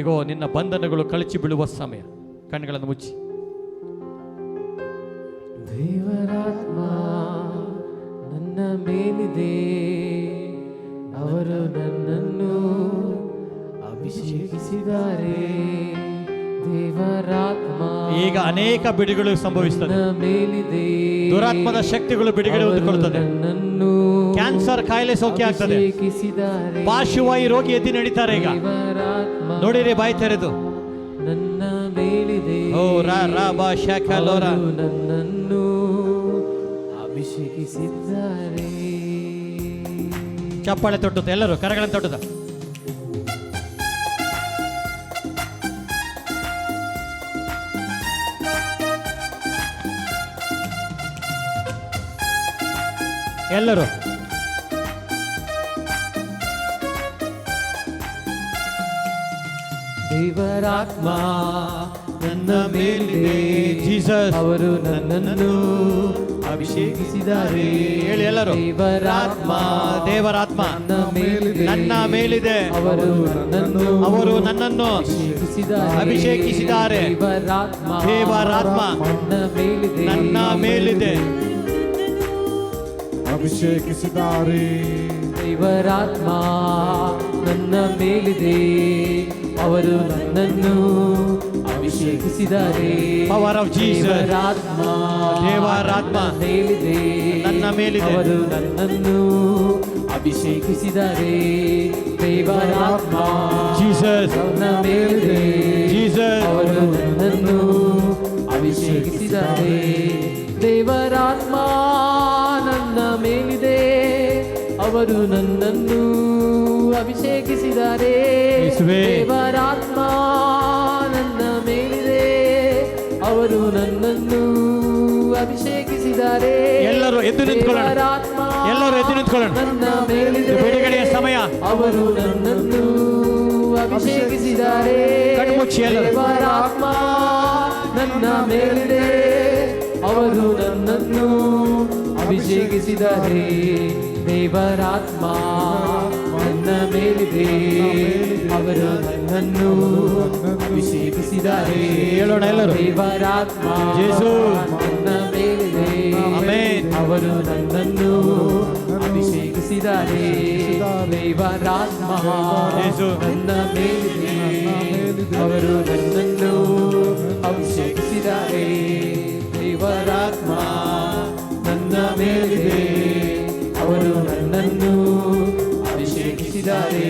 ಈಗೋ ನಿನ್ನ ಬಂಧನಗಳು ಕಳಚಿ ಬೀಳುವ ಸಮಯ. ಕಣ್ಣುಗಳನ್ನು ಮುಚ್ಚಿ. ದೇವರಾತ್ಮ ನನ್ನ ಮೇಲಿದೆ, ಅವರು ನನ್ನನ್ನು ಅಭಿಷೇಕಿಸಿದ್ದಾರೆ. ದೇವರಾತ್ಮ ಈಗ ಅನೇಕ ಬಿಡುಗಡೆ ಸಂಭವಿಸುತ್ತದೆ. ಮೇಲಿದೆ, ದುರಾತ್ಮದ ಶಕ್ತಿಗಳು ಬಿಡುಗಡೆ ಹೊಂದಿಕೊಳ್ಳುತ್ತದೆ. ನನ್ನನ್ನು ಕ್ಯಾನ್ಸರ್ ಕಾಯಿಲೆ ಸೌಖ್ಯ ಆಗ್ತದೆ. ಪಾರ್ಶ್ವವಾಯು ರೋಗಿ ಎದ್ದು ನಡೀತಾರೆ. ಈಗ ನೋಡಿರಿ, ಬಾಯಿ ತೆರೆದು. ನನ್ನ ಮೇಲಿದೆ, ಓ ರಾ ರಾ ಬಾ ಶಾಖ ಲೋರ. ನನ್ನನ್ನು ಅಭಿಷೇಕಿಸಿದ್ದಾರೆ. ಚಪ್ಪಾಳೆ ತೊಟ್ಟುತ್ತ ಎಲ್ಲರೂ ಕರಗಳನ್ನು ತೊಟ್ಟುತ್ತ. ಎಲ್ಲರೂ ದೇವರಾತ್ಮ ನನ್ನ ಮೇಲಿದೆ, ಜೀಸಸ್ ಅವರು ನನ್ನನ್ನು ಅಭಿಷೇಕಿಸಿದ್ದಾರೆ. ಹೇಳಿ ಎಲ್ಲರೂ. ದೇವರಾತ್ಮ ದೇವರಾತ್ಮ ನನ್ನ ಮೇಲಿದೆ, ನನ್ನ ಮೇಲಿದೆ, ಅವರು ನನ್ನನ್ನು ಅಭಿಷೇಕಿಸಿದ್ದಾರೆ. ದೇವರಾತ್ಮ ದೇವರಾತ್ಮ ನನ್ನ ಮೇಲಿದೆ, ನನ್ನ ಮೇಲಿದೆ, ಅಭಿಷೇಕಿಸಿದ್ದಾರೆ. ದೇವರಾತ್ಮ ನನ್ನ ಮೇಲಿದೆ, ಅವರು ನನ್ನನ್ನು ಅಭಿಷೇಕಿಸಿದ್ದಾರೆ. Power of Jesus. ದೇವರಾತ್ಮ ದೇವರಾತ್ಮ ಮೇಲಿದೆ, ನನ್ನ ಮೇಲಿದೆ, ಅವರು ನನ್ನನ್ನು ಅಭಿಷೇಕಿಸಿದ್ದಾರೆ. ದೇವರಾತ್ಮ ಜೀಸಸ್ ನನ್ನ ಮೇಲಿದೆ, ಜೀಸಸ್ ಅವರು ನನ್ನನ್ನು ಅಭಿಷೇಕಿಸಿದ್ದಾರೆ. ದೇವರಾತ್ಮ ನನ್ನ ಮೇಲಿದೆ, ಅವರು ನನ್ನನ್ನು ಅಭಿಷೇಕಿಸಿದ್ದಾರೆ. ಯೇಸುವೇ. ದೇವರಾತ್ಮ ನನ್ನ ಮೇಲಿದೆ, ಅವರು ನನ್ನನ್ನು ಅಭಿಷೇಕಿಸಿದ್ದಾರೆ. ಎಲ್ಲರೂ ಎದ್ದು ನಿಂತ್ಕೊಳ್ಳೋಣ. ದೇವರಾತ್ಮ ಎಲ್ಲರೂ ಎದ್ದು ನಿಂತ್ಕೊಳ್ಳೋಣ. ನನ್ನ ಮೇಲಿದೆ, ಬಿಡುಗಡೆಯ ಸಮಯ. ಅವರು ನನ್ನನ್ನು ಅಭಿಷೇಕಿಸಿದ್ದಾರೆ. ಕಣ್ಮುಚ್ಚಿ ಎಲ್ಲರೂ. ದೇವರಾತ್ಮ ನನ್ನ ಮೇಲಿದೆ, ಅವರು ನನ್ನನ್ನು ಅಭಿಷೇಕಿಸಿದ್ದಾರೆ. ದೇವರಾತ್ಮ ನನ್ನ ಮೇಲಿದೆ, ಅವರು ನನ್ನನ್ನು ಅಭಿಷೇಕಿಸಿದ್ದಾರೆ. ಹೇಳೋಣ ಎಲ್ಲರೂ. ದೇವರಾತ್ಮ ಯೇಸು ನನ್ನ ಮೇಲಿದೆ, ಆಮೆನ್. ಅವರು ನನ್ನನ್ನು ಅಭಿಷೇಕಿಸಿದ್ದಾರೆ. ದೇವರಾತ್ಮ ಯೇಸು ನನ್ನ ಮೇಲಿದೆ, ಅವರು ನನ್ನನ್ನು ಅಭಿಷೇಕಿಸಿದ್ದಾರೆ. ದೇವರಾತ್ಮ ನನ್ನ ಮೇಲಿದೆ, ಅವರು ನನ್ನನ್ನು ಅಭಿಷೇಕಿಸಿದ್ದಾರೆ.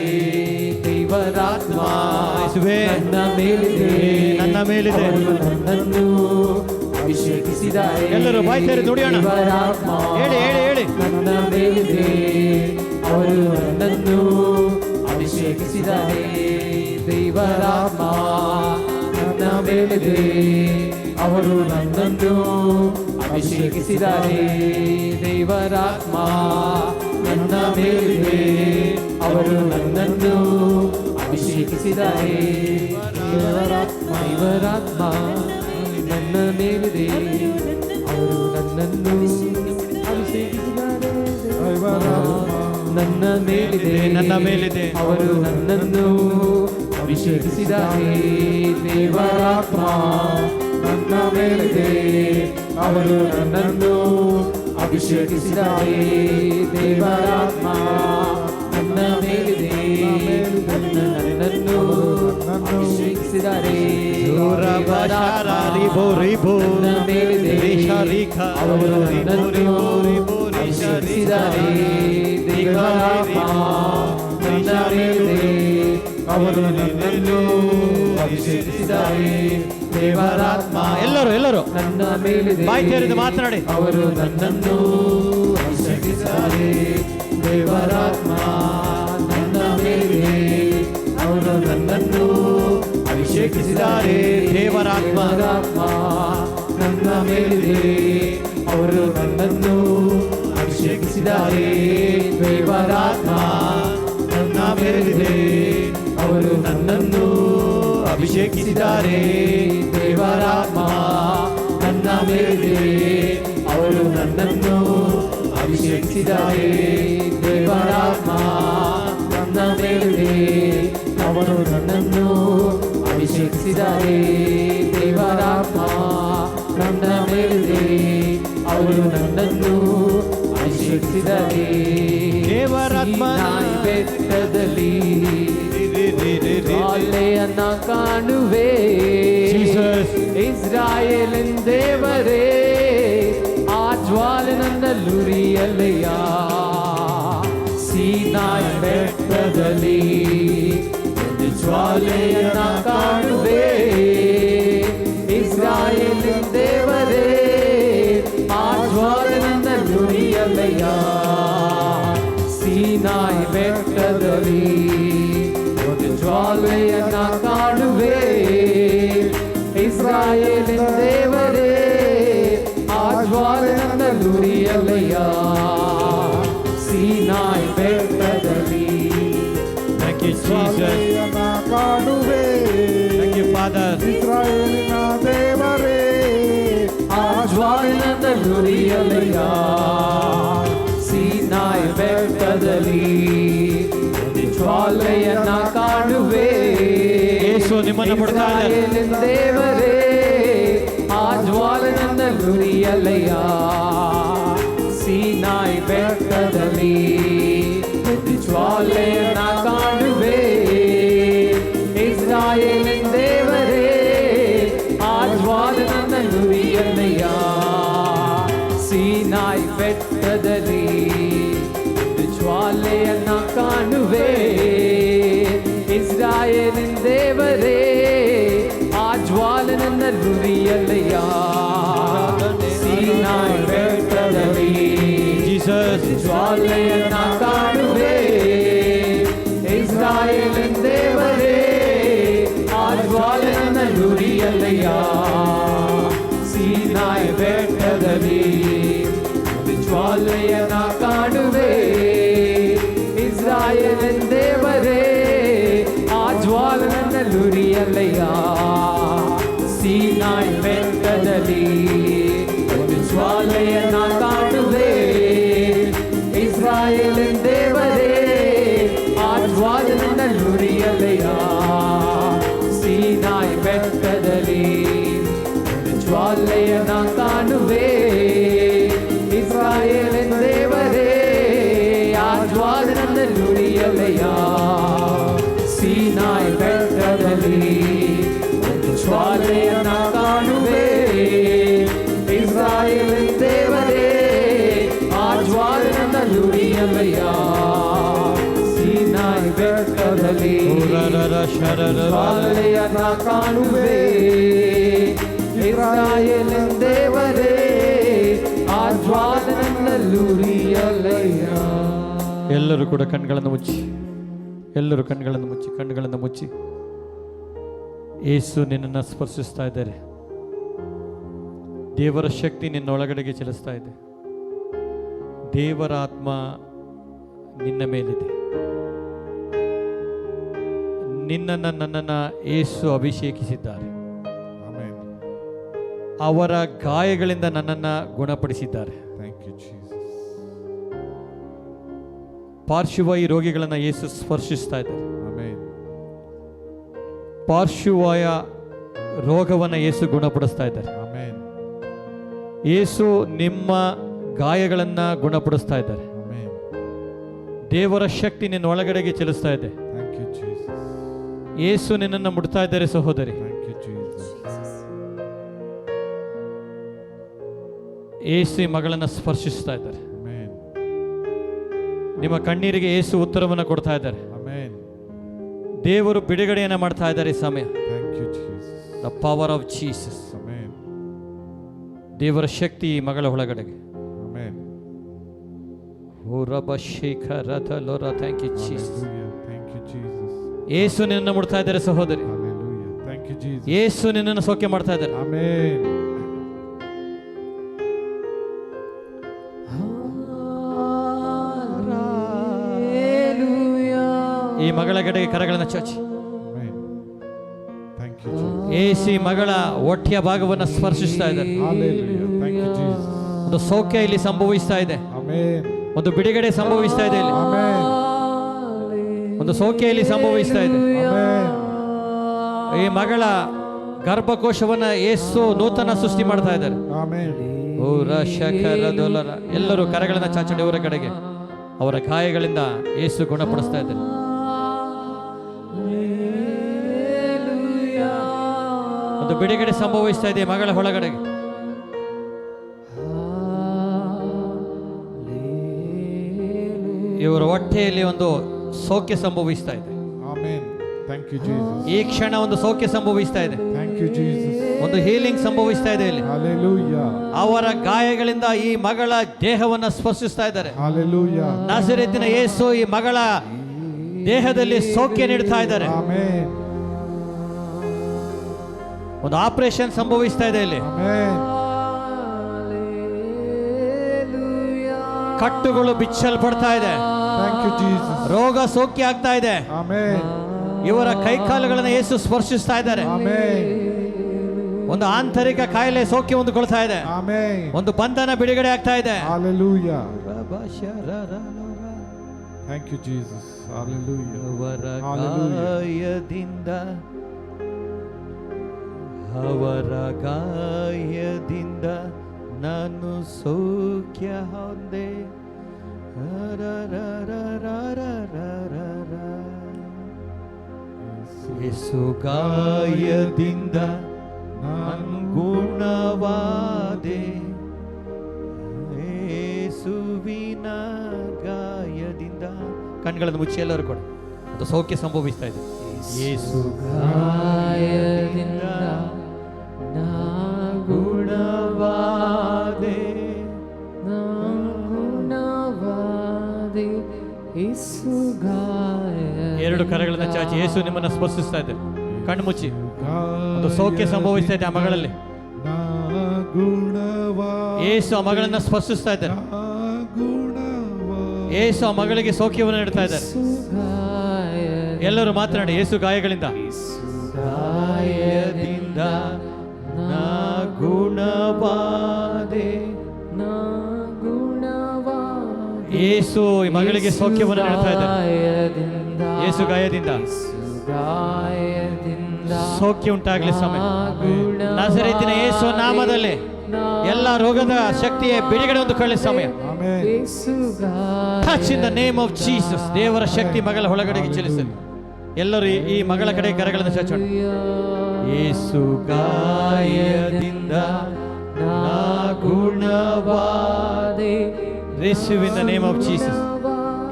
ದೇವರಾತ್ಮ ಯೇಸುವೇ. ನನ್ನ ಮೇಲಿದೆ, ನನ್ನ ಮೇಲಿದೆ, ಅವರು ನನ್ನನ್ನು ಅಭಿಷೇಕಿಸಿದ್ದಾರೆ. ಎಲ್ಲರೂ ಬಾಯಿ ತೆರೆ ನುಡಿಯೋಣ. ದೇವರಾತ್ಮ ಹೇಳಿ ಹೇಳಿ ಹೇಳಿ. ನನ್ನ ಮೇಲಿದೆ, ಅವರು ನನ್ನನ್ನು ಅಭಿಷೇಕಿಸಿದ್ದಾರೆ. ದೇವರಾತ್ಮ ನನ್ನ ಮೇಲಿದೆ, ಅವರು ನನ್ನನ್ನು ಅಭಿಷೇಕಿಸಿದ್ದಾರೆ. ದೇವರಾತ್ಮ ನನ್ನ ಮೇಲಿದೆ, ಅವರು ನನ್ನನ್ನು ಅಭಿಷೇಕಿಸಿದ್ದಾರೆ. ದೇವರಾತ್ಮ ನನ್ನ ಮೇಲಿದೆ, ಅವರು ನನ್ನನ್ನು ಅಭಿಷೇಕಿಸಿದ್ದಾರೆ. ನನ್ನ ಮೇಲಿದೆ, ನನ್ನ ಮೇಲಿದೆ, ಅವರು ನನ್ನನ್ನು ಅಭಿಷೇಕಿಸಿದ್ದಾರೆ. ದೇವರಾತ್ಮ ನನ್ನ ಮೇಲಿದೆ, ಅವರು ನನ್ನನ್ನು ಅಭಿಷೇಕಿಸಿದ್ದಾರೆ. ದೇವರಾತ್ಮ ನನ್ನ ಮೇಲಿದೆ, ನನ್ನನ್ನು ಅಭಿಷೇಕಿಸಿದ್ದಾರೆ. ನನ್ನ ಮೇಲಿದೆ, ಅವರು ನನ್ನನ್ನು ಅಭಿಷೇಕಿಸಿದ್ದಾರೆ. ದೇವರಾತ್ಮ ನನ್ನ ಮೇಲಿದೆ, ಅವರು ನನ್ನನ್ನು ಅಭಿಷೇಕಿಸಿದ್ದಾರೆ. ದೇವರಾತ್ಮ ಎಲ್ಲರೂ ನನ್ನ ಮೇಲಿದೆ, ಬಾಯಿ ತೆರೆದು ಮಾತನಾಡಿ. ಅವರು ನನ್ನನ್ನು ಅಭಿಷೇಕಿಸಿದ್ದಾರೆ. ದೇವರಾತ್ಮ ನನ್ನ ಮೇಲಿದೆ, ಅವರು ನನ್ನನ್ನು ಅಭಿಷೇಕಿಸಿದ್ದಾರೆ. ದೇವರಾತ್ಮ ನನ್ನ ಮೇಲಿದೆ, ಅವರು ನನ್ನನ್ನು ಅಭಿಷೇಕಿಸಿದ್ದಾರೆ. ದೇವರಾತ್ಮ ನನ್ನ ಮೇಲಿದೆ, ಅವರು ನನ್ನನ್ನು ಅಭಿಷೇಕಿಸಿದ್ದಾರೆ. ದೇವರಾತ್ಮ ನನ್ನ ಮೇಲಿದೆ, ಅವರು ನನ್ನನ್ನು ಅಭಿಷೇಕಿಸಿದ್ದಾರೆ. ದೇವರಾತ್ಮ ನನ್ನ ಮೇಲಿದೆ, ಅವರು ನನ್ನನ್ನು ಅಭಿಷೇಕಿಸಿದ್ದಾರೆ. ದೇವರಾತ್ಮ ನನ್ನ ಮೇಲಿದೆ, ಅವರು ನನ್ನನ್ನು ಅಭಿಷೇಕಿಸಿದ್ದಾರೆ. ದೇವರಾತ್ಮ ಸೀನಾಯಿ ಬೆಟ್ಟದಲ್ಲಿ ಜ್ವಾಲೆಯನ್ನ ಕಾಣುವೆ. ಇಸ್ರಾಯೇಲಿನ ದೇವರೇ, ಆ ಜ್ವಾಲೆ ನನ್ನಲ್ಲುರಿಯಲ್ಲಯ್ಯ. ಸೀನಾಯಿ ಬೆಟ್ಟದಲ್ಲಿ ಒಂದು ಜ್ವಾಲೆಯನ್ನ ಕಾಣುವೆ. ಇಸ್ರಾಯೇಲಿನ ದೇವರೇ, ಆ ಜ್ವಾಲೆ ನನ್ನಲ್ಲುರಿಯಲ್ಲಯ್ಯ. ಜ್ವಾಲೆಯನ್ನ ಕಾಣುವೆ. Thank you, Father. ಇಸ್ರಾಯೇಲಿನ ದೇವರೇ, ಆ ಜ್ವಾಲೆಯಿಂದ ನುರಿಯಲಯ್ಯ. ಸೀನಾಯಿ ಬೆಟ್ಟದಲ್ಲಿ ಒಂದು ಜ್ವಾಲೆಯನ್ನ ಕಾಣುವೆ. ಯೇಸು ನಿಮ್ಮನ್ನು ಬಿಡ್ತಾ ಇದ್ದಾರೆ. ಇಸ್ರಾಯೇಲಿನ ದೇವರೇ, ಆ ಜ್ವಾಲೆಯಿಂದ ನುರಿಯಲಯ್ಯ. ಸೀನಾಯಿ ಬೆಟ್ಟದಲ್ಲಿ ಒಂದು ಜ್ವಾಲೆಯನ್ನ ಕಾಣುವೆ. ಇಸ್ರಾಯೇಲಿನ ದೇವರೇ, ಆ ಜ್ವಾಲೆಯಿಂದ ನುರಿಯಲಯ್ಯ. ಸೀನಾಯಿ ಬೆಟ್ಟದಲ್ಲಿ ಒಂದು ಜ್ವಾಲೆಯನ್ನ ಕಾಣುವೆ. ಇಸ್ರಾಯೇಲಿನ ದೇವರೇ, ಆ ಜ್ವಾಲೆಯಿಂದ ನುರಿಯಲಯ್ಯ. ಸೀನಾಯಿ ಬೆಟ್ಟದಲ್ಲಿ Jesus. ಜ್ವಾಲೆಯನ್ನ ಕಾಣುವೆ. ಇಸ್ರಾಯೇಲಿನ ದೇವರೇ, ಆ ಜ್ವಾಲೆಯನ್ನ ನುರಿಯಲಯ್ಯ. ಸೀನಾಯಿ ಬೆಟ್ಟದಲ್ಲಿ ಜ್ವಾಲೆಯನ್ನ ಕಾಣುವೆ. ಇಸ್ರಾಯೇಲಿನ ದೇವರೇ, ಆ ಜ್ವಾಲೆಯನ್ನ ನುರಿಯಲಯ್ಯ. ಸೀನಾಯಿ ಬೆಟ್ಟದಲ್ಲಿ ಒಂದು ಜ್ವಾಲೆಯನ್ನ ಕಾಣುವೆ. ಇಸ್ರಾಯೇಲಿನ ದೇವರೇ, ಆ ಜ್ವಾಲೆಯನ್ನ ನುರಿಯಲಯ್ಯ. ಸೀನಾಯಿ ಬೆಟ್ಟದಲ್ಲಿ ಒಂದು ಜ್ವಾಲೆಯನ್ನ ಕಾಣುವೆ. ಇಸ್ರಾಯೇಲಿನ ದೇವರೇ, ಆ ಜ್ವಾಲೆಯನ್ನ ನುರಿಯಲಯ್ಯ. ಸೀನಾಯಿ ಬೆಟ್ಟದಲ್ಲಿ ಒಂದು ಜ್ವಾಲೆಯನ್ನ ಕಾಣುವೆ. ಇಸ್ರಾಯೇಲಿನ ದೇವರೇ, ಆ ಜ್ವಾಲೆಯನ್ನ ನುರಿಯಲಯ್ಯ. ಸೀನಾಯಿ ಬೆಟ್ಟದಲ್ಲಿ ಜ್ವಾಲೆಯನ್ನ ಕಾಣುವೆ. ಇಸ್ರಾಯೇಲಿನ ದೇವರೇ, ಆ ಜ್ವಾಲೆಯನ್ನ ನುರಿಯಲಯ್ಯ. ಎಲ್ಲರೂ ಕೂಡ ಕಣ್ಗಳನ್ನು ಮುಚ್ಚಿ, ಎಲ್ಲರೂ ಕಣ್ಗಳನ್ನು ಮುಚ್ಚಿ, ಕಣ್ಣುಗಳನ್ನು ಮುಚ್ಚಿ. ಯೇಸು ನಿನ್ನನ್ನು ಸ್ಪರ್ಶಿಸ್ತಾ ಇದ್ದಾರೆ. ದೇವರ ಶಕ್ತಿ ನಿನ್ನ ಒಳಗಡೆಗೆ ಚಲಿಸ್ತಾ ಇದೆ. ದೇವರ ಆತ್ಮ ನಿನ್ನ ಮೇಲಿದೆ. ನಿನ್ನನ್ನು ನನ್ನನ್ನು ಯೇಸು ಅಭಿಷೇಕಿಸಿದ್ದಾರೆ. ಆಮೆನ್. ಅವರ ಗಾಯಗಳಿಂದ ನನ್ನನ್ನು ಗುಣಪಡಿಸಿದ್ದಾರೆ. Thank you, Jesus. ಪಾರ್ಶ್ವವಾಯು ರೋಗಿಗಳನ್ನು ಯೇಸು ಸ್ಪರ್ಶಿಸ್ತಾ ಇದ್ದಾರೆ. ಆಮೆನ್. ಪಾರ್ಶ್ವವಾಯ ರೋಗವನ್ನು ಯೇಸು ಗುಣಪಡಿಸ್ತಾ ಇದ್ದಾರೆ. ಆಮೆನ್. ಯೇಸು ನಿಮ್ಮ ಗಾಯಗಳನ್ನು ಗುಣಪಡಿಸ್ತಾ ಇದ್ದಾರೆ. ಆಮೆನ್. ದೇವರ ಶಕ್ತಿ ನಿನ್ನ ಒಳಗಡೆಗೆ ಚಲಿಸ್ತಾ ಇದೆ. Thank you, Jesus. ಯೇಸು ನಿನ್ನನ್ನು ಮುಟ್ತಾ ಇದ್ದಾರೆ ಸಹೋದರಿ. Thank you, Jesus. ಯೇಸು ಈ ಮಗಳನ್ನು ಸ್ಪರ್ಶಿಸ್ತಾ ಇದ್ದಾರೆ. Amen. ನಿಮ್ಮ ಕಣ್ಣೀರಿಗೆ ಯೇಸು ಉತ್ತರವನ್ನು ಕೊಡ್ತಾ ಇದ್ದಾರೆ. Amen. ದೇವರು ಬಿಡುಗಡೆಯನ್ನು ಮಾಡ್ತಾ ಇದ್ದಾರೆ ಈ ಸಮಯ. Thank you, Jesus. The power of Jesus. Amen. ದೇವರ ಶಕ್ತಿ ಈ ಮಗಳ ಒಳಗಡೆಗೆ. Amen. ಓ ರಬ ಶೇಖರ ಲೋರ. Thank you Jesus. Hallelujah. Thank you, Jesus. ಯೇಸು ನಿನ್ನನ್ನು ಮುಟ್ತಾ ಇದ್ದಾರೆ ಸಹೋದರಿ. Hallelujah. Thank you, Jesus. ಯೇಸು ನಿನ್ನನ್ನು ಸೌಖ್ಯ ಮಾಡ್ತಾ ಇದ್ದಾರೆ. Amen. ಈ ಮಗಳ ಕಡೆಗೆ ಕರಗಳನ್ನು ಚಾಚಿ. Amen. Thank you, Jesus. ಯೇಸು ಈ ಮಗಳ ಹೊಟ್ಟೆಯ ಭಾಗವನ್ನು ಸ್ಪರ್ಶಿಸ್ತಾ ಇದ್ದಾರೆ. Hallelujah. Thank you, Jesus. ಒಂದು ಸೌಖ್ಯ ಇಲ್ಲಿ ಸಂಭವಿಸ್ತಾ ಇದೆ. Amen. ಒಂದು ಬಿಡುಗಡೆ ಸಂಭವಿಸ್ತಾ ಇದೆ ಇಲ್ಲಿ. Amen. ಒಂದು ಸೌಖ್ಯ ಇಲ್ಲಿ ಸಂಭವಿಸ್ತಾ ಇದೆ. Amen. ಈ ಮಗಳ ಗರ್ಭಕೋಶವನ್ನ ಯೇಸು ನೂತನ ಸೃಷ್ಟಿ ಮಾಡ್ತಾ ಇದ್ದಾರೆ. Amen. ಓ ರಶಕರದೊಲರ. ಎಲ್ಲರೂ ಕರಗಳನ್ನು ಚಾಚಡಿ ಅವರ ಕಡೆಗೆ. ಅವರ ಗಾಯಗಳಿಂದ ಯೇಸು ಗುಣಪಡಿಸ್ತಾ ಇದ್ದಾರೆ. ಒಂದು ಬಿಡುಗಡೆ ಸಂಭವಿಸ್ತಾ ಇದೆ ಮಗಳ ಒಳಗಡೆಗೆ. ಇವರ ಹೊಟ್ಟೆಯಲ್ಲಿ ಒಂದು ಸೌಖ್ಯ ಸಂಭವಿಸ್ತಾ ಇದೆ. Amen. Thank you, Jesus. ಈ ಕ್ಷಣ ಒಂದು ಸೌಖ್ಯ ಸಂಭವಿಸ್ತಾ ಇದೆ. Thank you, Jesus. ಒಂದು ಹೀಲಿಂಗ್ ಸಂಭವಿಸ್ತಾ ಇದೆ ಇಲ್ಲಿ. Hallelujah. ಅವರ ಗಾಯಗಳಿಂದ ಈ ಮಗಳ ದೇಹವನ್ನು ಸ್ಪರ್ಶಿಸ್ತಾ ಇದ್ದಾರೆ. Hallelujah. ನಾಸರೇತಿನ ಯೇಸು ಈ ಮಗಳ ದೇಹದಲ್ಲಿ ಸೌಖ್ಯ ನೀಡ್ತಾ ಇದ್ದಾರೆ. Amen. ಒಂದು ಆಪರೇಷನ್ ಸಂಭವಿಸ್ತಾ ಇದೆ ಇಲ್ಲಿ. Amen. ಕಟ್ಟುಗಳು ಬಿಚ್ಚಲ್ಪಡ್ತಾ ಇದೆ. Thank you, Jesus. ರೋಗ ಸೌಖ್ಯ ಆಗ್ತಾ ಇದೆ. Amen. ಇವರ ಕೈಕಾಲುಗಳನ್ನು ಯೇಸು ಸ್ಪರ್ಶಿಸ್ತಾ ಇದ್ದಾರೆ. Amen. ಒಂದು ಆಂತರಿಕ ಕಾಯಿಲೆ ಸೌಖ್ಯ ಹೊಂದಿಕೊಳ್ತಾ ಇದೆ. Amen. ಒಂದು ಬಂಧನ ಬಿಡುಗಡೆ ಆಗ್ತಾ ಇದೆ. Hallelujah. Thank you, Jesus. Hallelujah. ಅವರ Hallelujah. ಗಾಯದಿಂದ ಅವರ ಗಾಯದಿಂದ ನಾನು ಸೌಖ್ಯ ಹೊಂದೆ. ಯೇಸು ಗಾಯದಿಂದ ನಾನು ಗುಣವಾದೆ. ಯೇಸುವಿನ ಗಾಯದಿಂದ ಕಣ್ಗಳನ್ನು ಮುಚ್ಚಿ ಎಲ್ಲರೂ ಕೂಡ ಅದು ಸೌಖ್ಯ ಸಂಭವಿಸ್ತಾ ಇದೆ. ಯೇಸು ಗಾಯದಿಂದ ನಾ ಗುಣವಾದೆ. ಎರಡು ಕರಗಳನ್ನ ಚಾಚಿ ಯೇಸು ನಿಮ್ಮನ್ನ ಸ್ಪರ್ಶಿಸ್ತಾ ಇದೆ. ಕಣ್ಣು ಮುಚ್ಚಿ ಒಂದು ಸೌಖ್ಯ ಸಂಭವಿಸ್ತಾ ಇದೆ ಆ ಮಗಳಲ್ಲಿ. ಯೇಸು ಆ ಮಗಳನ್ನ ಸ್ಪರ್ಶಿಸ್ತಾ ಇದ್ದಾರೆ. ಯೇಸು ಆ ಮಗಳಿಗೆ ಸೌಖ್ಯವನ್ನು ನೀಡ್ತಾ ಇದ್ದಾರೆ. ಎಲ್ಲರೂ ಮಾತನಾಡಿ. ಯೇಸು ಗಾಯಗಳಿಂದ ಗಾಯದಿಂದ ನಾ ಗುಣವಾದೆ. ಯೇಸು ಈ ಮಗಳಿಗೆ ಸೌಖ್ಯವನ್ನು ನೀಡ್ತಾ ಇದ್ದಾರೆ. ಯೇಸು ಗಾಯದಿಂದ ಸೌಖ್ಯ ಉಂಟಾಗಲಿ ಸಮಯ. ನಜರೇತಿನ ಯೇಸು ನಾಮದಲ್ಲಿ ಎಲ್ಲ ರೋಗದ ಶಕ್ತಿಯ ಬಿಡುಗಡೆ ಹೊಂದಿಕೊಳ್ಳಿ ಸಮಯ. Touch in the name of Jesus. ದೇವರ ಶಕ್ತಿ ಮಗಳ ಒಳಗಡೆಗೆ ಚಲಿಸಲಿ. ಎಲ್ಲರೂ ಈ ಮಗಳ ಕಡೆ ಕರಗಳನ್ನು ಚಾಚೋಣ. ಯೇಸು ಗಾಯದಿಂದ ನಾ ಗುಣವಾದೆ. Receive in the name of Jesus.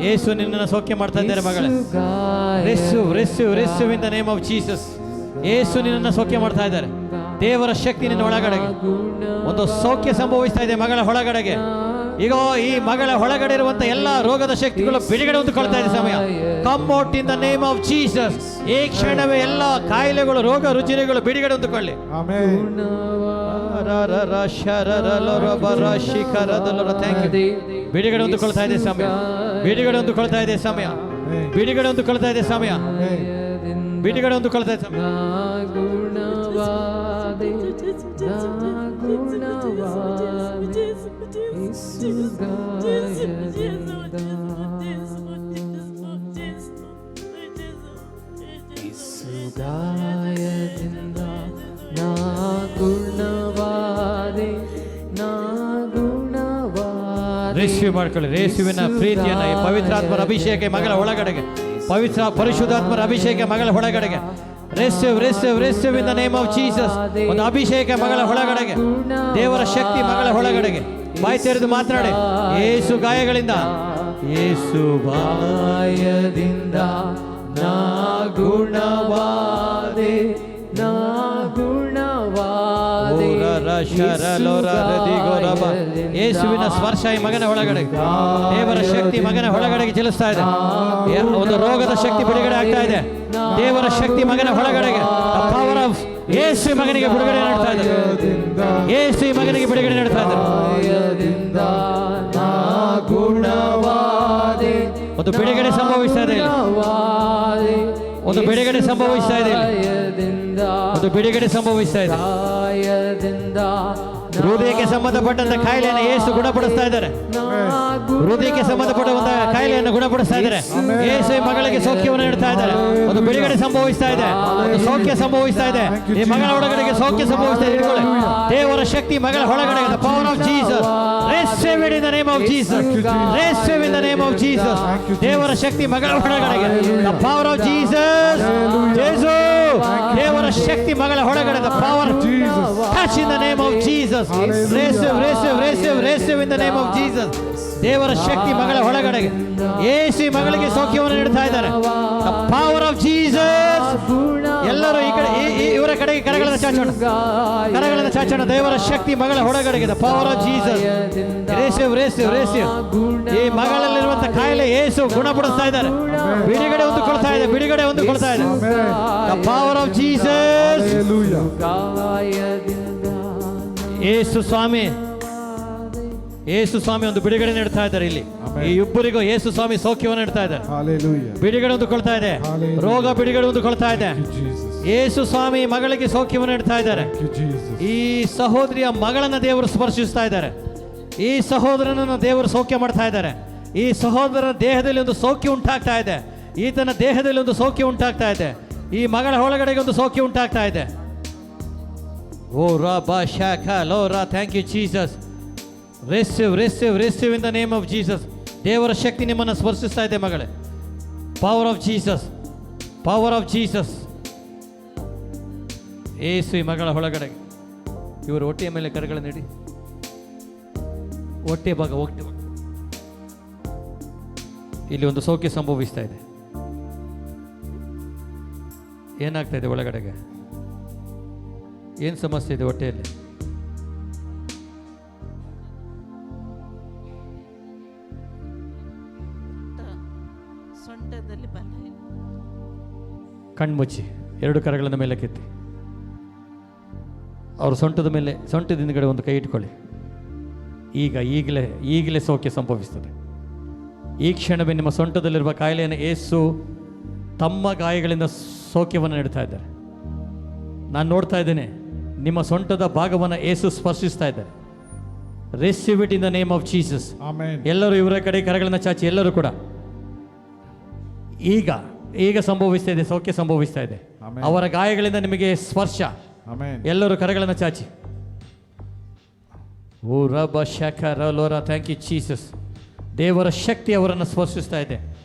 ಯೇಸು ನಿನ್ನನ್ನು ಸೌಖ್ಯ ಮಾಡ್ತಾ ಇದ್ದಾರೆ ಮಗಳೇ. Receive receive receive in the name of Jesus. ಯೇಸು ನಿನ್ನನ್ನು ಸೌಖ್ಯ ಮಾಡ್ತಾ ಇದ್ದಾರೆ. ದೇವರ ಶಕ್ತಿ ನಿನ್ನ ಒಳಗಡೆಗೆ ಒಂದು ಸೌಖ್ಯ ಸಂಭವಿಸ್ತಾ ಇದೆ ಮಗಳ ಒಳಗಡೆಗೆ. ಈಗ ಈ ಮಗಳ ಒಳಗಡೆ ಇರುವಂತ ಎಲ್ಲ ರೋಗದ ಶಕ್ತಿಗಳು ಬಿಡುಗಡೆ ಹೊಂದಿಕೊಳ್ತಾ ಇದೆ ಸಮಯ. Come out in the name of Jesus. ಈ ಕ್ಷಣವೇ ಎಲ್ಲ ಕಾಯಿಲೆಗಳು ರೋಗ ರುಜಿನಗಳು ಬಿಡುಗಡೆ ಹೊಂದಿಕೊಳ್ಳಿ. ಬಿಡುಗಡೆ ಹೊಂದಿಕೊಳ್ತಾ ಇದೆ ಸಮಯ. ಬಿಡುಗಡೆ ಹೊಂದಿಕೊಳ್ತಾ ಇದೆ ಸಮಯ. ಬಿಡುಗಡೆ ಹೊಂದಿಕೊಳ್ತಾ ಇದೆ ಸಮಯ. ಬಿಡುಗಡೆ ಹೊಂದಿಕೊಳ್ತಾ ಇದೆ ಸಮಯ. ರಿಸೀವ್ ಮಾಡ್ಕೊಳ್ಳಿ. ಯೇಸುವಿನ ಪ್ರೀತಿಯನ್ನ, ಈ ಪವಿತ್ರಾತ್ಮರ ಅಭಿಷೇಕ ಮಗಳ ಒಳಗಡೆಗೆ, ಪವಿತ್ರ ಪರಿಶುದ್ಧಾತ್ಮರ ಅಭಿಷೇಕ ಮಗಳ ಒಳಗಡೆಗೆ. Receive receive receive in the name of Jesus. ಒಂದು ಅಭಿಷೇಕ ಮಗಳ ಒಳಗಡೆಗೆ, ದೇವರ ಶಕ್ತಿ ಮಗಳ ಒಳಗಡೆಗೆ. ಬಾಯಿ ತೆರೆದು ಮಾತನಾಡಿ. ಯೇಸು ಗಾಯಗಳಿಂದ, ಯೇಸು ಗಾಯದಿಂದ ನಾ ಗುಣವಾದೆ. ನಾ ಗುಣವಾದೆ. ಯೇಸುವಿನ ಸ್ಪರ್ಶ ಈ ಮಗನ ಒಳಗಡೆ, ದೇವರ ಶಕ್ತಿ ಮಗನ ಒಳಗಡೆಗೆ ಚಲಿಸ್ತಾ ಇದೆ. ಒಂದು ರೋಗದ ಶಕ್ತಿ ಬಿಡುಗಡೆ ಆಗ್ತಾ ಇದೆ. ದೇವರ ಶಕ್ತಿ ಮಗನ ಒಳಗಡೆಗೆ, ಪವರ್ ಆಫ್ ಯೇಸು ಮಗನಿಗೆ ಬಿಡುಗಡೆ ನೀಡ್ತಾ ಇದ್ದಾರೆ. ಯೇಸು ಮಗನಿಗೆ ಬಿಡುಗಡೆ ನೀಡ್ತಾ ಇದ್ದಾರೆ. ಒಂದು ಬಿಡುಗಡೆ ಸಂಭವಿಸ್ತಾ ಇದೆ. ಒಂದು ಬಿಡುಗಡೆ ಸಂಭವಿಸ್ತಾ ಇದೆ. ಒಂದು ಬಿಡುಗಡೆ ಸಂಭವಿಸ್ತಾ ಇದೆ. ಹೃದಯಕ್ಕೆ ಸಂಬಂಧಪಟ್ಟಂತ ಕಾಯಿಲೆಯನ್ನು ಯೇಸು ಗುಣಪಡಿಸ್ತಾ ಇದ್ದಾರೆ. ಹೃದಯಕ್ಕೆ ಸಂಬಂಧಪಟ್ಟಂತ ಕಾಯಿಲೆಯನ್ನು ಗುಣಪಡಿಸ್ತಾ ಇದ್ದಾರೆ. ಯೇಸು ಮಗಳಿಗೆ ಸೌಖ್ಯವನ್ನು ನೀಡ್ತಾ ಇದ್ದಾರೆ. ಒಂದು ಬಿಡುಗಡೆ ಸಂಭವಿಸ್ತಾ ಇದೆ. ಒಂದು ಸೌಖ್ಯ ಸಂಭವಿಸ್ತಾ ಇದೆ. ಈ ಮಗಳ ಒಳಗಡೆಗೆ ಸೌಖ್ಯ ಸಂಭವಿಸ್ತಾ ಇದೆ. ಇಟ್ಕೊಳ್ಳಿ. ದೇವರ ಶಕ್ತಿ ಮಗಳ ಒಳಗಡೆ, the power of Jesus. Receive it in the name of Jesus. Receive in the name of Jesus. ದೇವರ ಶಕ್ತಿ ಮಗಳ ಒಳಗಡೆಗೆ, the power of Jesus. ಯೇಸು ದೇವರ ಶಕ್ತಿ ಮಗಳ ಒಳಗಡೆ, the power of Jesus. Touch in the name of Jesus. Receive receive receive receive in the name of Jesus. ದೇವರ ಶಕ್ತಿ ಮಗಳ ಒಳಗಡೆಗೆ, ಯೇಸು ಮಗಳಿಗೆ ಸೌಖ್ಯವನ್ನು ನೀಡ್ತಾ ಇದ್ದಾರೆ. The power of Jesus. ಎಲ್ಲರೂ ಈ ಕಡೆ ಇವರ ಕಡೆಗೆ ಕರಗಳನ್ನು ಚಾಚೋಣ. ಕರಗಳನ್ನು ಚಾಚೋಣ. ದೇವರ ಶಕ್ತಿ ಮಗಳ ಒಳಗಡೆಗೆ, the power of Jesus. Receive receive receive. ಈ ಮಗಳಲ್ಲಿರುವಂತ ಕಾಯಿಲೆ ಯೇಸು ಗುಣಪಡಿಸ್ತಾ ಇದ್ದಾರೆ. ಬಿಡುಗಡೆ ಹೊಂದಿಕೊಳ್ತಾ ಇದೆ. ಬಿಡುಗಡೆ ಹೊಂದಿಕೊಳ್ತಾ ಇದೆ. The power of Jesus. ಯೇಸು ಸ್ವಾಮಿ, ಯೇಸು ಸ್ವಾಮಿ ಒಂದು ಬಿಡುಗಡೆ ನೀಡ್ತಾ ಇದ್ದಾರೆ ಇಲ್ಲಿ. Amen. ಈ ಇಬ್ಬರಿಗೂ ಯೇಸು ಸ್ವಾಮಿ ಸೌಖ್ಯವನ್ನು ನೀಡ್ತಾ ಇದ್ದಾರೆ. Hallelujah. ಬಿಡುಗಡೆ ಹೊಂದಿಕೊಳ್ತಾ ಇದೆ. Hallelujah. ರೋಗ ಬಿಡುಗಡೆ ಹೊಂದಿಕೊಳ್ತಾ ಇದೆ. Thank you, Jesus. ಯೇಸು ಸ್ವಾಮಿ ಮಗಳಿಗೆ ಸೌಖ್ಯವನ್ನು ನೀಡ್ತಾ ಇದ್ದಾರೆ. Thank you, Jesus. ಈ ಸಹೋದರಿಯ ಮಗಳನ್ನ ದೇವರು ಸ್ಪರ್ಶಿಸ್ತಾ ಇದ್ದಾರೆ. ಈ ಸಹೋದರನನ್ನು ದೇವರು ಸೌಖ್ಯ ಮಾಡ್ತಾ ಇದ್ದಾರೆ. ಈ ಸಹೋದರನ ದೇಹದಲ್ಲಿ ಒಂದು ಸೌಖ್ಯ ಉಂಟಾಗ್ತಾ ಇದೆ. ಈತನ ದೇಹದಲ್ಲಿ ಒಂದು ಸೌಖ್ಯ ಉಂಟಾಗ್ತಾ ಇದೆ. ಈ ಮಗಳ ಒಳಗಡೆಗೆ ಒಂದು ಸೌಖ್ಯ ಉಂಟಾಗ್ತಾ ಇದೆ. ಓ ರಬಾ ಶಾಖ ಲೋರಾ. Thank you Jesus. Receive receive receive in the name of Jesus. ದೇವರ ಶಕ್ತಿ ನಿಮ್ಮನ್ನು ಸ್ಪರ್ಶಿಸ್ತಾ ಇದೆ ಮಗಳೇ. Power of Jesus, power of Jesus. ಏಸು ಈ ಮಗಳ ಒಳಗಡೆಗೆ ಇವರು ಹೊಟ್ಟೆಯ ಮೇಲೆ ಕರಗಳನ್ನು ಇಡಿ. ಹೊಟ್ಟೆ ಭಾಗ ಹೊಟ್ಟೆ ಭಾಗ ಇಲ್ಲಿ ಒಂದು ಸೌಖ್ಯ ಸಂಭವಿಸ್ತಾ ಇದೆ. ಏನಾಗ್ತಾ ಇದೆ ಒಳಗಡೆಗೆ? ಏನು ಸಮಸ್ಯೆ ಇದೆ ಹೊಟ್ಟೆಯಲ್ಲಿ? ಸೊಂಟದಲ್ಲಿ ಬಲ ಇಲ್ಲ. ಕಣ್ಮುಚ್ಚಿ ಎರಡು ಕರಗಳನ್ನು ಮೇಲೆ ಕೆತ್ತಿ. ಅವರು ಸೊಂಟದ ಮೇಲೆ, ಸೊಂಟದ ಹಿಂದ್ಗಡೆ ಒಂದು ಕೈ ಇಟ್ಕೊಳ್ಳಿ. ಈಗಲೇ ಸೌಖ್ಯ ಸಂಭವಿಸ್ತದೆ. ಈ ಕ್ಷಣವೇ ನಿಮ್ಮ ಸೊಂಟದಲ್ಲಿರುವ ಕಾಯಿಲೆಯನ್ನು ಏಸು ತಮ್ಮ ಗಾಯಗಳಿಂದ ಸೌಖ್ಯವನ್ನು ನೀಡ್ತಾ ಇದ್ದಾರೆ. ನಾನು ನೋಡ್ತಾ ಇದ್ದೇನೆ, ನಿಮ್ಮ ಸೊಂಟದ ಭಾಗವನ್ನು ಏಸು ಸ್ಪರ್ಶಿಸ್ತಾ ಇದ್ದಾರೆ. Receive it in the name of Jesus. Amen. ಎಲ್ಲರೂ ಇವರ ಕಡೆ ಕರಗಳನ್ನು ಚಾಚಿ. ಎಲ್ಲರೂ ಕೂಡ ಈಗ ಸಂಭವಿಸ್ತಾ ಇದೆ, ಸೌಖ್ಯ ಸಂಭವಿಸ್ತಾ ಇದೆ. Amen. ಅವರ ಗಾಯಗಳಿಂದ ನಿಮಗೆ ಸ್ಪರ್ಶ. Amen. ಎಲ್ಲರೂ ಕರಗಳನ್ನು ಚಾಚಿ. ಓ ರಬ ಶಖರ ಲೋರ. Thank you Jesus. ದೇವರ ಶಕ್ತಿ ಅವರನ್ನು ಸ್ಪರ್ಶಿಸ್ತಾ ಇದೆ.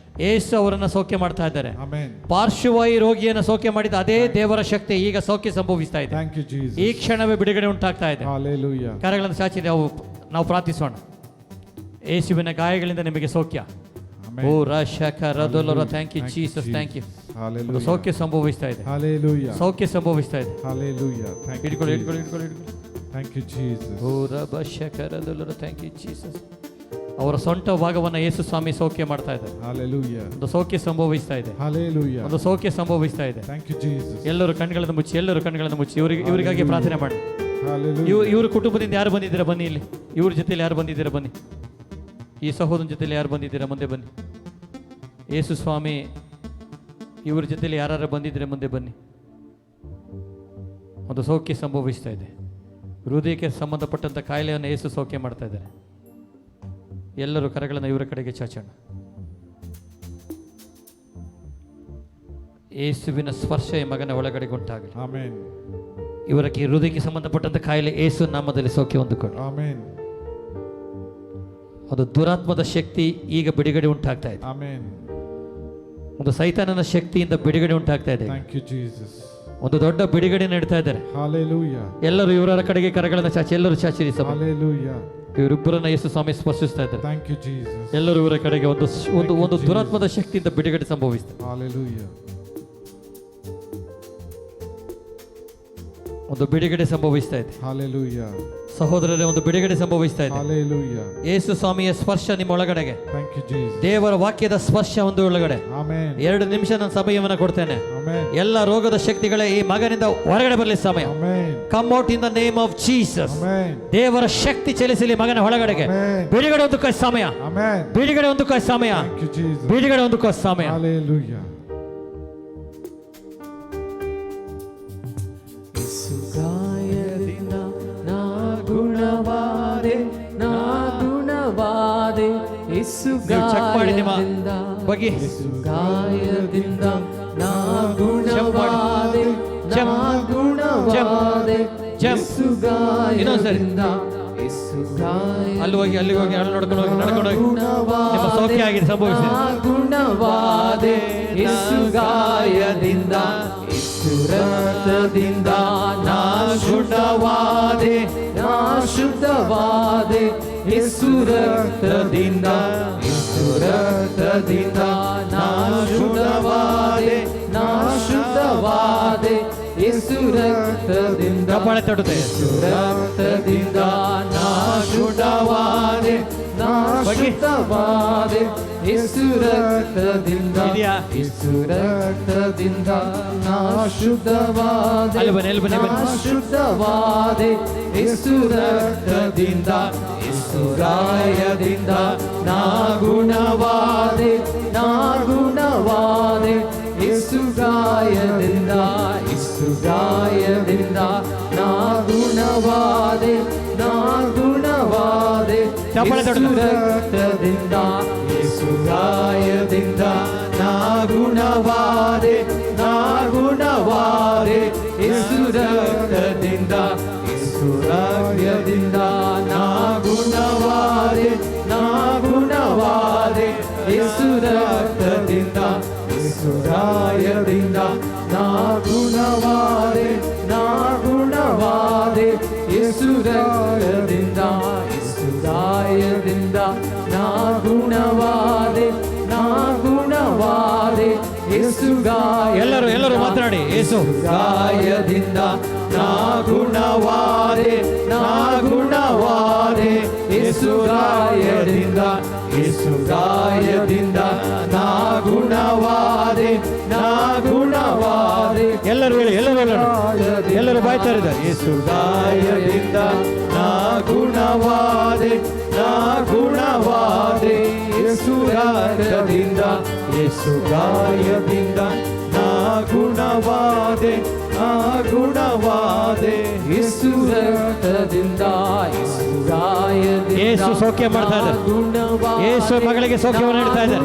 ಏಸು ಅವರನ್ನು ಸೌಖ್ಯ ಮಾಡ್ತಾ ಇದ್ದಾರೆ. Amen. ಪಾರ್ಶ್ವವಾಯು ರೋಗಿಯನ್ನು ಸೌಖ್ಯ ಮಾಡಿದ ಅದೇ ದೇವರ ಶಕ್ತಿ ಈಗ ಸೌಖ್ಯ ಸಂಭವಿಸ್ತಾ ಇದೆ. Thank you, Jesus. ಈ ಕ್ಷಣವೇ ಬಿಡುಗಡೆ ಉಂಟಾಗ್ತಾ ಇದೆ. Hallelujah. ಕರಗಳನ್ನು ಚಾಚಿ ನಾವು ಪ್ರಾರ್ಥಿಸೋಣ. ಏಸುವಿನ ಗಾಯಗಳಿಂದ ನಿಮಗೆ ಸೌಖ್ಯ. Amen. ಓ ರಶಕ ರದೋಲರ. Thank you Jesus. Thank you. Hallelujah. ಸೌಖ್ಯ ಸಂಭವಿಸ್ತಾ ಇದೆ. Hallelujah. ಸೌಖ್ಯ ಸಂಭವಿಸ್ತಾ ಇದೆ. Hallelujah. Thank you, ಇಟ್ಕೊಳ್ಳಿ Jesus. ಇಟ್ಕೊಳ್ಳಿ ಇಟ್ಕೊಳ್ಳಿ ಇಟ್ಕೊಳ್ಳಿ. Thank you, Jesus. ಓ ರಬಶಕ ರದೋಲರ. Thank you Jesus. ಅವರ ಸೊಂಟ ಭಾಗವನ್ನು ಯೇಸು ಸ್ವಾಮಿ ಸೌಖ್ಯ ಮಾಡ್ತಾ ಇದ್ದಾರೆ. Hallelujah. ಒಂದು ಸೌಖ್ಯ ಸಂಭವಿಸ್ತಾ ಇದೆ. Hallelujah. ಒಂದು ಸೌಖ್ಯ ಸಂಭವಿಸ್ತಾ ಇದೆ. Thank you, Jesus. ಎಲ್ಲರೂ ಕಣ್ಗಳನ್ನು ಮುಚ್ಚಿ, ಎಲ್ಲರೂ ಕಣ್ಗಳನ್ನು ಮುಚ್ಚಿ ಇವರಿಗಾಗಿ ಪ್ರಾರ್ಥನೆ ಮಾಡಿ. Hallelujah. ಇವ್ರ ಕುಟುಂಬದಿಂದ ಯಾರು ಬಂದಿದ್ದೀರಾ ಬನ್ನಿ ಇಲ್ಲಿ. ಇವ್ರ ಜೊತೆಲಿ ಯಾರು ಬಂದಿದ್ದೀರಾ ಬನ್ನಿ. ಈ ಸಹೋದರನ ಜೊತೆಲಿ ಯಾರು ಬಂದಿದ್ದೀರಾ ಮುಂದೆ ಬನ್ನಿ. ಯೇಸು ಸ್ವಾಮಿ ಇವ್ರ ಜೊತೆಲಿ ಯಾರು ಬಂದಿದ್ದೀರಾ ಮುಂದೆ ಬನ್ನಿ. ಒಂದು ಸೌಖ್ಯ ಸಂಭವಿಸ್ತಾ ಇದೆ. ಹೃದಯಕ್ಕೆ ಸಂಬಂಧಪಟ್ಟಂಥ ಕಾಯಿಲೆಯನ್ನು ಯೇಸು ಸೌಖ್ಯ ಮಾಡ್ತಾ ಇದ್ದಾರೆ. ಎಲ್ಲರೂ ಕರಗಳನ್ನು ಇವರ ಕಡೆಗೆ ಚಾಚೋಣ. ಯೇಸುವಿನ ಸ್ಪರ್ಶ ಈ ಮಗನ ಒಳಗಡೆಗೆ ಉಂಟಾಗಲಿ. Amen. ಇವರಿಗೆ ಹೃದಯಕ್ಕೆ ಸಂಬಂಧಪಟ್ಟಂಥ ಕಾಯಿಲೆ ಯೇಸು ನಾಮದಲ್ಲಿ ಸೌಖ್ಯ ಹೊಂದಿಕೊಳ್ಳಿ. Amen. ಒಂದು ದುರಾತ್ಮದ ಶಕ್ತಿ ಈಗ ಬಿಡುಗಡೆ ಉಂಟಾಗ್ತಾ ಇದೆ. Amen. ಒಂದು ಸೈತಾನನ ಶಕ್ತಿಯಿಂದ ಬಿಡುಗಡೆ ಉಂಟಾಗ್ತಾ ಇದೆ. Thank you, Jesus. ಒಂದು ದೊಡ್ಡ ಬಿಡುಗಡೆ ನೀಡ್ತಾ ಇದ್ದಾರೆ. Hallelujah. ಎಲ್ಲರೂ ಇವರ ಕಡೆಗೆ ಕರಗಳನ್ನು ಚಾಚಿ. ಎಲ್ಲರೂ ಚಾಚಿರಿ. Hallelujah. ಇವರಿಬ್ಬರನ್ನ ಯೇಸು ಸ್ವಾಮಿ ಸ್ಪರ್ಶಿಸ್ತಾ ಇದ್ದಾರೆ. Thank you, Jesus. ಎಲ್ಲರೂ ಇವರ ಕಡೆಗೆ ಒಂದು ದುರಾತ್ಮದ ಶಕ್ತಿಯಿಂದ ಬಿಡುಗಡೆ ಸಂಭವಿಸಿದೆ. Hallelujah. ಒಂದು ಬಿಡುಗಡೆ ಸಂಭವಿಸ್ತಾ ಇದೆ. Hallelujah. ಸಹೋದರರೇ, ಒಂದು ಬಿಡುಗಡೆ ಸಂಭವಿಸ್ತಾ ಇದೆ. Hallelujah. ಯೇಸು ಸ್ವಾಮಿಯ ಸ್ಪರ್ಶ ನಿಮ್ಮ ಒಳಗಡೆಗೆ. Thank you, Jesus. ದೇವರ ವಾಕ್ಯದ ಸ್ಪರ್ಶ ಒಂದು ಒಳಗಡೆ. Amen. 2 ನಿಮಿಷ ನಾನು ಸಮಯವನ್ನು ಕೊಡ್ತೇನೆ. Amen. ಎಲ್ಲ ರೋಗದ ಶಕ್ತಿಗಳೇ ಈ ಮಗನಿಂದ ಹೊರಗಡೆ ಬರಲಿ ಸಮಯ. Amen. Come out in the name of Jesus. Amen. ದೇವರ ಶಕ್ತಿ ಚಲಿಸಲಿ ಮಗನ ಒಳಗಡೆಗೆ. Amen. ಬಿಡುಗಡೆ ಒಂದು ಸಮಯ. Amen. ಬಿಡುಗಡೆ ಒಂದು ಸಮಯ. Thank you, Jesus. ಬಿಡುಗಡೆ ಒಂದು ಸಮಯ. Hallelujah. ಗಾಯದಿಂದ ನಾ ಗುಣವಾದೆ, ನಾ ಗುಣವಾದೆ. ಯೇಸು ನೀವು ಚೆಕ್ ಮಾಡಿ ನಿಮ್ಮ ಗಾಯದಿಂದ, ಬಗ್ಗೆ. ಯೇಸು ಗಾಯದಿಂದ ನಾ ಚೆಕ್ ಮಾಡಿ. ಗುಣವಾದೆ, ಚೆಕ್. ನಾ ಗುಣವಾದೆ. ಚೆಕ್. ಯೇಸು ಇನ್ನೊಂದ್ಸರಿ. ಗಾಯದಿಂದ, ಯೇಸು ಗಾಯದಿಂದ ಅಲ್ಲಿ ಹೋಗಿ ಅಲ್ಲಿ ನಡ್ಕೊಂಡು ಹೋಗಿ ನಿಮ್ಮ ಸೌಖ್ಯ ಆಗಿದೆ ಸಂಭವಿಸಿದೆ. ನಾ ಗುಣವಾದೆ. ಯೇಸು ಗಾಯದಿಂದ, ಯೇಸು ರಕ್ತದಿಂದ ನಾ ಶುದ್ಧವಾದೆ, ನಾ ಶುದ್ಧವಾದೆ. ಯೇಸು ರಕ್ತದಿಂದ, ಯೇಸು ರಕ್ತದಿಂದ ನಾ ಶುದ್ಧವಾದೆ, ನಾ ಶುದ್ಧವಾದೆ. ಯೇಸು ರಕ್ತದಿಂದ, ಕಪಾಳ ತಟ್ಟುತ್ತೆ. ಯೇಸು ರಕ್ತದಿಂದ ನಾ ಶುದ್ಧವಾದೆ, ನಾ ಶುದ್ಧವಾದೆ. ಯೇಸು ರಕ್ತದಿಂದ, ಇದೆಯಾ? ಯೇಸು ರಕ್ತದಿಂದ ನಾ ಶುದ್ಧವಾದೆ, ಅಲ್ಲಿ ಬನ್ನಿ, ಅಲ್ಲಿ ಬನ್ನಿ, ಬನ್ನಿ. ನಾ ಶುದ್ಧವಾದೆ. ಯೇಸು ರಕ್ತದಿಂದ, ಯೇಸು ಯೇಸು ಗಾಯದಿಂದ ನಾ ಗುಣವಾದೆ, ನಾ ಗುಣವಾದೆ. ಯೇಸು ಗಾಯದಿಂದ, ಯೇಸು ಗಾಯದಿಂದ ನಾ ಗುಣವಾದೆ, ನಾ ಗುಣವಾದೆ. ಚಪ್ಪಾಳೆ ಯೇಸು ತಟ್ಟಲು. ರಕ್ತದಿಂದ, ಯೇಸು ಗಾಯದಿಂದ ನಾ ಗುಣವಾದೆ, ನಾ ಗುಣವಾದೆ. ಯೇಸು ರಕ್ತದಿಂದ, ಯೇಸು ರಾಜ್ಯದಿಂದ ನಾ ಗುಣವಾದೆ, ನಾ ಗುಣವಾದೆ. ಯೇಸು ರಕ್ತದಿಂದ, ಯೇಸು ರಾಯದಿಂದ ನಾ ಗುಣವಾದೆ, ನಾ ಗುಣವಾದೆ. ಯೇಸು ರಕ್ತದಿಂದ, ಯೇಸು ರಾಯದಿಂದ ನಾ ಗುಣವಾದೆ, ನಾ ಗುಣವಾದೆ. ಯೇಸು ಗಾಯ, ಎಲ್ಲರೂ ಮಾತನಾಡಿ. ಯೇಸು ಗಾಯದಿಂದ ನಾ ಗುಣವಾದೆ, ನಾ ಗುಣವಾದೆ. ಯೇಸು ಗಾಯದಿಂದ, ಯೇಸು ಗಾಯದಿಂದ ನಾ ಗುಣವಾದೆ, ನಾ ಗುಣವಾದೆ. ಎಲ್ಲರೂ ಹೇಳಿ, ಎಲ್ಲರೂ ಬಾಯ್ತಾ ಇದ್ದಾರೆ. ಯೇಸು ಗಾಯದಿಂದ ನಾ ಗುಣವಾದೆ, ನಾ ಗುಣವಾದೆ. ಯೇಸು ಗಾಯದಿಂದ, ಯೇಸು ಗಾಯದಿಂದ ನಾ ಗುಣವಾದೆ, ನಾ ಗುಣವಾದೆ. ಯೇಸು ರಕ್ತದಿಂದ, ಯೇಸು ಗಾಯದಿಂದ ಯೇಸು ಸೌಖ್ಯ ಮಾಡ್ತಾ ಇದ್ದಾರೆ. ಯೇಸು ಮಗಳಿಗೆ ಸೌಖ್ಯವನ್ನು ನೀಡ್ತಾ ಇದ್ದಾರೆ.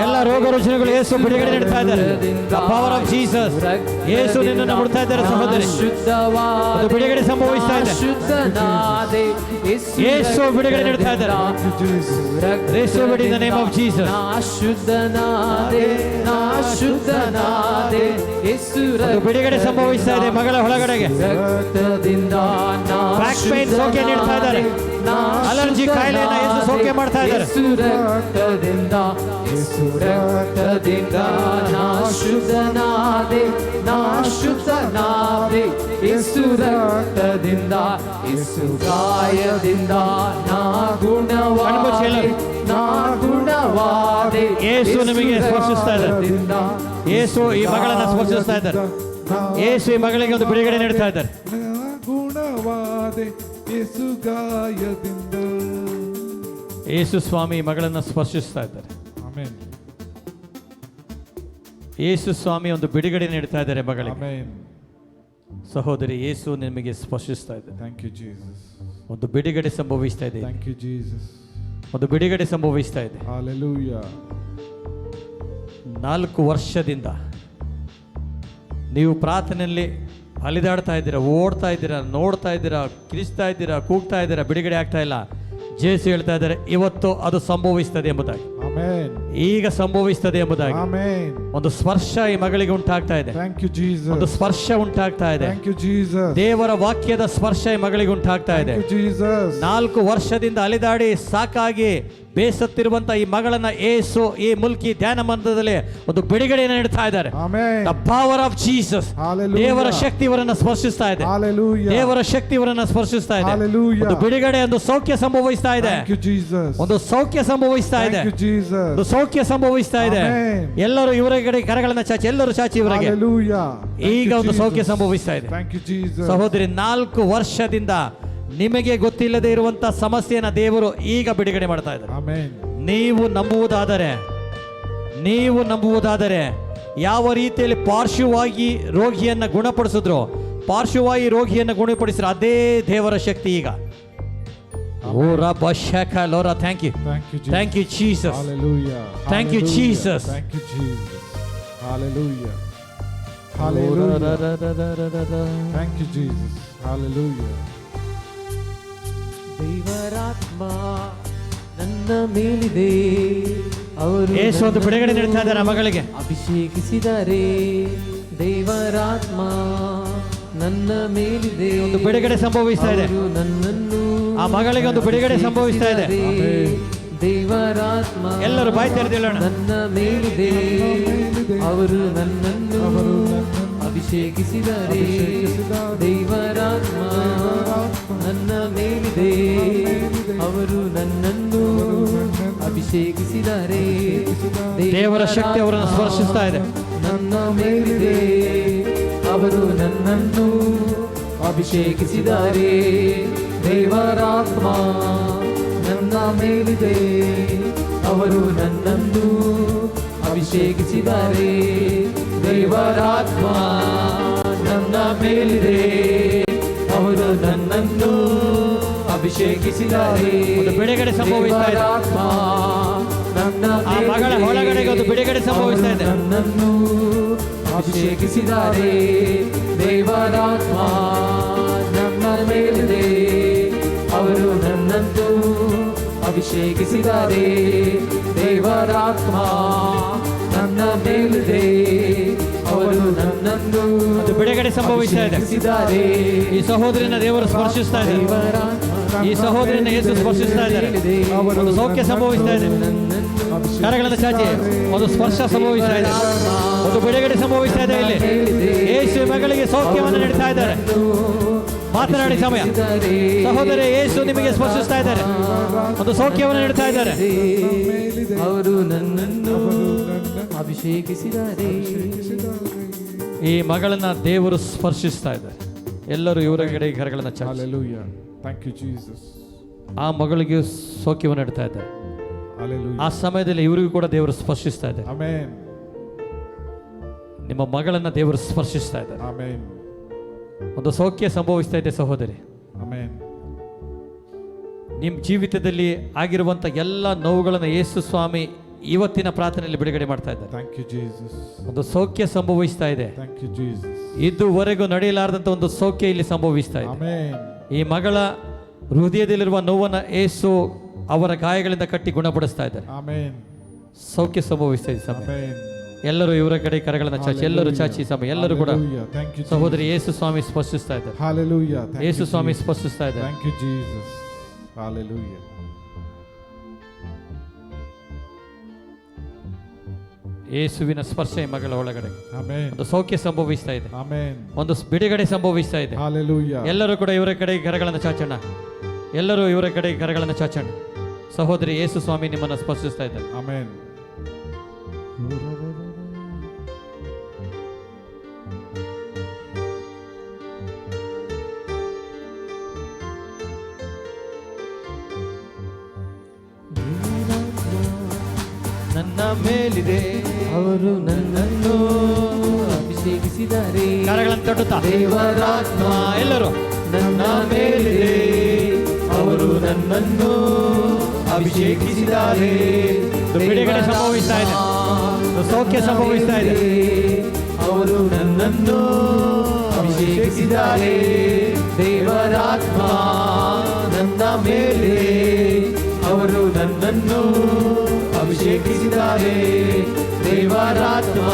ಎಲ್ಲ ರೋಗ ರುಜಿನಗಳು ಯೇಸು ಬಿಡುಗಡೆ ನೀಡ್ತಾ ಇದ್ದಾರೆ. The power of Jesus. ಯೇಸು ನಿನ್ನನ್ನು ಮುಟ್ತಾ ಇದ್ದಾರೆ ಸಹೋದರಿ. ಅದು ಬಿಡುಗಡೆ ಸಂಭವಿಸ್ತಾ ಇದೆ. ಯೇಸು ಬಿಡುಗಡೆ ನೀಡ್ತಾ ಇದ್ದಾರೆ. ಯೇಸು ಬಿಡಿ in the name of Jesus. ಶುದ್ಧನಾದೆ, ನಾ ಶುದ್ಧನಾದೆ. ಯೇಸು ಅದು ಬಿಡುಗಡೆ ಸಂಭವಿಸ್ತಾ ಇದೆ ಮಗಳ ಒಳಗಡೆಗೆ. ರಕ್ತದಿಂದ ನಾ ಬ್ಯಾಕ್ ಪೈನ್ ಸೌಖ್ಯ ನೀಡ್ತಾ ಇದ್ದಾರೆ. ಅಲರ್ಜಿ ಕಾಯಿಲೆಯನ್ನ ಯೇಸು ಸೌಖ್ಯ ಮಾಡ್ತಾ ಇದ್ದಾರೆ. ಯೇಸು ರಕ್ತದಿಂದ, ಯೇಸು ರಕ್ತದಿಂದ ನಾ ಶುದ್ಧನಾದೆ, ನಾ ಶುದ್ಧನಾದೆ. ಯೇಸು ರಕ್ತದಿಂದ, ಯೇಸು ಗಾಯದಿಂದ ನಾ ಗುಣವಾದೆ, ನಾ ಗುಣವಾದೆ. ಯೇಸು ನಿಮಗೆ ಸ್ಪರ್ಶಿಸ್ತಾ ಇದ್ದಾರೆ. ಯೇಸು ಈ ಮಗಳನ್ನ ಸ್ಪರ್ಶಿಸ್ತಾ ಇದ್ದಾರೆ. ಯೇಸು ಈ ಮಗಳಿಗೆ ಒಂದು ಬಿಡುಗಡೆ ನೀಡ್ತಾ ಇದ್ದಾರೆ. ಗುಣವಾದೆ ಯೇಸು ಗಾಯದಿಂದ. ಯೇಸು ಸ್ವಾಮಿ ಈ ಮಗಳನ್ನ ಸ್ಪರ್ಶಿಸ್ತಾ ಇದ್ದಾರೆ. ಆಮೆನ್. ಯೇಸು ಸ್ವಾಮಿ ಒಂದು ಬಿಡುಗಡೆ ನೀಡ್ತಾ ಇದ್ದಾರೆ ಮಗಳಿಗೆ. ಆಮೆನ್. ಸಹೋದರಿ, ಯೇಸು ನಿಮಗೆ ಸ್ಪರ್ಶಿಸ್ತಾ ಇದ್ದಾರೆ. Thank you Jesus. ಒಂದು ಬಿಡುಗಡೆ ಸಂಭವಿಸ್ತಾ ಇದೆ. Thank you Jesus. ಒಂದು ಬಿಡುಗಡೆ ಸಂಭವಿಸ್ತಾ ಇದೆ. ಹಲ್ಲೆಲೂಯಾ. 4 ವರ್ಷದಿಂದ ನೀವು ಪ್ರಾರ್ಥನೆಯಲ್ಲಿ ಅಲಿದಾಡ್ತಾ ಇದ್ದೀರಾ, ಓಡ್ತಾ ಇದ್ದೀರಾ, ನೋಡ್ತಾ ಇದ್ದೀರಾ, ಕಿರಿಸ್ತಾ ಇದ್ದೀರಾ, ಕೂಗ್ತಾ ಇದ್ದೀರಾ, ಬಿಡುಗಡೆ ಆಗ್ತಾ ಇಲ್ಲ. ಜೇಸು ಹೇಳ್ತಾ ಇದ್ದಾರೆ, ಇವತ್ತು ಅದು ಸಂಭವಿಸ್ತದೆ ಎಂಬುದಾಗಿ. ಆಮೆನ್. ಈಗ ಸಂಭವಿಸ್ತದೆ ಎಂಬುದಾಗಿ. ಆಮೆನ್. ಒಂದು ಸ್ಪರ್ಶ ಈ ಮಗಳಿಗೆ ಉಂಟಾಗ್ತಾ ಇದೆ. Thank you Jesus. ಒಂದು ಸ್ಪರ್ಶ ಉಂಟಾಗ್ತಾ ಇದೆ. Thank you Jesus. ದೇವರ ವಾಕ್ಯದ ಸ್ಪರ್ಶ ಈ ಮಗಳಿಗೆ ಉಂಟಾಗ್ತಾ ಇದೆ. Thank you Jesus. 4 ವರ್ಷದಿಂದ ಅಲಿದಾಡಿ ಸಾಕಾಗಿ ಬೇಸತ್ತಿರುವಂತ ಈ ಮಗಳನ್ನ ಯೇಸು ಈ ಮುಲ್ಕಿ ಧ್ಯಾನ ಮಂದಿರದಲ್ಲಿ ಒಂದು ಬಿಡುಗಡೆಯನ್ನು ನೀಡ್ತಾ ಇದ್ದಾರೆ. Amen. The power of Jesus. Hallelujah. ದೇವರ ಶಕ್ತಿ ಇವರನ್ನ ಸ್ಪರ್ಶಿಸ್ತಾ ಇದೆ. Hallelujah. ದೇವರ ಶಕ್ತಿ ಇವರನ್ನ ಸ್ಪರ್ಶಿಸ್ತಾ ಇದೆ. Hallelujah. ಒಂದು ಬಿಡುಗಡೆ, ಒಂದು ಸೌಖ್ಯ ಸಂಭವಿಸ್ತಾ ಇದೆ. Thank you Jesus. ಒಂದು ಸೌಖ್ಯ ಸಂಭವಿಸ್ತಾ ಇದೆ. Thank you Jesus. ಒಂದು ಸೌಖ್ಯ ಸಂಭವಿಸ್ತಾ ಇದೆ. Amen. ಎಲ್ಲರೂ ಇವರ ಕಡೆ ಕರಗಳನ್ನ ಚಾಚಿ, ಎಲ್ಲರೂ ಚಾಚಿ ಇವರಿಗೆ. Hallelujah. Thank ಈಗ you ಒಂದು Jesus. ಸೌಖ್ಯ ಸಂಭವಿಸ್ತಾ ಇದೆ. Thank you Jesus. ಸಹೋದರಿ, 4 ವರ್ಷದಿಂದ ನಿಮಗೆ ಗೊತ್ತಿಲ್ಲದೆ ಇರುವಂತ ಸಮಸ್ಯೆಯನ್ನ ದೇವರು ಈಗ ಬಿಡುಗಡೆ ಮಾಡ್ತಾ ಇದ್ದಾರೆ. Amen. ನೀವು ನಂಬುವುದಾದರೆ ಯಾವ ರೀತಿಯಲ್ಲಿ ಪಾರ್ಶ್ವವಾಗಿ ರೋಗಿಯನ್ನ ಗುಣಪಡಿಸಿದ್ರು, ಪಾರ್ಶ್ವವಾಗಿ ರೋಗಿಯನ್ನ ಗುಣಪಡಿಸಿದ್ರು, ಅದೇ ದೇವರ ಶಕ್ತಿ ಈಗ. ಓ ರಬ್ಬ ಶಕ ಲೋರ. Thank you, Thank you Jesus. Thank you Jesus. Hallelujah. Thank you, Hallelujah. Jesus. Thank you Jesus. Hallelujah. Hallelujah. Thank you Jesus. Hallelujah. ದೇವರಾತ್ಮ ನನ್ನ ಮೇಲಿದೆ, ಅವರು ಯೇಸು ಒಂದು ಬಿಡುಗಡೆ ನೀಡ್ತಾ ಇದ್ದಾರೆ ಮಗಳಿಗೆ. ಅಭಿಷೇಕಿಸಿದರೆ. ದೇವರಾತ್ಮ ನನ್ನ ಮೇಲಿದೆ, ಒಂದು ಬಿಡುಗಡೆ ಸಂಭವಿಸ್ತಾ ಇದೆ. ಅವರು ನನ್ನನ್ನು ಆ ಮಗಳಿಗೆ ಒಂದು ಬಿಡುಗಡೆ ಸಂಭವಿಸ್ತಾ ಇದೆ. ದೇವರಾತ್ಮ ಎಲ್ಲರೂ ಬಾಯಿ ತೆರೆದು ಹೇಳೋಣ. ನನ್ನ ಮೇಲಿದೆ, ಅವರು ನನ್ನನ್ನು ಅಭಿಷೇಕಿಸಿದರೆ. ದೇವರಾತ್ಮ ನನ್ನ ಮೇಲಿದೆ, ಅವರು ನನ್ನನ್ನು ಅಭಿಷೇಕಿಸಿದರೆ. ದೇವರ ಶಕ್ತಿ ಅವರನ್ನು ಸ್ಪರ್ಶಿಸ್ತಾ ಇದೆ. ನನ್ನ ಮೇಲಿದೆ, ಅವರು ನನ್ನನ್ನು ಅಭಿಷೇಕಿಸಿದ್ದಾರೆ. ದೇವರಾತ್ಮ ನನ್ನ ಮೇಲಿದೆ, ಅವರು ನನ್ನನ್ನು ಅಭಿಷೇಕಿಸಿದ್ದಾರೆ. ದೇವರಾತ್ಮ ನನ್ನ ಮೇಲಿದೆ, ಅವರು ನನ್ನನ್ನು ಅಭಿಷೇಕಿಸಿದ್ದಾರೆ. ಒಂದು ಬಿಡುಗಡೆ ಸಂಭವಿಸ್ತಾ ಇದೆ. ದೇವರಾತ್ಮ ನನ್ನ ಆ ಮಗಳ ಒಳಗಡೆಗೆ ಒಂದು ಬಿಡುಗಡೆ ಸಂಭವಿಸ್ತಾ ಇದೆ. ನನ್ನನ್ನು ಅಭಿಷೇಕಿಸಿದ್ದಾರೆ. ದೇವರಾತ್ಮ ನನ್ನ ಮೇಲಿದೆ, ಅವರು ನನ್ನನ್ನು ಅಭಿಷೇಕಿಸಿದ್ದಾರೆ. ದೇವರಾತ್ಮ ನನ್ನ ಮೇಲಿದೆ, ಅವರು ನನ್ನನ್ನು ಒಂದು ಬಿಡುಗಡೆ ಸಂಭವಿಸ್ತಾ ಇದೆ. ಅಭಿಷೇಕಿಸಿದ್ದಾರೆ. ಈ ಸಹೋದರಿನ ದೇವರು ಸ್ಪರ್ಶಿಸ್ತಾ ಇದೆ. ಈ ಸಹೋದರಿನ ಯೇಸು ಸ್ಪರ್ಶಿಸ್ತಾ ಇದ್ದಾರೆ. ಒಂದು ಸೌಖ್ಯ ಸಂಭವಿಸ್ತಾ ಇದೆ. ಕರಗಳನ್ನು ಚಾಚಿ ಒಂದು ಸ್ಪರ್ಶ ಸಂಭವಿಸ್ತಾ ಇದೆ. ಒಂದು ಬಿಡುಗಡೆ ಸಂಭವಿಸ್ತಾ ಇದೆ. ಇಲ್ಲಿ ಯೇಸು ಮಗಳಿಗೆ ಸೌಖ್ಯವನ್ನು ನೀಡ್ತಾ ಇದ್ದಾರೆ. ಮಾತನಾಡಿ ಸಮಯ. ಸಹೋದರಿ, ಯೇಸು ನಿಮಗೆ ಸ್ಪರ್ಶಿಸ್ತಾ ಇದ್ದಾರೆ. ಒಂದು ಸೌಖ್ಯವನ್ನು ನೀಡ್ತಾ ಇದ್ದಾರೆ. ಅವರು ನನ್ನನ್ನು ಅಭಿಷೇಕಿಸಿದ್ದಾರೆ. ಈ ಮಗಳನ್ನ ದೇವರು ಸ್ಪರ್ಶಿಸ್ತಾ ಇದ್ದಾರೆ. ಎಲ್ಲರೂ ಇವರ ಕಡೆ ಕರಗಳನ್ನು ಚಾಚಿ. Hallelujah. Thank you, Jesus. ಆ ಮಗಳಿಗೆ ಸೌಖ್ಯವನ್ನು ನೀಡ್ತಾ ಇದ್ದಾರೆ. Hallelujah. ಆ ಸಮಯದಲ್ಲಿ ಇವರಿಗೂ ಕೂಡ ದೇವರು ಸ್ಪರ್ಶಿಸ್ತಾ ಇದ್ದಾರೆ. Amen. ನಿಮ್ಮ ಮಗಳನ್ನ ದೇವರು ಸ್ಪರ್ಶಿಸ್ತಾ ಇದ್ದಾರೆ. Amen. ಒಂದು ಸೌಖ್ಯ ಸಂಭವಿಸ್ತಾ ಇದೆ ಸಹೋದರಿ. Amen. ನಿಮ್ಮ ಜೀವಿತದಲ್ಲಿ ಆಗಿರುವಂಥ ಎಲ್ಲ ನೋವುಗಳನ್ನು ಯೇಸು ಸ್ವಾಮಿ ಇವತ್ತಿನ ಪ್ರಾರ್ಥನೆಯಲ್ಲಿ ಬಿಡುಗಡೆ ಮಾಡ್ತಾ ಇದ್ದಾರೆ. Thank you, Jesus. ಒಂದು ಸೌಖ್ಯ ಸಂಭವಿಸ್ತಾ ಇದೆ. Thank you, Jesus. ಇದುವರೆಗೂ ನಡೆಯಲಾರದಂಥ ಒಂದು ಸೌಖ್ಯ ಇಲ್ಲಿ ಸಂಭವಿಸ್ತಾ ಇದೆ. Amen. ಈ ಮಗಳ ಹೃದಯದಲ್ಲಿರುವ ನೋವನ್ನು ಯೇಸು ಅವರ ಗಾಯಗಳಿಂದ ಕಟ್ಟಿ ಗುಣಪಡಿಸ್ತಾ ಇದ್ದಾರೆ. Amen. ಸೌಖ್ಯ ಸಂಭವಿಸ್ತಾ ಇದೆ ಸಮಯ. Amen. ಎಲ್ಲರೂ ಇವರ ಕಡೆ ಕರಗಳನ್ನು ಚಾಚಿ. ಎಲ್ಲರೂ ಚಾಚಿ ಸಮಯ. ಎಲ್ಲರೂ ಕೂಡ Hallelujah. Thank you, ಸಹೋದರಿ Jesus. ಯೇಸು ಸ್ವಾಮಿ ಸ್ಪರ್ಶಿಸ್ತಾ ಇದ್ದಾರೆ. Hallelujah. Thank Yesu you, Swami Jesus. ಸ್ಪರ್ಶಿಸ್ತಾ ಇದ್ದಾರೆ. Thank you, Jesus. Hallelujah. ಯೇಸುವಿನ ಸ್ಪರ್ಶ ಈ ಮಗಳ ಒಳಗಡೆ Amen. ಒಂದು ಸೌಖ್ಯ ಸಂಭವಿಸ್ತಾ ಇದೆ. Amen. ಒಂದು ಬಿಡುಗಡೆ ಸಂಭವಿಸ್ತಾ ಇದೆ. Hallelujah. ಎಲ್ಲರೂ ಕೂಡ ಇವರ ಕಡೆ ಕರಗಳನ್ನು ಚಾಚೋಣ. ಎಲ್ಲರೂ ಇವರ ಕಡೆ ಕರಗಳನ್ನು ಚಾಚೋಣ. ಸಹೋದರಿ ಯೇಸು ಸ್ವಾಮಿ ನಿಮ್ಮನ್ನು ಸ್ಪರ್ಶಿಸ್ತಾ ಇದ್ದಾರೆ. Amen. ನನ್ನ ಮೇಲಿದೆ, ಅವರು ನನ್ನನ್ನು ಅಭಿಷೇಕಿಸಿದ್ದಾರೆ. ಕರಗಳನ್ನು ತಟ್ಟುತ್ತಾ ದೇವರಾತ್ಮ ಎಲ್ಲರೂ ನನ್ನ ಮೇಲಿದೆ, ಅವರು ನನ್ನನ್ನು ಅಭಿಷೇಕಿಸಿದ್ದಾರೆ. ಬಿಡುಗಡೆ ಸಂಭವಿಸ್ತಾ ಇದೆ. ಸೌಖ್ಯ ಸಂಭವಿಸ್ತಾ ಇದೆ. ಅವರು ನನ್ನನ್ನು ಅಭಿಷೇಕಿಸಿದ್ದಾರೆ. ದೇವರಾತ್ಮ ನನ್ನ ಮೇಲೆ, ಅವರು ನನ್ನನ್ನು ಅಭಿಷೇಕಿಸಿದ್ದಾರೆ. ದೇವರಾತ್ಮ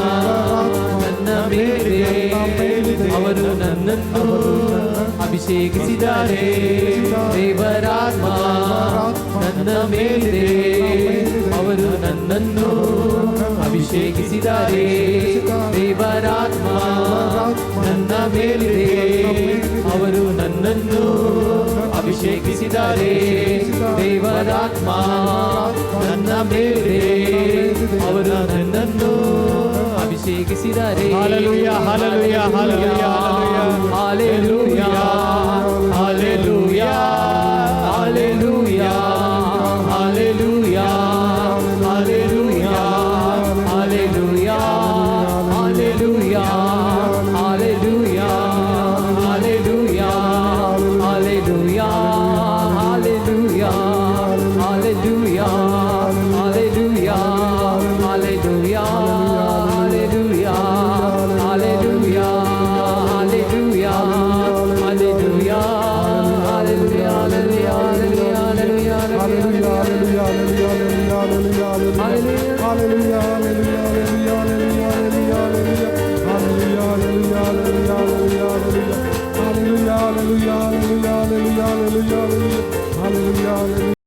ನನ್ನ ಮೇಲೆ, ಅವರು ನನ್ನನ್ನು ಅಭಿಷೇಕಿಸಿದ್ದಾರೆ. ದೇವರಾತ್ಮ ನನ್ನ ಮೇಲೆ, ಅವರು ನನ್ನನ್ನು ಅಭಿಷೇಕಿಸಿದ್ದಾರೆ. ದೇವರಾತ್ಮ ನನ್ನ ಮೇಲೆ, ಅವರು ನನ್ನನ್ನು ಅಭಿಷೇಕಿಸಿದ್ದಾರೆ. ದೇವರಾತ್ಮ ನನ್ನ ಮೇಲೆ, ಅವರು ನನ್ನನ್ನು ಅಭಿಷೇಕಿಸಿದ್ದಾರೆ. Hallelujah, hallelujah, hallelujah, hallelujah, hallelujah, hallelujah, hallelujah, hallelujah, hallelujah, hallelujah, hallelujah, hallelujah, hallelujah, hallelujah, hallelujah.